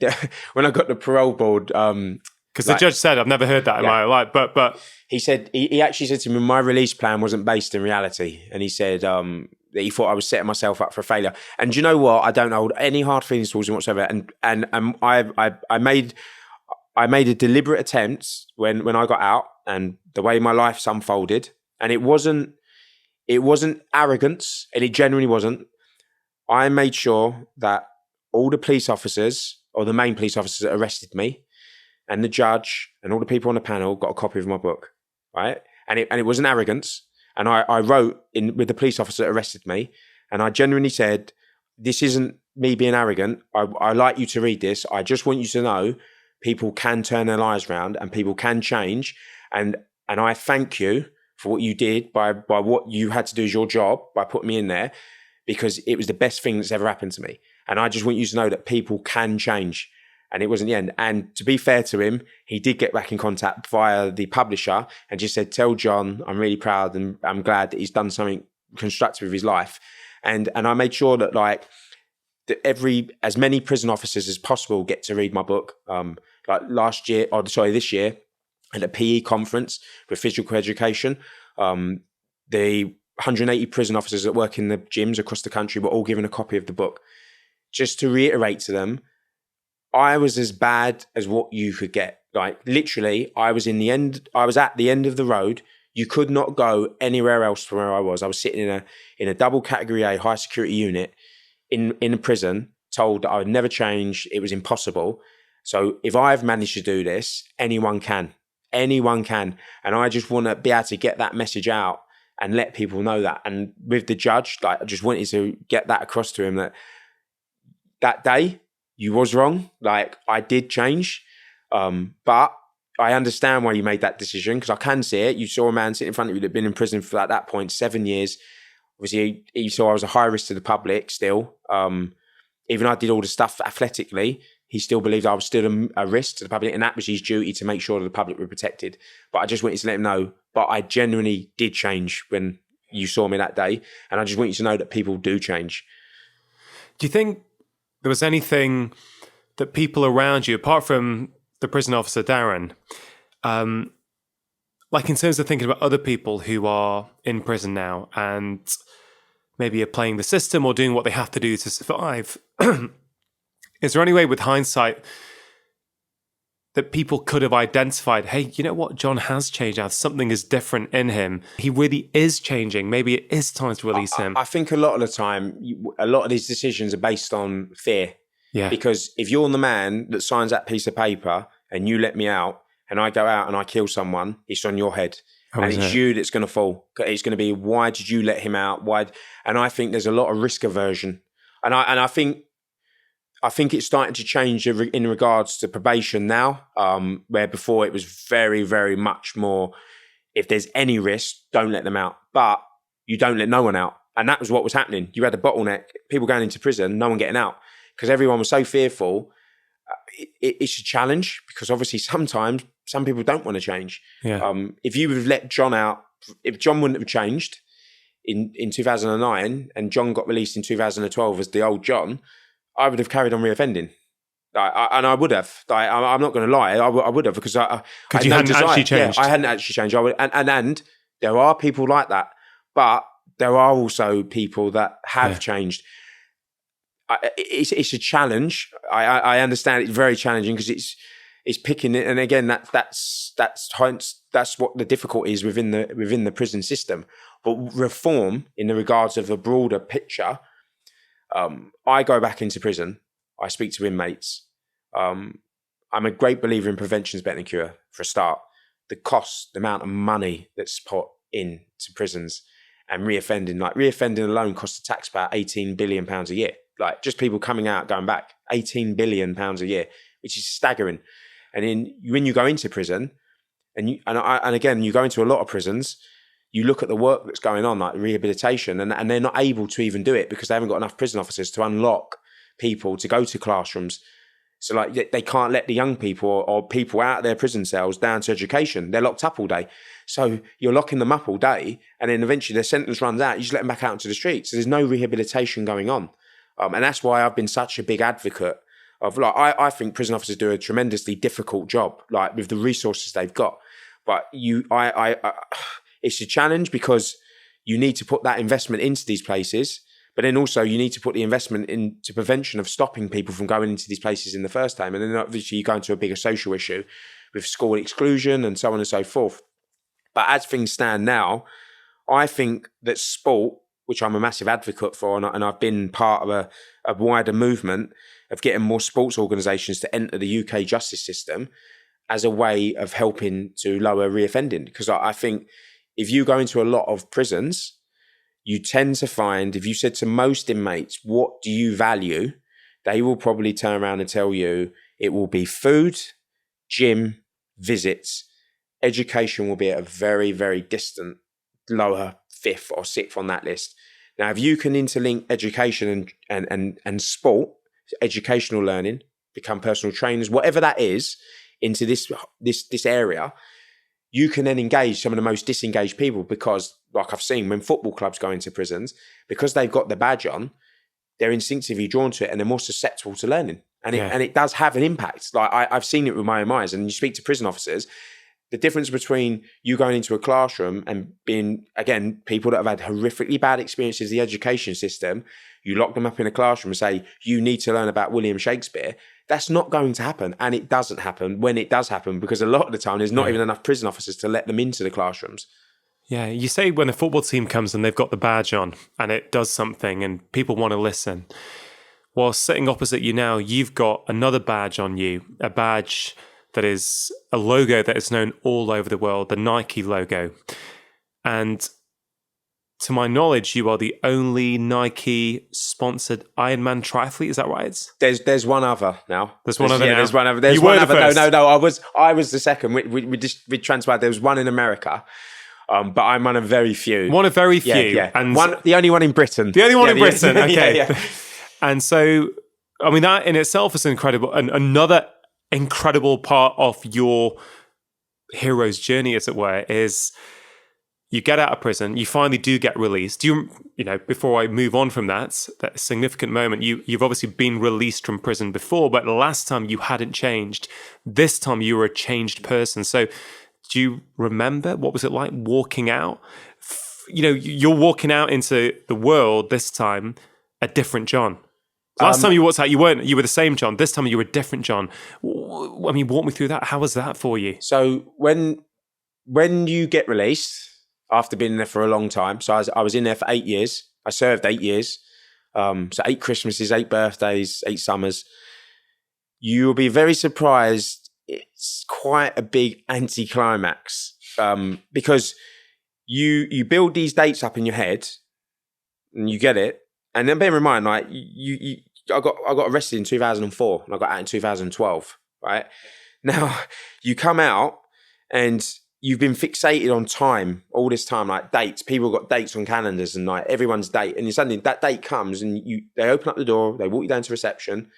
S2: when I got the parole board,
S1: because the judge said, I've never heard that in my life, but
S2: he said, he actually said to me, my release plan wasn't based in reality. And he said that he thought I was setting myself up for failure. And do you know what? I don't hold any hard feelings towards him whatsoever. And I made a deliberate attempt when I got out, and the way my life's unfolded. And it wasn't arrogance, and it genuinely wasn't. I made sure that all the police officers, or the main police officers that arrested me, and the judge and all the people on the panel got a copy of my book, right? And it wasn't arrogance. And I wrote in with the police officer that arrested me, and I genuinely said, "This isn't me being arrogant. I like you to read this. I just want you to know people can turn their lives around and people can change. And I thank you for what you did by what you had to do as your job by putting me in there, because it was the best thing that's ever happened to me." And I just want you to know that people can change. And it wasn't the end. And to be fair to him, he did get back in contact via the publisher and just said, tell John, I'm really proud and I'm glad that he's done something constructive with his life. And I made sure that like that as many prison officers as possible get to read my book. Like this year at a PE conference with physical education, the 180 prison officers that work in the gyms across the country were all given a copy of the book. Just to reiterate to them, I was as bad as what you could get. Like literally, I was at the end of the road. You could not go anywhere else from where I was. I was sitting in a double category A high security unit in a prison, told that I would never change. It was impossible. So if I've managed to do this, anyone can. Anyone can. And I just want to be able to get that message out and let people know that. And with the judge, like I just wanted to get that across to him that day, you was wrong. Like I did change, but I understand why you made that decision because I can see it. You saw a man sitting in front of you that had been in prison for at that point 7 years. Obviously, he saw I was a high risk to the public still. Even though I did all the stuff athletically, he still believed I was still a risk to the public, and that was his duty to make sure that the public were protected. But I just wanted to let him know. But I genuinely did change when you saw me that day, and I just want you to know that people do change.
S1: Do you think there was anything that people around you, apart from the prison officer, Darren, like in terms of thinking about other people who are in prison now and maybe are playing the system or doing what they have to do to survive, is there any way with hindsight that people could have identified, hey, you know what, John has changed now, something is different in him. He really is changing. Maybe it is time to release him.
S2: I think a lot of the time, a lot of these decisions are based on fear.
S1: Yeah.
S2: Because if you're the man that signs that piece of paper and you let me out and I go out and I kill someone, it's on your head. And it's you that's going to fall. It's going to be, why did you let him out? Why? And I think there's a lot of risk aversion. And I think it's starting to change in regards to probation now, where before it was very, very much more, if there's any risk, don't let them out. But you don't let no one out. And that was what was happening. You had a bottleneck, people going into prison, no one getting out. Because everyone was so fearful. It's a challenge because obviously sometimes some people don't want to change.
S1: Yeah.
S2: If you would have let John out, if John wouldn't have changed in 2009 and John got released in 2012 as the old John, I would have carried on reoffending. And I would have. I'm not going to lie. I would have because I had
S1: you
S2: no
S1: hadn't
S2: desire.
S1: actually changed.
S2: Yeah, I hadn't actually changed. I would, and there are people like that, but there are also people that have changed. It's a challenge. I understand it's very challenging because it's picking it, and again that's what the difficulty is within the prison system. But reform in the regards of a broader picture. I go back into prison. I speak to inmates. I'm a great believer in prevention is better than cure. For a start, the cost, the amount of money that's put into prisons and reoffending alone costs the taxpayer £18 billion a year. Like just people coming out, going back, £18 billion a year, which is staggering. And then when you go into prison, and again, you go into a lot of prisons, you look at the work that's going on, like rehabilitation, and they're not able to even do it because they haven't got enough prison officers to unlock people to go to classrooms. So like they can't let the young people or people out of their prison cells down to education. They're locked up all day. So you're locking them up all day, and then eventually their sentence runs out. You just let them back out into the streets. So there's no rehabilitation going on. And that's why I've been such a big advocate of I think prison officers do a tremendously difficult job, like with the resources they've got. But it's a challenge because you need to put that investment into these places, but then also you need to put the investment into prevention of stopping people from going into these places in the first time. And then obviously you go into a bigger social issue with school exclusion and so on and so forth. But as things stand now, I think that sport, which I'm a massive advocate for, and I've been part of a wider movement of getting more sports organisations to enter the UK justice system as a way of helping to lower reoffending. Because I think if you go into a lot of prisons, you tend to find, if you said to most inmates, what do you value? They will probably turn around and tell you it will be food, gym, visits. Education will be at a very, very distant, lower fifth or sixth on that list. Now, if you can interlink education and sport, educational learning, become personal trainers, whatever that is, into this area, you can then engage some of the most disengaged people, because, like I've seen, when football clubs go into prisons, because they've got the badge on, they're instinctively drawn to it and they're more susceptible to learning. And it does have an impact. Like I've seen it with my own eyes. And you speak to prison officers, the difference between you going into a classroom and being, again, people that have had horrifically bad experiences with the education system, you lock them up in a classroom and say, you need to learn about William Shakespeare. That's not going to happen. And it doesn't happen when it does happen, because a lot of the time there's not even enough prison officers to let them into the classrooms.
S1: Yeah, you say when a football team comes and they've got the badge on and it does something and people want to listen. Well, sitting opposite you now, you've got another badge on you, a badge that is a logo that is known all over the world, the Nike logo. And to my knowledge, you are the only Nike-sponsored Ironman triathlete. Is that right?
S2: There's one other now.
S1: There's one other now?
S2: There's one other. There's
S1: you
S2: one
S1: were
S2: other.
S1: the first.
S2: No. I was the second. We transpired. There was one in America. But I'm one of very few.
S1: One of very few.
S2: Yeah.
S1: And
S2: the only one in Britain.
S1: The only one in Britain. Okay.
S2: Yeah.
S1: And so, I mean, that in itself is incredible. And another incredible part of your hero's journey, as it were, is you get out of prison, you finally do get released. You know, before I move on from that significant moment, you've obviously been released from prison before, but last time you hadn't changed. This time you were a changed person. So do you remember what was it like walking out? You know, you're walking out into the world this time, a different John. Last time you walked out, you were the same John. This time you were a different John. I mean, walk me through that. How was that for you?
S2: So when you get released after being there for a long time, so I was in there for 8 years. I served 8 years. So 8 Christmases, 8 birthdays, 8 summers. You'll be very surprised. It's quite a big anticlimax, because you build these dates up in your head and you get it. And then bear in mind, like I got arrested in 2004 and I got out in 2012, right? Now you come out and you've been fixated on time all this time, like dates. People got dates on calendars and like everyone's date. And suddenly that date comes and they open up the door, they walk you down to reception,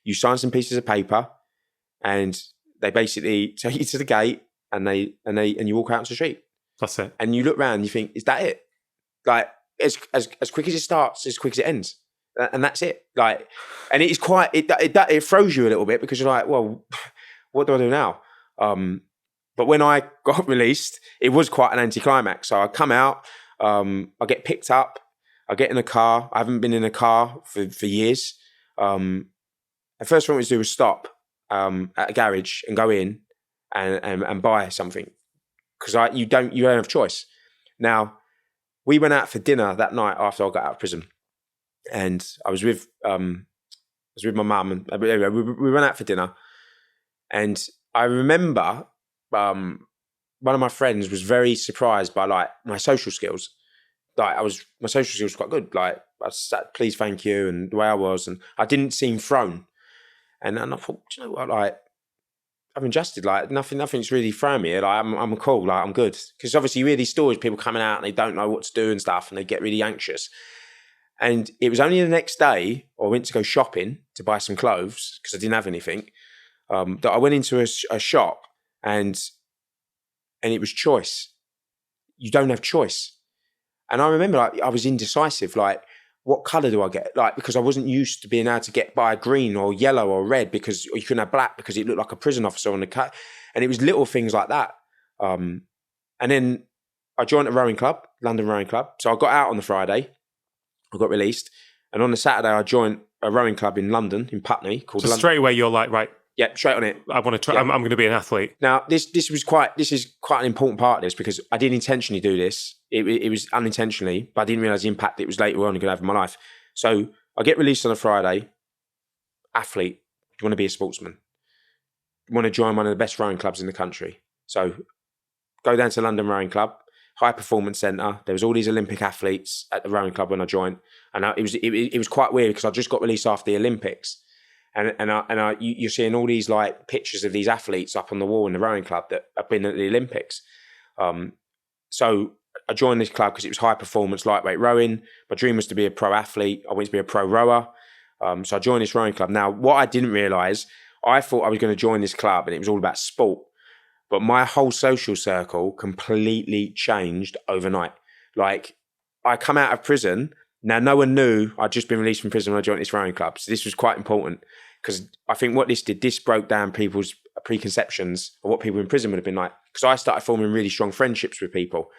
S2: you sign some pieces of paper, and they basically take you to the gate and you walk out onto the street.
S1: That's it.
S2: And you look around and you think, is that it? Like as quick as it starts, as quick as it ends. And that's it. Like, and it is quite, it throws you a little bit, because you're like, well, what do I do now? But when I got released, it was quite an anticlimax. So I come out, I get picked up, I get in a car. I haven't been in a car for years. The first thing I wanted to do was stop at a garage and go in and buy something, because you don't have choice. Now, we went out for dinner that night after I got out of prison, and I was with my mum, and anyway, we went out for dinner, and I remember one of my friends was very surprised by like my social skills. Like my social skills were quite good. Like I said, please, thank you, and the way I was, and I didn't seem thrown. And I thought, do you know what? Like I've adjusted. Like nothing's really thrown me. Like I'm cool. Like I'm good. Because obviously you hear these stories, people coming out and they don't know what to do and stuff, and they get really anxious. And it was only the next day, I went to go shopping to buy some clothes because I didn't have anything. That I went into a shop and it was choice. You don't have choice. And I remember like I was indecisive. Like, what colour do I get? Like, because I wasn't used to being able to get by green or yellow or red, because you couldn't have black because it looked like a prison officer on the cut. And it was little things like that. And then I joined a rowing club, London Rowing Club. So I got out on the Friday, I got released. And on the Saturday, I joined a rowing club in London, in Putney, called
S1: So straight away, you're like, right.
S2: Yeah, straight on it.
S1: I want to try.
S2: Yeah.
S1: I'm going to be an athlete.
S2: Now, this is quite an important part of this, because I didn't intentionally do this. It was unintentionally, but I didn't realise the impact it was later on going to have in my life. So I get released on a Friday. Athlete, do you want to be a sportsman? You want to join one of the best rowing clubs in the country? So go down to London Rowing Club, high performance centre. There was all these Olympic athletes at the rowing club when I joined, and it was quite weird because I just got released after the Olympics. And you're seeing all these like pictures of these athletes up on the wall in the rowing club that have been at the Olympics. So I joined this club because it was high performance, lightweight rowing. My dream was to be a pro athlete. I wanted to be a pro rower. So I joined this rowing club. Now, what I didn't realise, I thought I was going to join this club and it was all about sport. But my whole social circle completely changed overnight. Like, I come out of prison. Now, no one knew I'd just been released from prison when I joined this rowing club. So this was quite important because I think what this did, this broke down people's preconceptions of what people in prison would have been like. Because I started forming really strong friendships with people.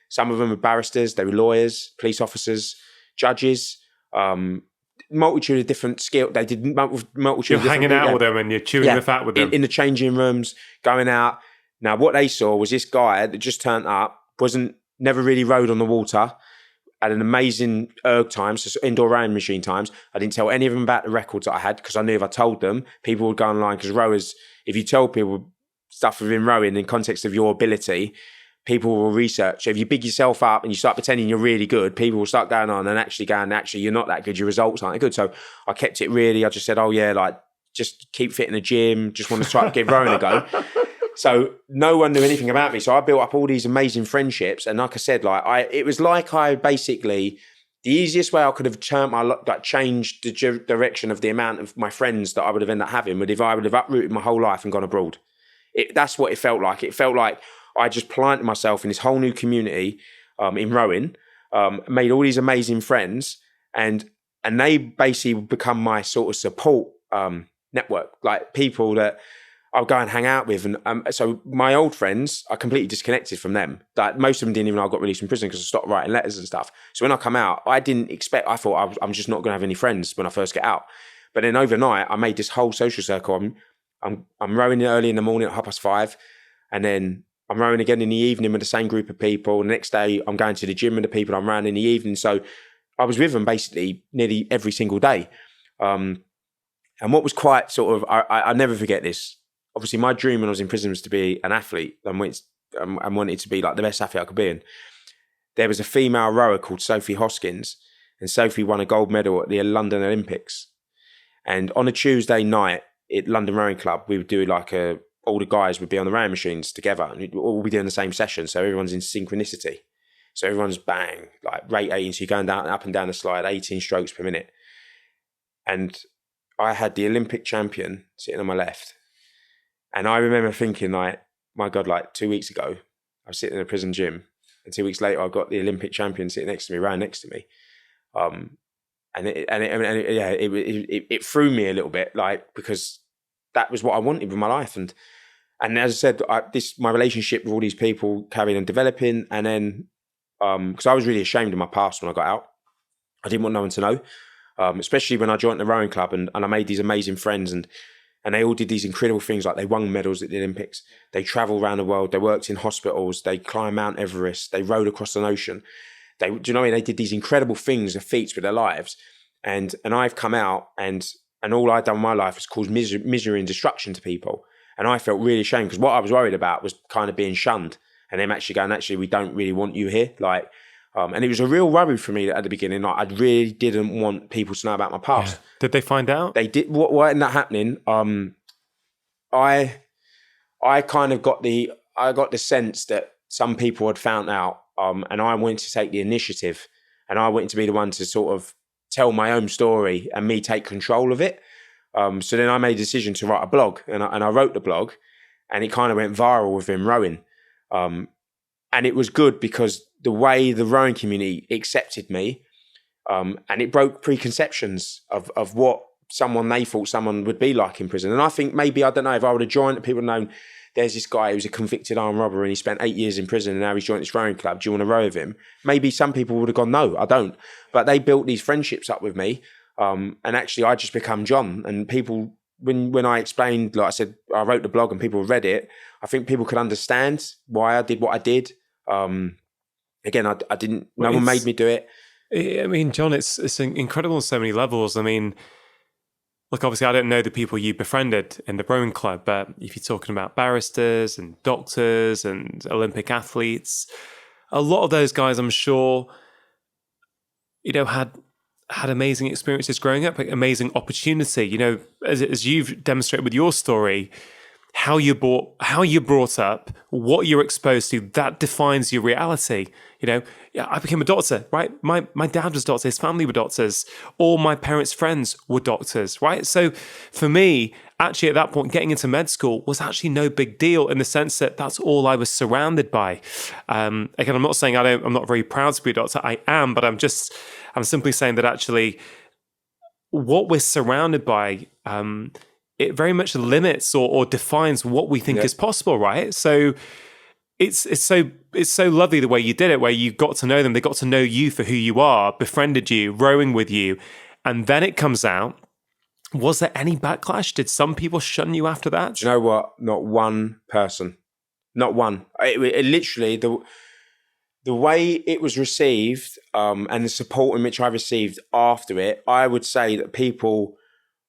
S2: Some of them were barristers, they were lawyers, police officers, judges, multitude of different skills. They did multitude
S1: you're
S2: of different
S1: hanging out with them and you're chewing the fat with them.
S2: In the changing rooms, going out. Now, what they saw was this guy that just turned up, never really rowed on the water, had an amazing erg time, so indoor rowing machine times. I didn't tell any of them about the records that I had because I knew if I told them, people would go online because rowers, if you tell people stuff within rowing in context of your ability, people will research. So if you big yourself up and you start pretending you're really good, people will start going on and actually you're not that good, your results aren't good. So I kept it really, I just said, oh yeah, like just keep fit in the gym, just want to try to give rowing a go. So no one knew anything about me. So I built up all these amazing friendships. And like I said, it was like I basically, the easiest way I could have changed the direction of the amount of my friends that I would have ended up having would if I would have uprooted my whole life and gone abroad. That's what it felt like. It felt like I just planted myself in this whole new community in rowing, made all these amazing friends, and they basically become my sort of support network, like people that I'll go and hang out with. And so my old friends, I completely disconnected from them. Like most of them didn't even know I got released from prison because I stopped writing letters and stuff. So when I come out, I thought I'm just not going to have any friends when I first get out. But then overnight, I made this whole social circle. I'm rowing early in the morning at 5:30, and then I'm rowing again in the evening with the same group of people. The next day, I'm going to the gym with the people I'm rowing in the evening. So I was with them basically nearly every single day. And what was quite sort of, I never forget this. Obviously, my dream when I was in prison was to be an athlete and wanted to be like the best athlete I could be. And there was a female rower called Sophie Hoskins, and Sophie won a gold medal at the London Olympics. And on a Tuesday night at London Rowing Club, we would do all the guys would be on the rowing machines together and we'd all be doing the same session. So everyone's in synchronicity. So everyone's bang, like rate 18. So you're going down, up and down the slide, 18 strokes per minute. And I had the Olympic champion sitting on my left. And I remember thinking like, my God, like 2 weeks ago, I was sitting in a prison gym and 2 weeks later, I got the Olympic champion sitting next to me, right next to me. It threw me a little bit, like, because that was what I wanted with my life. And as I said, my relationship with all these people carried on developing. And then, because I was really ashamed of my past when I got out, I didn't want no one to know, especially when I joined the rowing club and I made these amazing friends and they all did these incredible things, like they won medals at the Olympics. They traveled around the world. They worked in hospitals. They climbed Mount Everest. They rowed across an ocean. Do you know what I mean? They did these incredible things, feats with their lives. And I've come out and all I'd done in my life was cause misery and destruction to people. And I felt really ashamed because what I was worried about was kind of being shunned and them actually going, actually, we don't really want you here. Like, and it was a real worry for me at the beginning. Like, I really didn't want people to know about my past.
S1: Yeah. Did they find out?
S2: They did. What ended up happening? I kind of got the sense that some people had found out, and I wanted to take the initiative, and I wanted to be the one to sort of tell my own story and me take control of it. So then I made a decision to write a blog, and I wrote the blog, and it kind of went viral within rowing. And it was good because the way the rowing community accepted me, and it broke preconceptions of what they thought someone would be like in prison. And I think maybe, I don't know, if I would have joined, people would have known there's this guy who's a convicted armed robber and he spent 8 years in prison and now he's joined this rowing club. Do you want to row with him? Maybe some people would have gone, no, I don't. But they built these friendships up with me. And actually I just become John. And people, when I explained, like I said, I wrote the blog and people read it, I think people could understand why I did what I did. Again, I didn't, no one made me do it.
S1: I mean, John, it's incredible on so many levels. I mean, look, obviously I don't know the people you befriended in the rowing club, but if you're talking about barristers and doctors and Olympic athletes, a lot of those guys, I'm sure, had amazing experiences growing up, like amazing opportunity. As you've demonstrated with your story, how you're brought up, what you're exposed to, that defines your reality. You know, yeah, I became a doctor, right? My dad was a doctor, his family were doctors, all my parents' friends were doctors, right? So for me, actually at that point, getting into med school was actually no big deal in the sense that that's all I was surrounded by. Again, I'm not saying I'm not very proud to be a doctor. I am, but I'm simply saying that actually what we're surrounded by, it very much limits or defines what we think is possible, right? So it's so lovely the way you did it, where you got to know them, they got to know you for who you are, befriended you, rowing with you, and then it comes out. Was there any backlash? Did some people shun you after that?
S2: Do you know what? Not one person. Not one. It literally, the way it was received and the support in which I received after it, I would say that people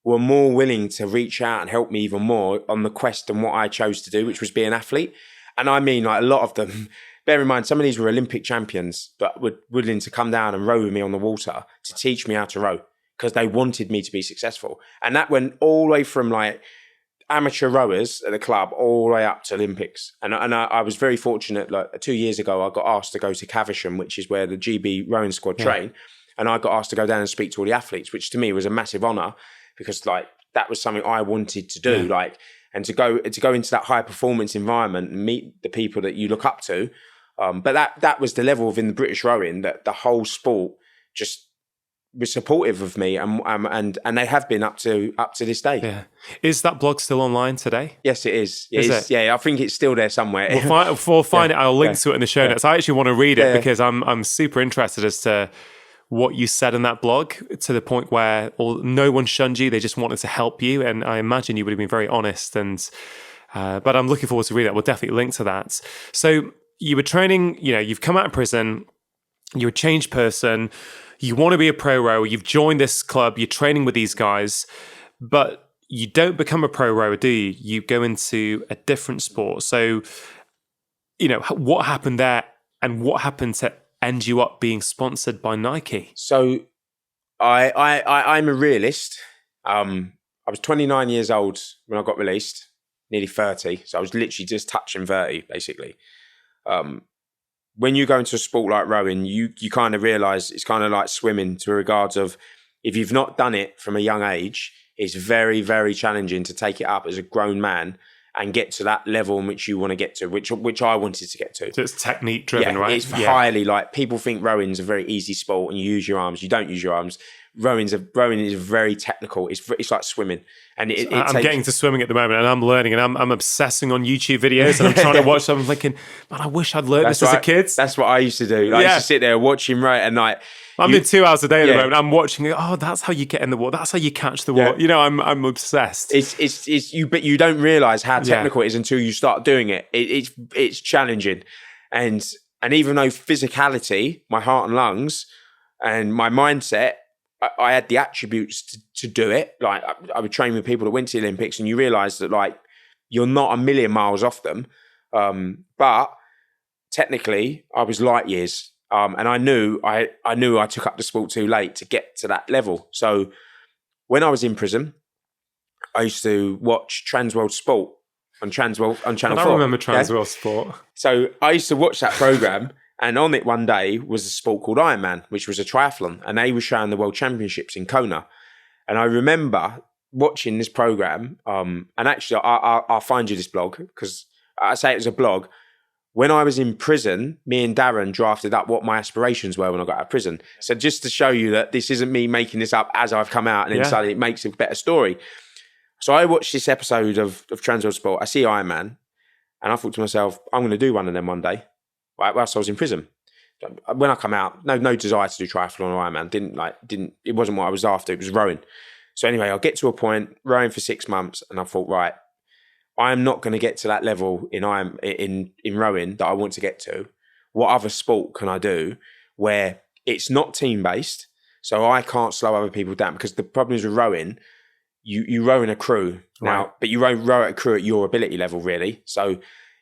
S2: were more willing to reach out and help me even more on the quest than what I chose to do, which was be an athlete. And I mean, like, a lot of them, bear in mind, some of these were Olympic champions that were willing to come down and row with me on the water to teach me how to row because they wanted me to be successful. And that went all the way from like amateur rowers at the club all the way up to Olympics. And I was very fortunate. Like 2 years ago, I got asked to go to Caversham, which is where the GB rowing squad train. And I got asked to go down and speak to all the athletes, which to me was a massive honour because like that was something I wanted to do. Like, and to go into that high performance environment and meet the people that you look up to. But that was the level within the British rowing that the whole sport just was supportive of me, and they have been up to this day.
S1: Yeah, is that blog still online today?
S2: Yes, it is.
S1: Is it?
S2: Yeah, I think it's still there somewhere.
S1: We'll find it. I'll link to it in the show notes. I actually want to read it because I'm super interested as to what you said in that blog, to the point where no one shunned you; they just wanted to help you, and I imagine you would have been very honest. And but I'm looking forward to reading it. We'll definitely link to that. So you were training. You know, you've come out of prison. You're a changed person. You want to be a pro rower. You've joined this club. You're training with these guys, but you don't become a pro rower, do you? You go into a different sport. So, you know, what happened there, and what happened to end you up being sponsored by Nike?
S2: So, I'm a realist. I was 29 years old when I got released, nearly 30. So I was literally just touching 30, basically. When you go into a sport like rowing, you kind of realise it's kind of like swimming, to regards of if you've not done it from a young age, it's very, very challenging to take it up as a grown man and get to that level in which you want to get to, which I wanted to get to.
S1: So it's technique driven, right?
S2: It's highly like, people think rowing's a very easy sport and you use your arms. You don't use your arms. Rowing is very technical. It's like swimming. And
S1: I'm getting to swimming at the moment, and I'm learning, and I'm obsessing on YouTube videos, and I'm trying to watch them. I'm thinking, man, I wish I'd learned this as a kid.
S2: That's what I used to do. I used to sit there watching row at night.
S1: I'm doing 2 hours a day at the moment. I'm watching it. Oh, that's how you get in the water. That's how you catch the water. You know, I'm obsessed.
S2: But you don't realise how technical it is until you start doing it. It's challenging, and even though physicality, my heart and lungs, and my mindset, I had the attributes to do it. Like I would train with people that went to the Olympics, and you realise that like you're not a million miles off them. But technically, I was light years, and I knew I took up the sport too late to get to that level. So when I was in prison, I used to watch Transworld Sport on Channel 4.
S1: I remember Transworld Sport.
S2: So I used to watch that programme. And on it one day was a sport called Ironman, which was a triathlon. And they were showing the World Championships in Kona. And I remember watching this program. And actually, I'll find you this blog, because I say it was a blog. When I was in prison, me and Darren drafted up what my aspirations were when I got out of prison. So just to show you that this isn't me making this up as I've come out, and then suddenly it makes a better story. So I watched this episode of Transworld Sport. I see Ironman. And I thought to myself, I'm going to do one of them one day. Right, whilst I was in prison. When I come out, no desire to do triathlon or Ironman. It wasn't what I was after. It was rowing. So anyway, I'll get to a point, rowing for 6 months, and I thought, right, I'm not going to get to that level in rowing that I want to get to. What other sport can I do where it's not team based, so I can't slow other people down? Because the problem is with rowing, you row in a crew now, but you row at a crew at your ability level, really. So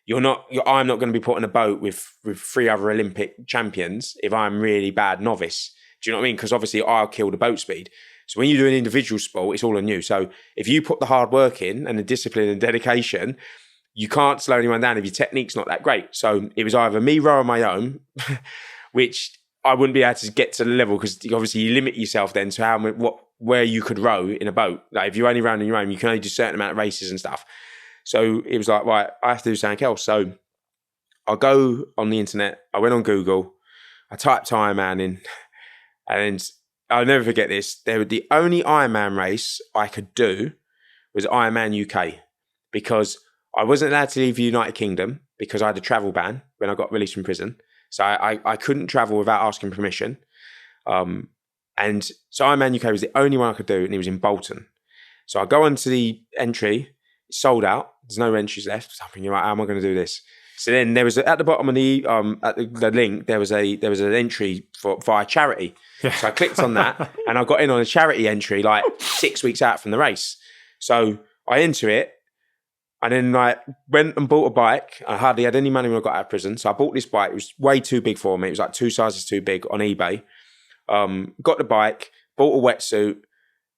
S2: I'm not going to be put in a boat with 3 other Olympic champions if I'm really bad novice. Do you know what I mean? Because obviously I'll kill the boat speed. So when you do an individual sport, it's all on you. So if you put the hard work in and the discipline and dedication, you can't slow anyone down if your technique's not that great. So it was either me row on my own, which I wouldn't be able to get to the level because obviously you limit yourself then to where you could row in a boat. Like if you're only rowing on your own, you can only do a certain amount of races and stuff. So it was like, right, I have to do something else. So I go on the internet. I went on Google. I typed Ironman in, and I'll never forget this. The only Ironman race I could do was Ironman UK because I wasn't allowed to leave the United Kingdom because I had a travel ban when I got released from prison. So I couldn't travel without asking permission. And so Ironman UK was the only one I could do, and it was in Bolton. So I go onto the entry, it's sold out. There's no entries left. So I'm thinking, right, how am I going to do this? So then there was at the bottom of the link there was an entry via charity. Yeah. So I clicked on that and I got in on a charity entry like 6 weeks out from the race. So I enter it and then I went and bought a bike. I hardly had any money when I got out of prison, so I bought this bike. It was way too big for me. It was like 2 sizes too big on eBay. Got the bike, bought a wetsuit.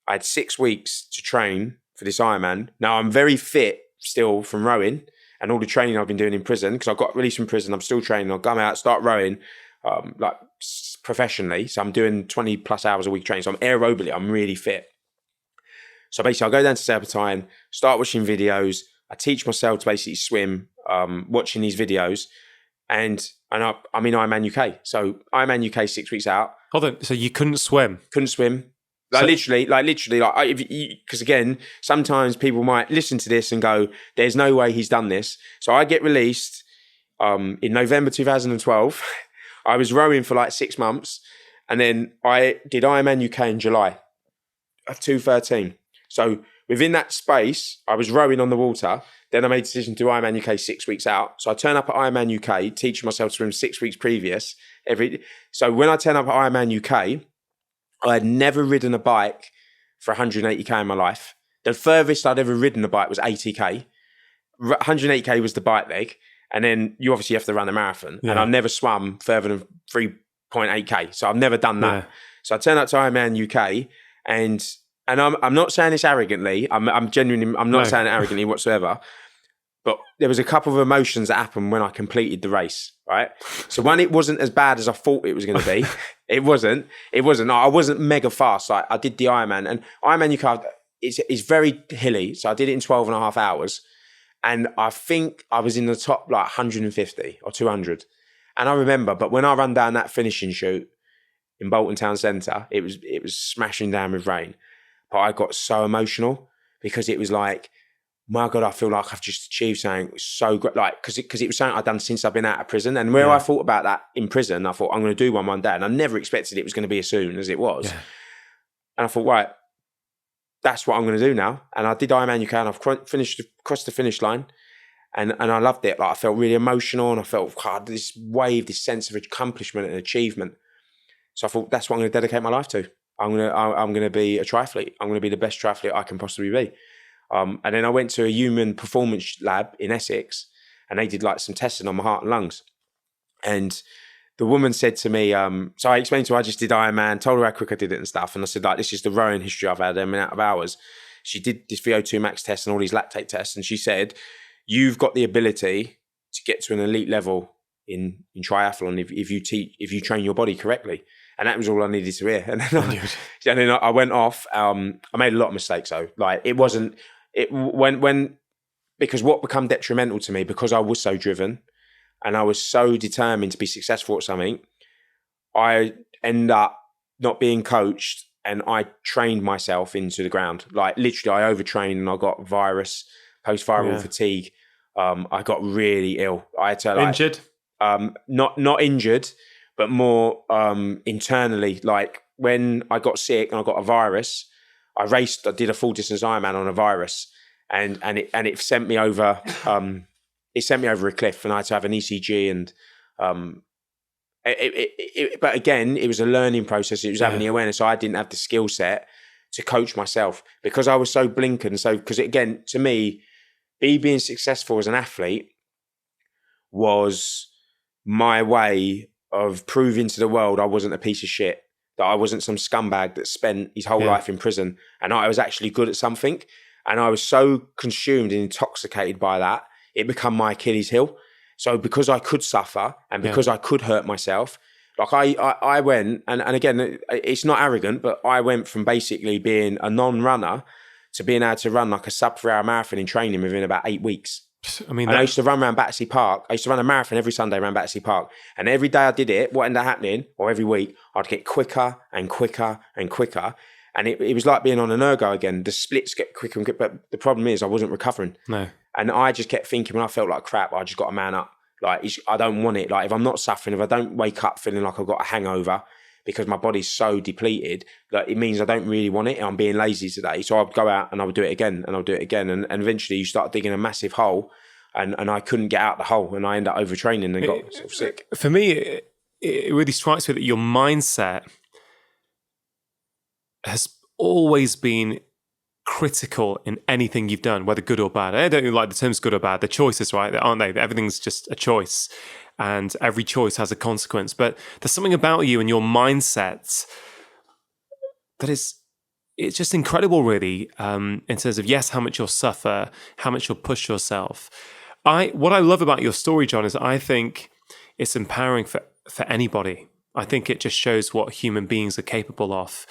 S2: I had 6 weeks to train for this Ironman. Now I'm very fit still from rowing and all the training I've been doing in prison because I got released from prison. I'm still training. I'll come out, start rowing like professionally. So I'm doing 20 plus hours a week training. So I'm aerobically, I'm really fit. So basically I go down to Serpentine, start watching videos. I teach myself to basically swim, watching these videos. And I'm in Ironman UK. So Ironman UK 6 weeks out.
S1: Hold on. So you couldn't swim?
S2: Couldn't swim. Literally, because again, sometimes people might listen to this and go, there's no way he's done this. So I get released in November 2012. I was rowing for like 6 months. And then I did Ironman UK in July of 2013. So within that space, I was rowing on the water. Then I made a decision to do Ironman UK 6 weeks out. So I turn up at Ironman UK, teaching myself to swim 6 weeks previous. So when I turn up at Ironman UK, I had never ridden a bike for 180k in my life. The furthest I'd ever ridden a bike was 80k. 180k was the bike leg. And then you obviously have to run a marathon. Yeah. And I've never swum further than 3.8k. So I've never done that. Yeah. So I turned up to Ironman UK and I'm not saying this arrogantly. I'm genuinely, I'm not saying it arrogantly whatsoever. But there was a couple of emotions that happened when I completed the race, right? So one, it wasn't as bad as I thought it was going to be. It wasn't. I wasn't mega fast. Like I did the Ironman, and Ironman UK is very hilly. So I did it in 12 and a half hours. And I think I was in the top like 150 or 200. And I remember, but when I ran down that finishing chute in Bolton Town Centre, it was smashing down with rain. But I got so emotional because it was like, my God, I feel like I've just achieved something so great. Like, because it was something I'd done since I've been out of prison. And where I thought about that in prison, I thought I'm going to do one day. And I never expected it was going to be as soon as it was. Yeah. And I thought, right, that's what I'm going to do now. And I did Ironman UK and I've crossed the finish line. And I loved it. Like I felt really emotional and I felt this wave, this sense of accomplishment and achievement. So I thought that's what I'm going to dedicate my life to. I'm going to be a triathlete. I'm going to be the best triathlete I can possibly be. And then I went to a human performance lab in Essex and they did like some testing on my heart and lungs. And the woman said to me, so I explained to her, I just did Ironman, told her how quick I did it and stuff. And I said, like, this is the rowing history I've had in and out of hours. She did this VO2 max test and all these lactate tests. And she said, you've got the ability to get to an elite level in triathlon if you train your body correctly. And that was all I needed to hear. And then I went off. I made a lot of mistakes though. Like because what became detrimental to me, because I was so driven and I was so determined to be successful at something, I end up not being coached and I trained myself into the ground. Like literally I overtrained and I got post-viral fatigue. I got really ill. I had to
S1: injured?
S2: Not injured, but more internally. Like when I got sick and I got a virus, I did a full distance Ironman on a virus, and it sent me over. It sent me over a cliff, and I had to have an ECG. And but again, it was a learning process. It was having the awareness. I didn't have the skill set to coach myself because I was so blinkered. So because again, to me, being successful as an athlete was my way of proving to the world I wasn't a piece of shit. that I wasn't some scumbag that spent his whole life in prison, and I was actually good at something. And I was so consumed and intoxicated by that, it became my Achilles heel. So because I could suffer and because I could hurt myself, like I went, and again, it's not arrogant, but I went from basically being a non-runner to being able to run like a sub-3-hour marathon in training within about 8 weeks.
S1: I mean,
S2: I used to run around Battersea Park. I used to run a marathon every Sunday around Battersea Park. And every day I did it, what ended up happening, or every week, I'd get quicker and quicker and quicker. And it was like being on an ergo again. The splits get quicker and quicker. But the problem is I wasn't recovering.
S1: No.
S2: And I just kept thinking, when I felt like crap, I just got to man up. Like, I don't want it. Like, if I'm not suffering, if I don't wake up feeling like I've got a hangover because my body's so depleted, that it means I don't really want it. I'm being lazy today. So I'd go out and I would do it again and I'll do it again. And eventually you start digging a massive hole. And I couldn't get out the hole, and I ended up overtraining and got sort of sick.
S1: For me, it really strikes me that your mindset has always been critical in anything you've done, whether good or bad. I don't even like the terms good or bad. The choices, right? Aren't they? Everything's just a choice, and every choice has a consequence. But there's something about you and your mindset that it's just incredible, really, in terms of, yes, how much you'll suffer, how much you'll push yourself. What I love about your story, John, is I think it's empowering for anybody. I think it just shows what human beings are capable of.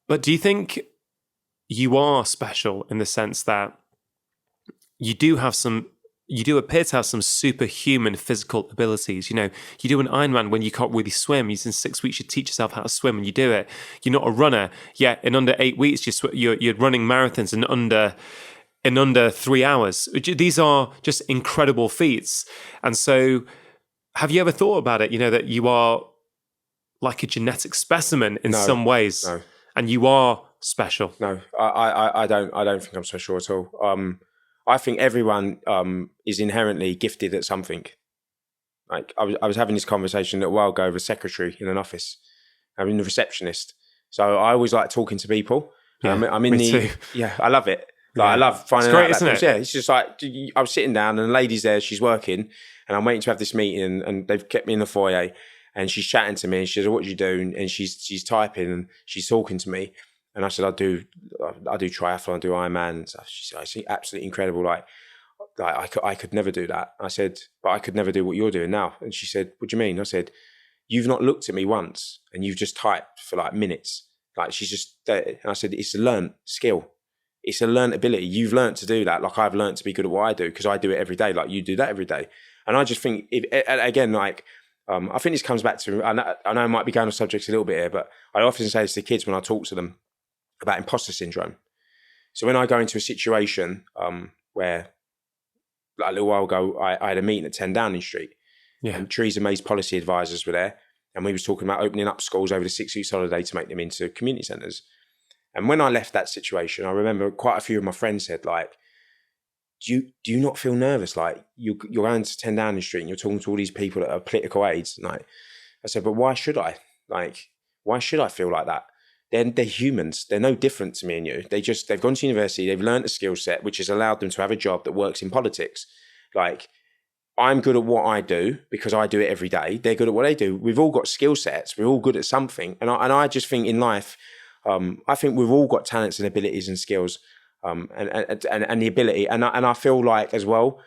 S1: But do you think you are special in the sense that you do appear to have some superhuman physical abilities? You know, you do an Ironman when you can't really swim. In 6 weeks, you teach yourself how to swim and you do it. You're not a runner. Yet in under 8 weeks, you're running marathons in under 3 hours. These are just incredible feats. And so have you ever thought about it, that you are like a genetic specimen in some ways?
S2: No.
S1: And you are special?
S2: No, I don't think I'm special at all. I think everyone is inherently gifted at something. Like I was having this conversation a little while ago with a secretary in an office. I'm the receptionist. So I always like talking to people.
S1: Yeah,
S2: I'm in
S1: me too.
S2: Yeah, I love it. Like, I love finding
S1: it's great,
S2: out
S1: isn't it?
S2: Yeah, it's just like, I was sitting down and the lady's there, she's working, and I'm waiting to have this meeting, and they've kept me in the foyer, and she's chatting to me, and she says, "What do you do?" And she's typing, and she's talking to me, and I said, I do triathlon, I do Ironman and stuff. She said, "I see, absolutely incredible. Like I could never do that." I said, "But I could never do what you're doing now." And she said, "What do you mean?" I said, "You've not looked at me once, and you've just typed for like minutes." Like, she's just there. And I said, "It's a learned skill. It's a learned ability. You've learned to do that. Like, I've learned to be good at what I do because I do it every day. Like, you do that every day." And I just think, again, like, I think this comes back to, I know I might be going off subject a little bit here, but I often say this to kids when I talk to them about imposter syndrome. So when I go into a situation where, like a little while ago, I had a meeting at 10 Downing Street, and Theresa May's policy advisors were there, and we was talking about opening up schools over the 6 weeks holiday to make them into community centres. And when I left that situation, I remember quite a few of my friends said, like, do you not feel nervous? Like, you're going to 10 Downing Street and you're talking to all these people that are political aides. Like, I said, but why should I? Like, why should I feel like that? They're humans. They're no different to me and you. They've gone to university. They've learned a skill set, which has allowed them to have a job that works in politics. Like, I'm good at what I do because I do it every day. They're good at what they do. We've all got skill sets. We're all good at something. And I just think in life, I think we've all got talents and abilities and skills, and the ability. And I feel like as well,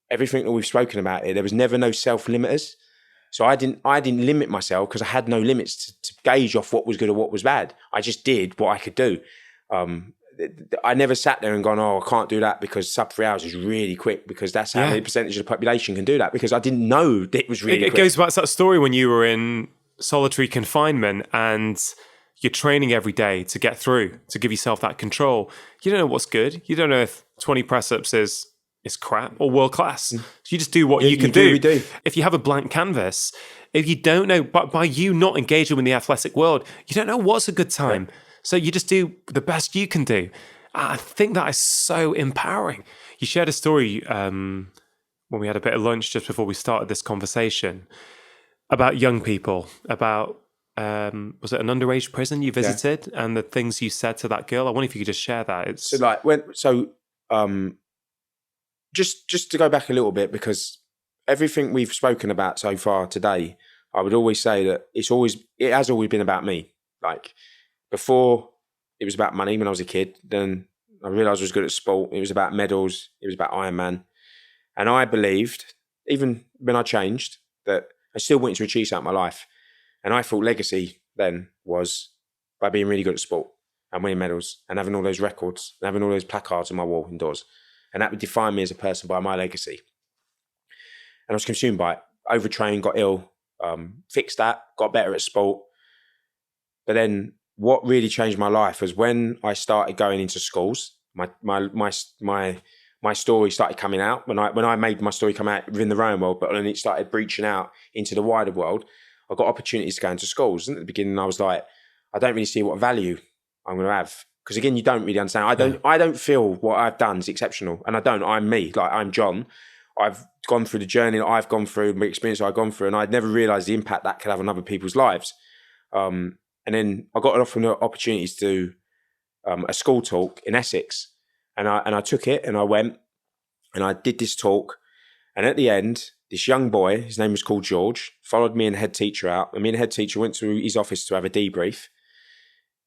S2: everything that we've spoken about here, there was never no self-limiters. So I didn't limit myself because I had no limits to gauge off what was good or what was bad. I just did what I could do. I never sat there and gone, "Oh, I can't do that because sub 3 hours is really quick," because that's how many percentage of the population can do that, because I didn't know that it was really quick.
S1: It goes back to that story when you were in solitary confinement and you're training every day to get through, to give yourself that control. You don't know what's good. You don't know if 20 press-ups is crap or world class. So you just do what you can do. If you have a blank canvas, if you don't know, but by you not engaging with the athletic world, you don't know what's a good time. Yeah. So you just do the best you can do. I think that is so empowering. You shared a story when we had a bit of lunch just before we started this conversation about young people, about was it an underage prison you visited, and the things you said to that girl? I wonder if you could just share that. Just to go back a little bit, because everything we've spoken about so far today,
S2: I would always say that it has always been about me. Like before, it was about money when I was a kid. Then I realised I was good at sport. It was about medals. It was about Ironman. And I believed, even when I changed, that I still wanted to achieve something in my life. And I thought legacy then was by being really good at sport and winning medals and having all those records and having all those placards on my wall indoors. And that would define me as a person by my legacy. And I was consumed by it. Overtrained, got ill, fixed that, got better at sport. But then what really changed my life was when I started going into schools. My story started coming out when I made my story come out within the rowing world, but then it started breaching out into the wider world. I got opportunities to go into schools. And at the beginning, I was like, I don't really see what value I'm going to have. Because again, you don't really understand. I don't feel what I've done is exceptional. And I don't. I'm me. Like, I'm John. I've gone through the journey that I've gone through, the experience I've gone through, and I'd never realised the impact that could have on other people's lives. And then I got offered opportunities to do a school talk in Essex. And I took it and I went and I did this talk. And at the end, this young boy, his name was called George, followed me and the head teacher out. And me and the head teacher went to his office to have a debrief.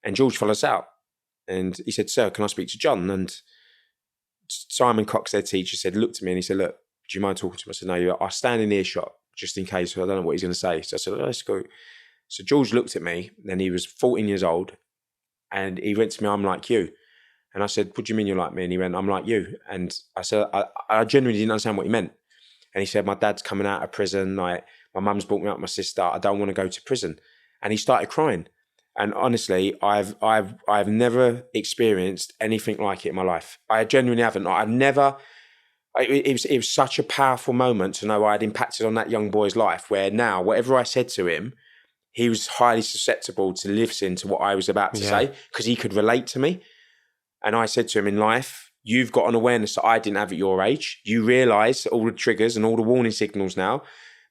S2: And George followed us out. And he said, "Sir, can I speak to John?" And Simon Cox, their teacher, looked at me and he said, "Look, do you mind talking to him?" I said, "No, I'll stand in earshot just in case. I don't know what he's going to say." So I said, "Let's go." So George looked at me, and he was 14 years old. And he went to me, "I'm like you." And I said, "What do you mean you're like me?" And he went, "I'm like you." And I said, I genuinely didn't understand what he meant. And he said, "My dad's coming out of prison. Like, my mum's brought me up with my sister. I don't want to go to prison." And he started crying. And honestly, I've never experienced anything like it in my life. I genuinely haven't. I've never. It was such a powerful moment to know I had impacted on that young boy's life. Where now, whatever I said to him, he was highly susceptible to listen to what I was about to say because he could relate to me. And I said to him, in life, you've got an awareness that I didn't have at your age. You realise all the triggers and all the warning signals now,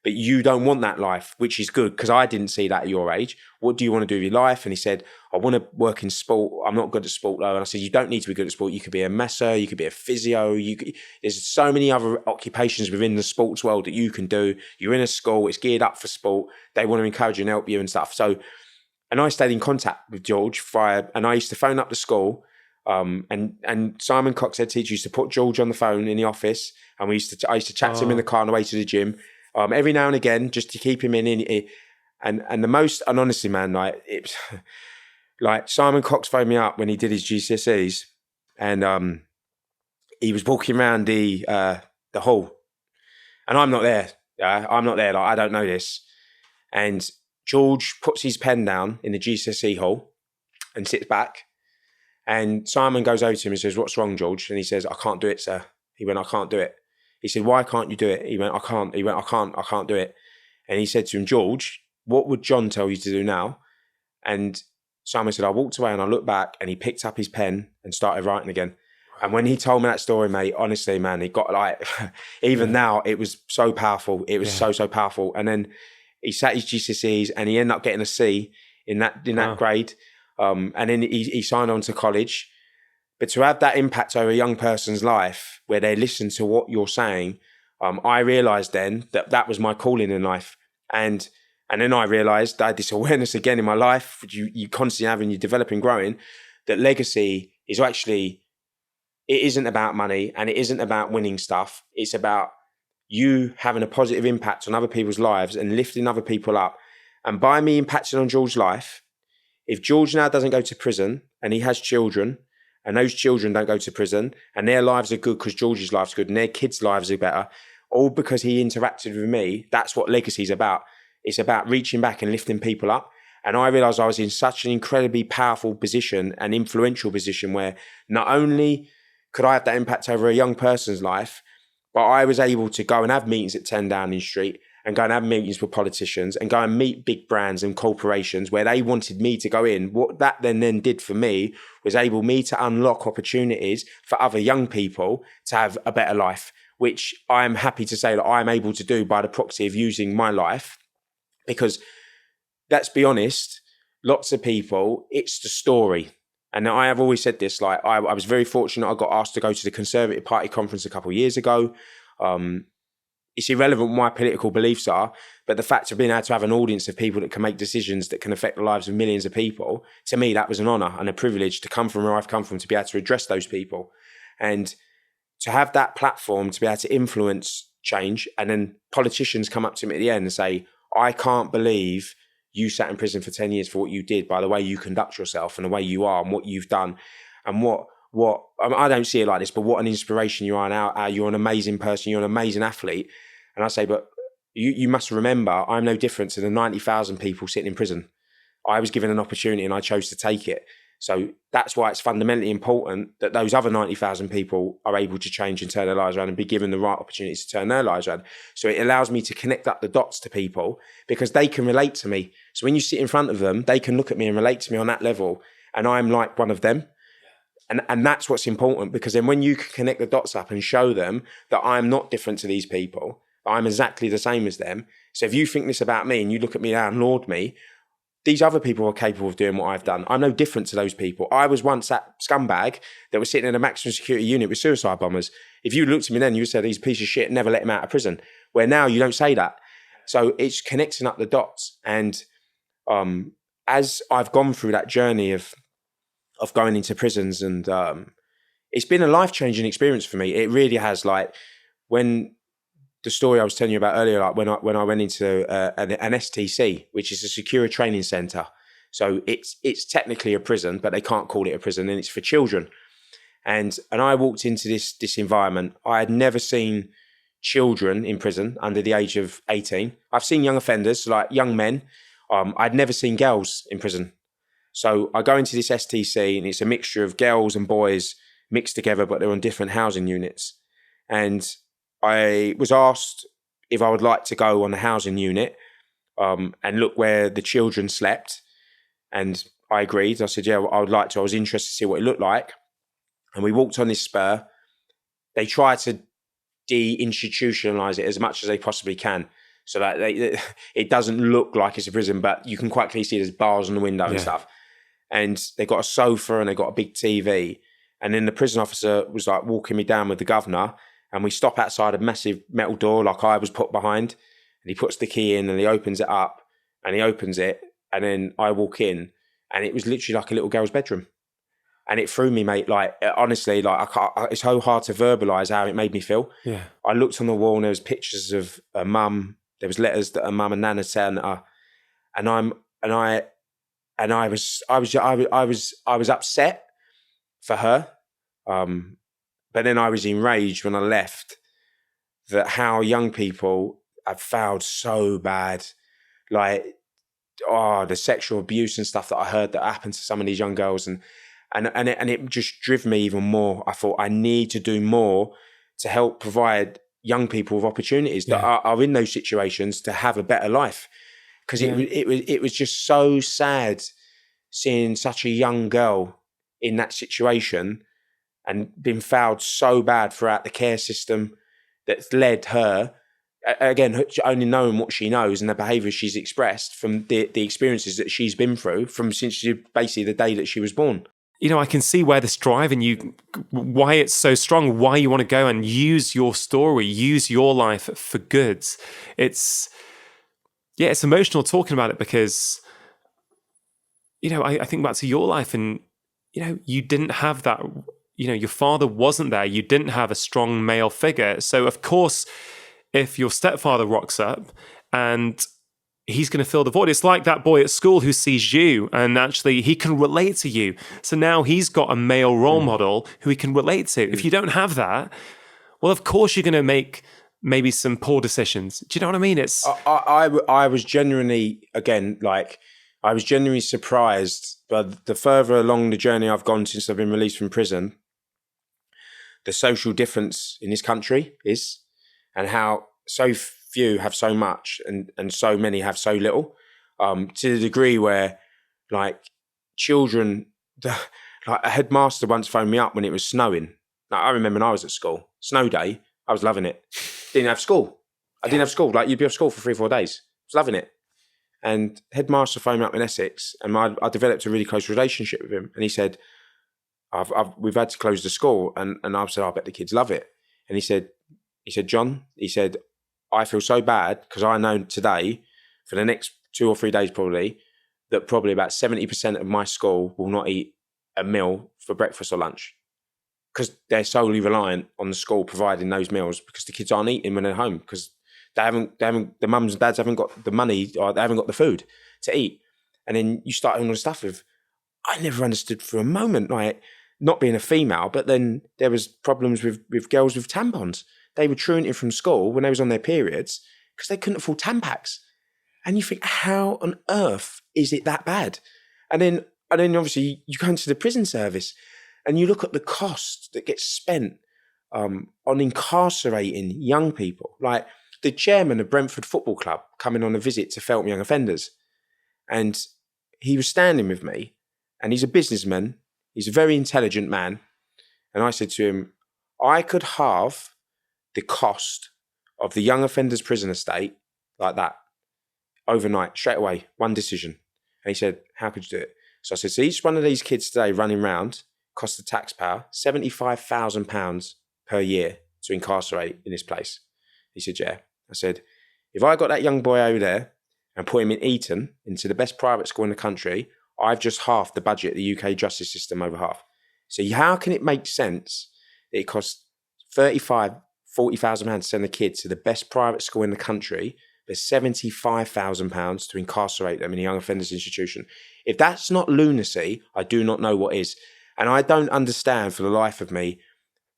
S2: but you don't want that life, which is good because I didn't see that at your age. What do you want to do with your life? And he said, "I want to work in sport. I'm not good at sport though." And I said, "You don't need to be good at sport. You could be a messer, you could be a physio. There's so many other occupations within the sports world that you can do. You're in a school, it's geared up for sport. They want to encourage you and help you and stuff." So, and I stayed in contact with George and I used to phone up the school. And Simon Cox, head teacher, used to put George on the phone in the office, and I used to chat to him in the car on the way to the gym. Every now and again, just to keep him in. And the most, and honestly, man, like it's like Simon Cox phoned me up when he did his GCSEs, and he was walking around the hall, and I'm not there. I'm not there. Like, I don't know this. And George puts his pen down in the GCSE hall and sits back. And Simon goes over to him and says, "What's wrong, George?" And he says, "I can't do it, sir." He went, "I can't do it." He said, "Why can't you do it?" He went, "I can't." He went, I can't do it." And he said to him, "George, what would John tell you to do now?" And Simon said, "I walked away and I looked back," and he picked up his pen and started writing again. And when he told me that story, mate, honestly, man, it got like, even now, it was so powerful. It was so powerful. And then he sat his GCSEs and he ended up getting a C in that grade. And then he signed on to college. But to have that impact over a young person's life where they listen to what you're saying, I realised then that was my calling in life. And then I realised I had this awareness again in my life, which you constantly have and you develop and growing, that legacy is actually, it isn't about money and it isn't about winning stuff. It's about you having a positive impact on other people's lives and lifting other people up. And by me impacting on George's life, if George now doesn't go to prison and he has children and those children don't go to prison and their lives are good because George's life's good and their kids' lives are better, all because he interacted with me, that's what legacy is about. It's about reaching back and lifting people up. And I realised I was in such an incredibly powerful position and influential position where not only could I have that impact over a young person's life, but I was able to go and have meetings at 10 Downing Street and go and have meetings with politicians and go and meet big brands and corporations where they wanted me to go in. What that then did for me was able me to unlock opportunities for other young people to have a better life, which I am happy to say that I'm able to do by the proxy of using my life. Because let's be honest, lots of people, it's the story. And I have always said this, like I was very fortunate I got asked to go to the Conservative Party conference a couple of years ago. it's irrelevant what my political beliefs are, but the fact of being able to have an audience of people that can make decisions that can affect the lives of millions of people, to me, that was an honour and a privilege to come from where I've come from, to be able to address those people. And to have that platform to be able to influence change, and then politicians come up to me at the end and say, I can't believe you sat in prison for 10 years for what you did, by the way you conduct yourself and the way you are and what you've done. And I don't see it like this, but what an inspiration you are now. You're an amazing person. You're an amazing athlete. And I say, but you must remember, I'm no different to the 90,000 people sitting in prison. I was given an opportunity and I chose to take it. So that's why it's fundamentally important that those other 90,000 people are able to change and turn their lives around and be given the right opportunities to turn their lives around. So it allows me to connect up the dots to people because they can relate to me. So when you sit in front of them, they can look at me and relate to me on that level. And I'm like one of them. And that's what's important, because then when you can connect the dots up and show them that I'm not different to these people, I'm exactly the same as them. So if you think this about me and you look at me now and laud me, these other people are capable of doing what I've done. I'm no different to those people. I was once that scumbag that was sitting in a maximum security unit with suicide bombers. If you looked at me then, you would say, he's a piece of shit, never let him out of prison. Where now you don't say that. So it's connecting up the dots. And as I've gone through that journey of going into prisons, and it's been a life-changing experience for me. It really has. Like when the story I was telling you about earlier, like when I went into an STC, which is a secure training center. So it's technically a prison, but they can't call it a prison, and it's for children. And I walked into this environment. I had never seen children in prison under the age of 18. I've seen young offenders, like young men. I'd never seen girls in prison. So I go into this STC and it's a mixture of girls and boys mixed together, but they're on different housing units. And I was asked if I would like to go on a housing unit and look where the children slept. And I agreed. I said, yeah, I would like to. I was interested to see what it looked like. And we walked on this spur. They try to de-institutionalize it as much as they possibly can, so that it doesn't look like it's a prison, but you can quite clearly see there's bars on the window and stuff. And they got a sofa and they got a big TV. And then the prison officer was like walking me down with the governor, and we stop outside a massive metal door like I was put behind. And he puts the key in and he opens it up and he opens it. And then I walk in and it was literally like a little girl's bedroom. And it threw me, mate. Like, honestly, like it's so hard to verbalize how it made me feel. Yeah. I looked on the wall and there was pictures of a mum. There was letters that her mum and nan had sent her. And I was upset for her. But then I was enraged when I left that how young people have failed so bad. Like, the sexual abuse and stuff that I heard that happened to some of these young girls. And it just drove me even more. I thought I need to do more to help provide young people with opportunities that are in those situations to have a better life. Because it was just so sad seeing such a young girl in that situation and been failed so bad throughout the care system that's led her, again, only knowing what she knows and the behaviour she's expressed from the experiences that she's been through from since basically the day that she was born.
S1: You know, I can see where this drive and why it's so strong, why you want to go and use your story, use your life for good. It's emotional talking about it because, you know, I think back to your life and, you know, you didn't have that, you know, your father wasn't there. You didn't have a strong male figure. So, of course, if your stepfather rocks up and he's going to fill the void. It's like that boy at school who sees you and actually he can relate to you. So now he's got a male role model who he can relate to. If you don't have that, well, of course you're going to make maybe some poor decisions. Do you know what I mean? It's
S2: I was genuinely, again, like I was genuinely surprised, but the further along the journey I've gone since I've been released from prison, the social difference in this country is, and how so few have so much and so many have so little, to the degree where like children, like a headmaster once phoned me up when it was snowing. Like, I remember when I was at school, snow day, I was loving it. Didn't have school. I didn't have school. Like you'd be off school for 3-4 days. I was loving it. And headmaster phoned me up in Essex and I developed a really close relationship with him. And he said, we've had to close the school. And I said, I bet the kids love it. And he said, John, he said, I feel so bad because I know today, for the next 2 or 3 days probably, that probably about 70% of my school will not eat a meal for breakfast or lunch because they're solely reliant on the school providing those meals because the kids aren't eating when they're home because the mums and dads haven't got the money or they haven't got the food to eat. And then you start all the stuff with, I never understood for a moment, like, not being a female, but then there was problems with girls with tampons. They were truanting from school when they was on their periods because they couldn't afford Tampax. And you think, how on earth is it that bad? And then obviously you go into the prison service and you look at the cost that gets spent on incarcerating young people. Like the chairman of Brentford Football Club coming on a visit to Feltham Young Offenders. And he was standing with me and he's a businessman. He's a very intelligent man. And I said to him, I could halve the cost of the young offenders prison estate like that overnight, straight away, one decision. And he said, how could you do it? So I said, so each one of these kids today running round costs the taxpayer £75,000 per year to incarcerate in this place. He said, yeah. I said, if I got that young boy over there and put him in Eton, into the best private school in the country, I've just halved the budget of the UK justice system over half. So how can it make sense that it costs £40,000 to send a kid to the best private school in the country, but £75,000 to incarcerate them in a young offenders institution? If that's not lunacy, I do not know what is. And I don't understand for the life of me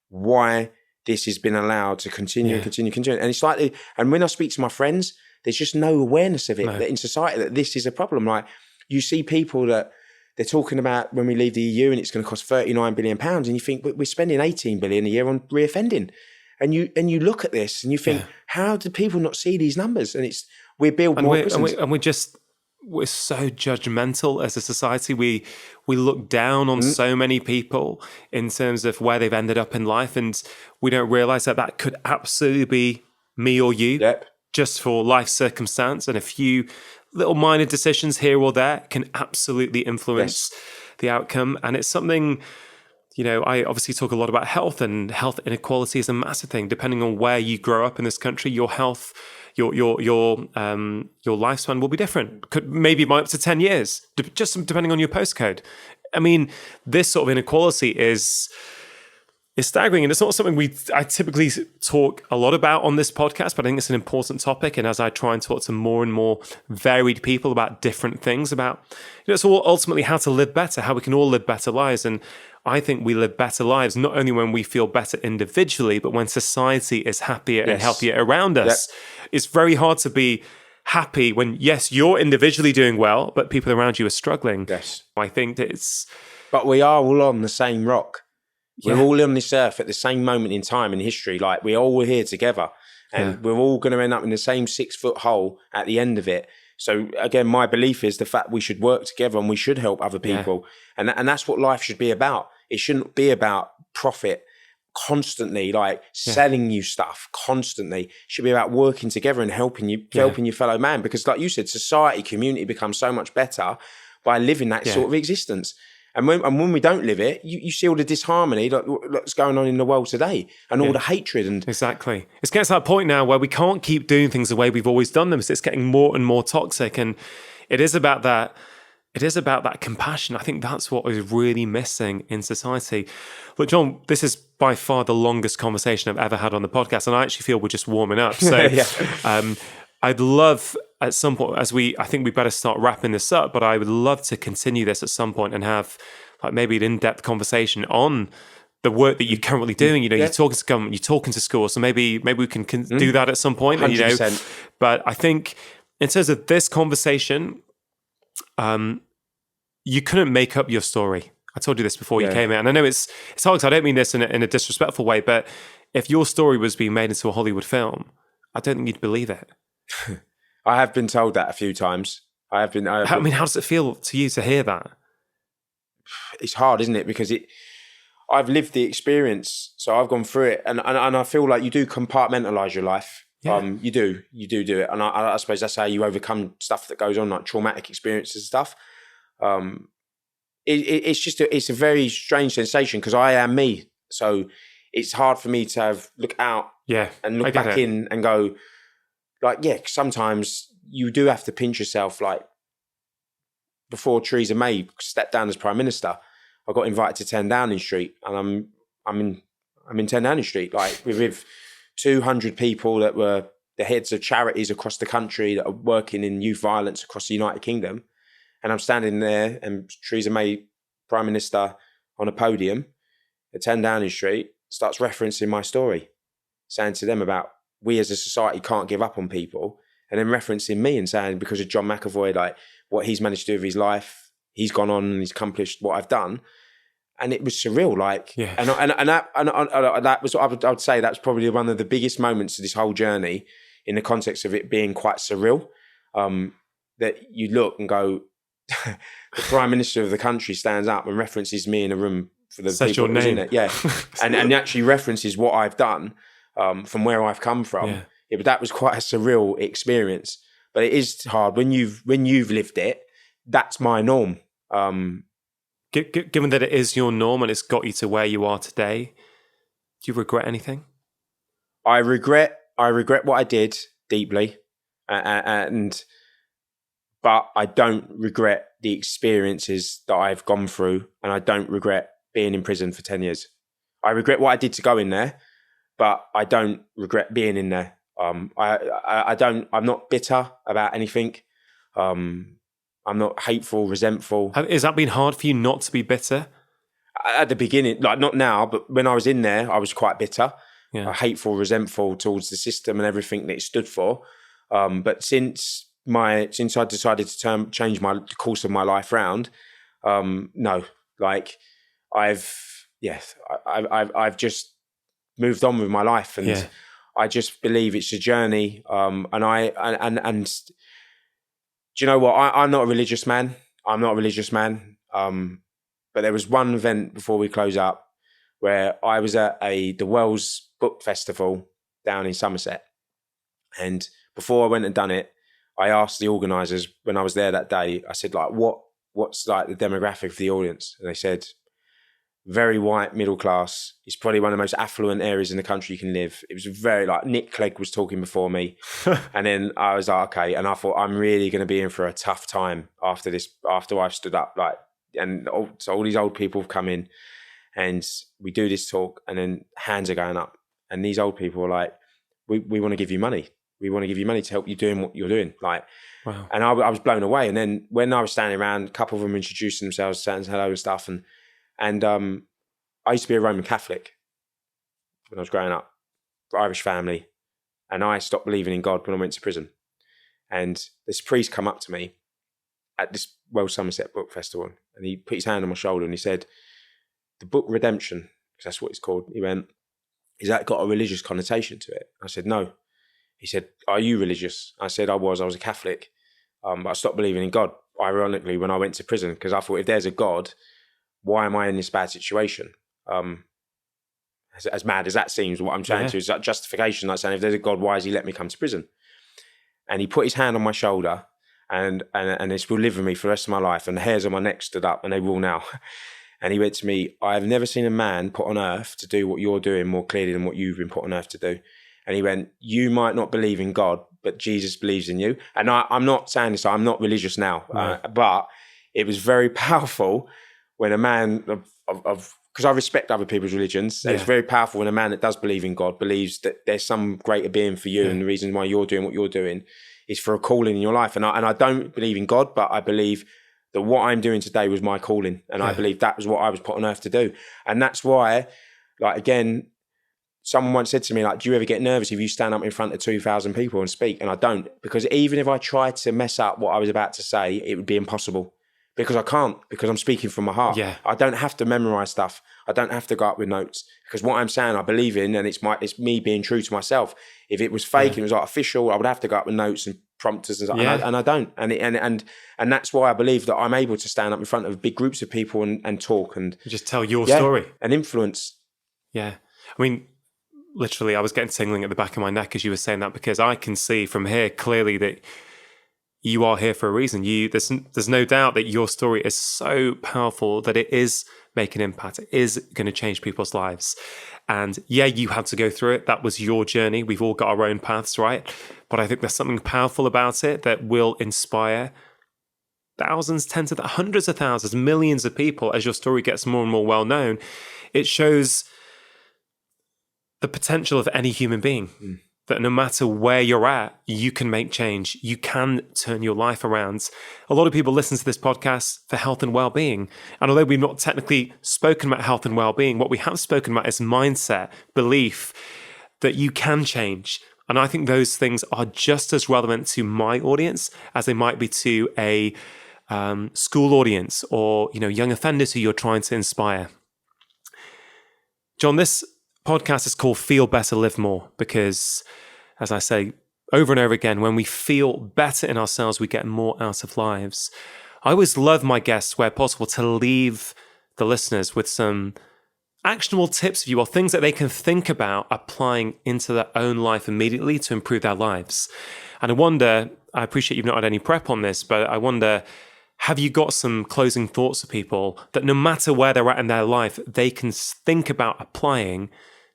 S2: why this has been allowed to continue. And it's like, and when I speak to my friends, there's just no awareness of it that in society that this is a problem. Like you see people that they're talking about when we leave the EU and it's going to cost £39 billion, and you think we're spending £18 billion a year on reoffending. And you look at this and you think, how do people not see these numbers? And we're building more prisons.
S1: We're so judgmental as a society. We look down on so many people in terms of where they've ended up in life, and we don't realize that could absolutely be me or you, just for life circumstance, and a few little minor decisions here or there can absolutely influence the outcome. And it's something, I obviously talk a lot about health, and health inequality is a massive thing. Depending on where you grow up in this country, your health, your lifespan will be different. Could maybe up to 10 years, just depending on your postcode. I mean, this sort of inequality is staggering, and it's not something I typically talk a lot about on this podcast, but I think it's an important topic. And as I try and talk to more and more varied people about different things, about it's all ultimately how to live better, how we can all live better lives. And I think we live better lives not only when we feel better individually, but when society is happier and healthier around us. It's very hard to be happy when, yes, you're individually doing well, but people around you are struggling.
S2: Yes.
S1: I think
S2: But we are all on the same rock. We're all on this earth at the same moment in time in history. Like we're all here together, and we're all going to end up in the same 6-foot hole at the end of it. So again, my belief is the fact we should work together and we should help other people. And that's what life should be about. It shouldn't be about profit constantly, like selling you stuff constantly. It should be about working together and helping your fellow man. Because like you said, society, community becomes so much better by living that sort of existence. And when we don't live it, you see all the disharmony that's going on in the world today, and all the hatred. And
S1: exactly, it's getting to that point now where we can't keep doing things the way we've always done them. So it's getting more and more toxic, and it is about that. It is about that compassion. I think that's what is really missing in society. But John, this is by far the longest conversation I've ever had on the podcast, and I actually feel we're just warming up. So I'd love at some point, I think we better start wrapping this up, but I would love to continue this at some point and have like maybe an in-depth conversation on the work that you're currently doing. You're talking to government, you're talking to schools, so maybe we can do that at some point.
S2: 100%.
S1: But I think in terms of this conversation, you couldn't make up your story. I told you this before you came in, and I know it's hard because I don't mean this in a disrespectful way, but if your story was being made into a Hollywood film, I don't think you'd believe it.
S2: I have been told that a few times. I mean, how
S1: does it feel to you to hear that?
S2: It's hard, isn't it? Because I've lived the experience, so I've gone through it, and I feel like you do compartmentalize your life. Yeah. You do it, and I suppose that's how you overcome stuff that goes on, like traumatic experiences and stuff. It's a very strange sensation because I am me, so it's hard for me to look out and look back in and go, like, yeah, sometimes you do have to pinch yourself. Like before Theresa May stepped down as Prime Minister, I got invited to 10 Downing Street, and I'm in 10 Downing Street, like with 200 people that were the heads of charities across the country that are working in youth violence across the United Kingdom. And I'm standing there, and Theresa May, Prime Minister, on a podium at 10 Downing Street, starts referencing my story, saying to them about we as a society can't give up on people, and then referencing me and saying because of John McAvoy, like what he's managed to do with his life, he's gone on and he's accomplished what I've done. And it was surreal, like,
S1: Yeah.
S2: and that was, I would say that's probably one of the biggest moments of this whole journey, in the context of it being quite surreal, that you look and go, the Prime Minister of the country stands up and references me in a room for the
S1: Says
S2: people
S1: your
S2: that was in
S1: name.
S2: it, yeah, and actually references what I've done from where I've come from.
S1: Yeah.
S2: But that was quite a surreal experience. But it is hard when you've lived it. That's my norm.
S1: Given that it is your norm and it's got you to where you are today, do you regret anything?
S2: I regret what I did deeply, but I don't regret the experiences that I've gone through, and I don't regret being in prison for 10 years. I regret what I did to go in there, but I don't regret being in there. I'm not bitter about anything. I'm not hateful, resentful.
S1: Has that been hard for you not to be bitter?
S2: At the beginning, like not now, but when I was in there, I was quite bitter,
S1: Yeah.
S2: hateful, resentful towards the system and everything that it stood for. But since I decided to change the course of my life round, no, like I've just moved on with my life, and I just believe it's a journey. And do you know what? I'm not a religious man. But there was one event before we close up where I was at the Wells Book Festival down in Somerset. And before I went and done it, I asked the organisers when I was there that day, I said, like, what's like the demographic of the audience? And they said, very white, middle class. It's probably one of the most affluent areas in the country you can live. It was very like Nick Clegg was talking before me. And then I was like, okay. And I thought, I'm really going to be in for a tough time after I've stood up, like, and so all these old people have come in and we do this talk, and then hands are going up. And these old people are like, we want to give you money. We want to give you money to help you doing what you're doing. Like,
S1: wow.
S2: And I was blown away. And then when I was standing around, a couple of them introduced themselves, saying hello and stuff. And I used to be a Roman Catholic when I was growing up, Irish family. And I stopped believing in God when I went to prison. And this priest come up to me at this Wells Somerset Book Festival, and he put his hand on my shoulder and he said, the book Redemption, because that's what it's called, he went, has that got a religious connotation to it? I said, no. He said, are you religious? I said, I was a Catholic, but I stopped believing in God, ironically, when I went to prison, because I thought, if there's a God, why am I in this bad situation? As mad as that seems, what I'm saying to is that justification, like saying, if there's a God, why has he let me come to prison? And he put his hand on my shoulder, and this will live with me for the rest of my life, and the hairs on my neck stood up, and they will now. And he went to me, I have never seen a man put on earth to do what you're doing more clearly than what you've been put on earth to do. And he went, you might not believe in God, but Jesus believes in you. And I'm not saying this, I'm not religious now, but it was very powerful when a man because I respect other people's religions. Yeah. It's very powerful when a man that does believe in God believes that there's some greater being for you, and the reason why you're doing what you're doing is for a calling in your life. And I don't believe in God, but I believe that what I'm doing today was my calling, and I believe that was what I was put on earth to do. And that's why, like, again, someone once said to me, like, do you ever get nervous if you stand up in front of 2,000 people and speak? And I don't, because even if I tried to mess up what I was about to say, it would be impossible. Because I can't, because I'm speaking from my heart.
S1: Yeah.
S2: I don't have to memorize stuff. I don't have to go up with notes, because what I'm saying I believe in, and it's me being true to myself. If it was fake and it was artificial, I would have to go up with notes and prompters and stuff, and I don't. And that's why I believe that I'm able to stand up in front of big groups of people and talk and
S1: just tell your story
S2: and influence.
S1: Yeah, I mean, literally, I was getting tingling at the back of my neck as you were saying that, because I can see from here clearly that you are here for a reason. There's no doubt that your story is so powerful that it is making an impact. It is going to change people's lives. And yeah, you had to go through it. That was your journey. We've all got our own paths, right? But I think there's something powerful about it that will inspire thousands, tens of hundreds of thousands, millions of people as your story gets more and more well known. It shows the potential of any human being. That no matter where you're at, you can make change. You can turn your life around. A lot of people listen to this podcast for health and well-being. And although we've not technically spoken about health and well-being, what we have spoken about is mindset, belief that you can change. And I think those things are just as relevant to my audience as they might be to a school audience or, young offenders who you're trying to inspire. John, this podcast is called Feel Better, Live More, because, as I say over and over again, when we feel better in ourselves, we get more out of lives. I always love my guests, where possible, to leave the listeners with some actionable tips, if you will, things that they can think about applying into their own life immediately to improve their lives. And I appreciate you've not had any prep on this, but I wonder, have you got some closing thoughts for people that no matter where they're at in their life, they can think about applying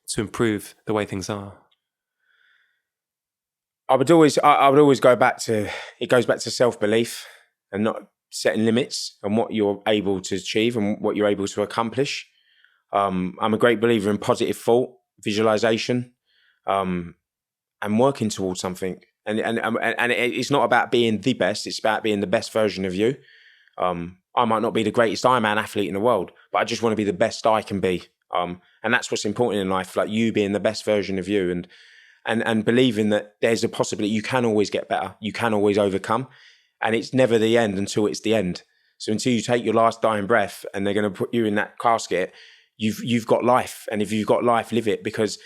S1: to improve the way things are?
S2: I would always go back to, it goes back to self-belief and not setting limits on what you're able to achieve and what you're able to accomplish. I'm a great believer in positive thought, visualization, and working towards something. And it's not about being the best, it's about being the best version of you. I might not be the greatest Ironman athlete in the world, but I just want to be the best I can be. And that's what's important in life, like you being the best version of you and believing that there's a possibility you can always get better, you can always overcome, and it's never the end until it's the end. So until you take your last dying breath and they're going to put you in that casket, you've got life. And if you've got life, live it, because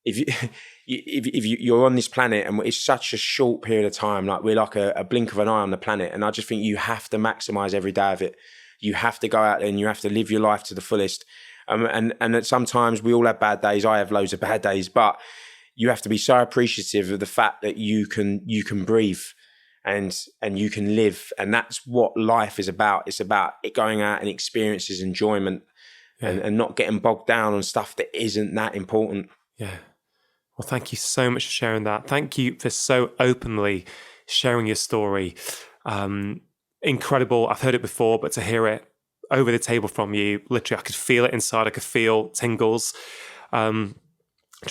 S2: if you're on this planet and it's such a short period of time, like we're like a blink of an eye on the planet, and I just think you have to maximize every day of it. You have to go out there and you have to live your life to the fullest. And that sometimes we all have bad days. I have loads of bad days, but you have to be so appreciative of the fact that you can breathe and you can live. And that's what life is about. It's about it going out and experiences enjoyment and not getting bogged down on stuff that isn't that important.
S1: Yeah. Well, thank you so much for sharing that. Thank you for so openly sharing your story. Incredible. I've heard it before, but to hear it over the table from you, literally, I could feel it inside. I could feel tingles. John,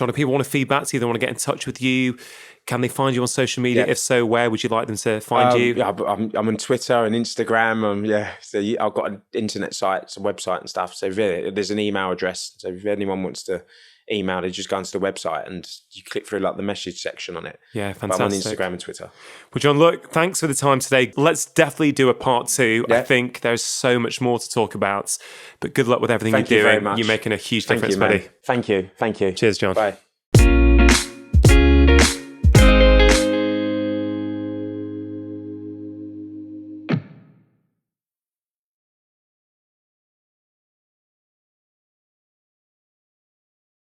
S1: if people want to feedback to you, they want to get in touch with you, can they find you on social media? Yeah. If so, where would you like them to find you?
S2: Yeah, I'm on Twitter and Instagram. So I've got an internet site, it's a website and stuff. So there's an email address. So if anyone wants to email, they just go onto the website and you click through like the message section on it.
S1: Yeah, fantastic.
S2: But I'm on Instagram and Twitter.
S1: Well, John, look, thanks for the time today. Let's definitely do a part 2. Yeah. I think there's so much more to talk about. But good luck with everything you're doing. You're making a huge difference, buddy.
S2: Thank you.
S1: Cheers, John.
S2: Bye.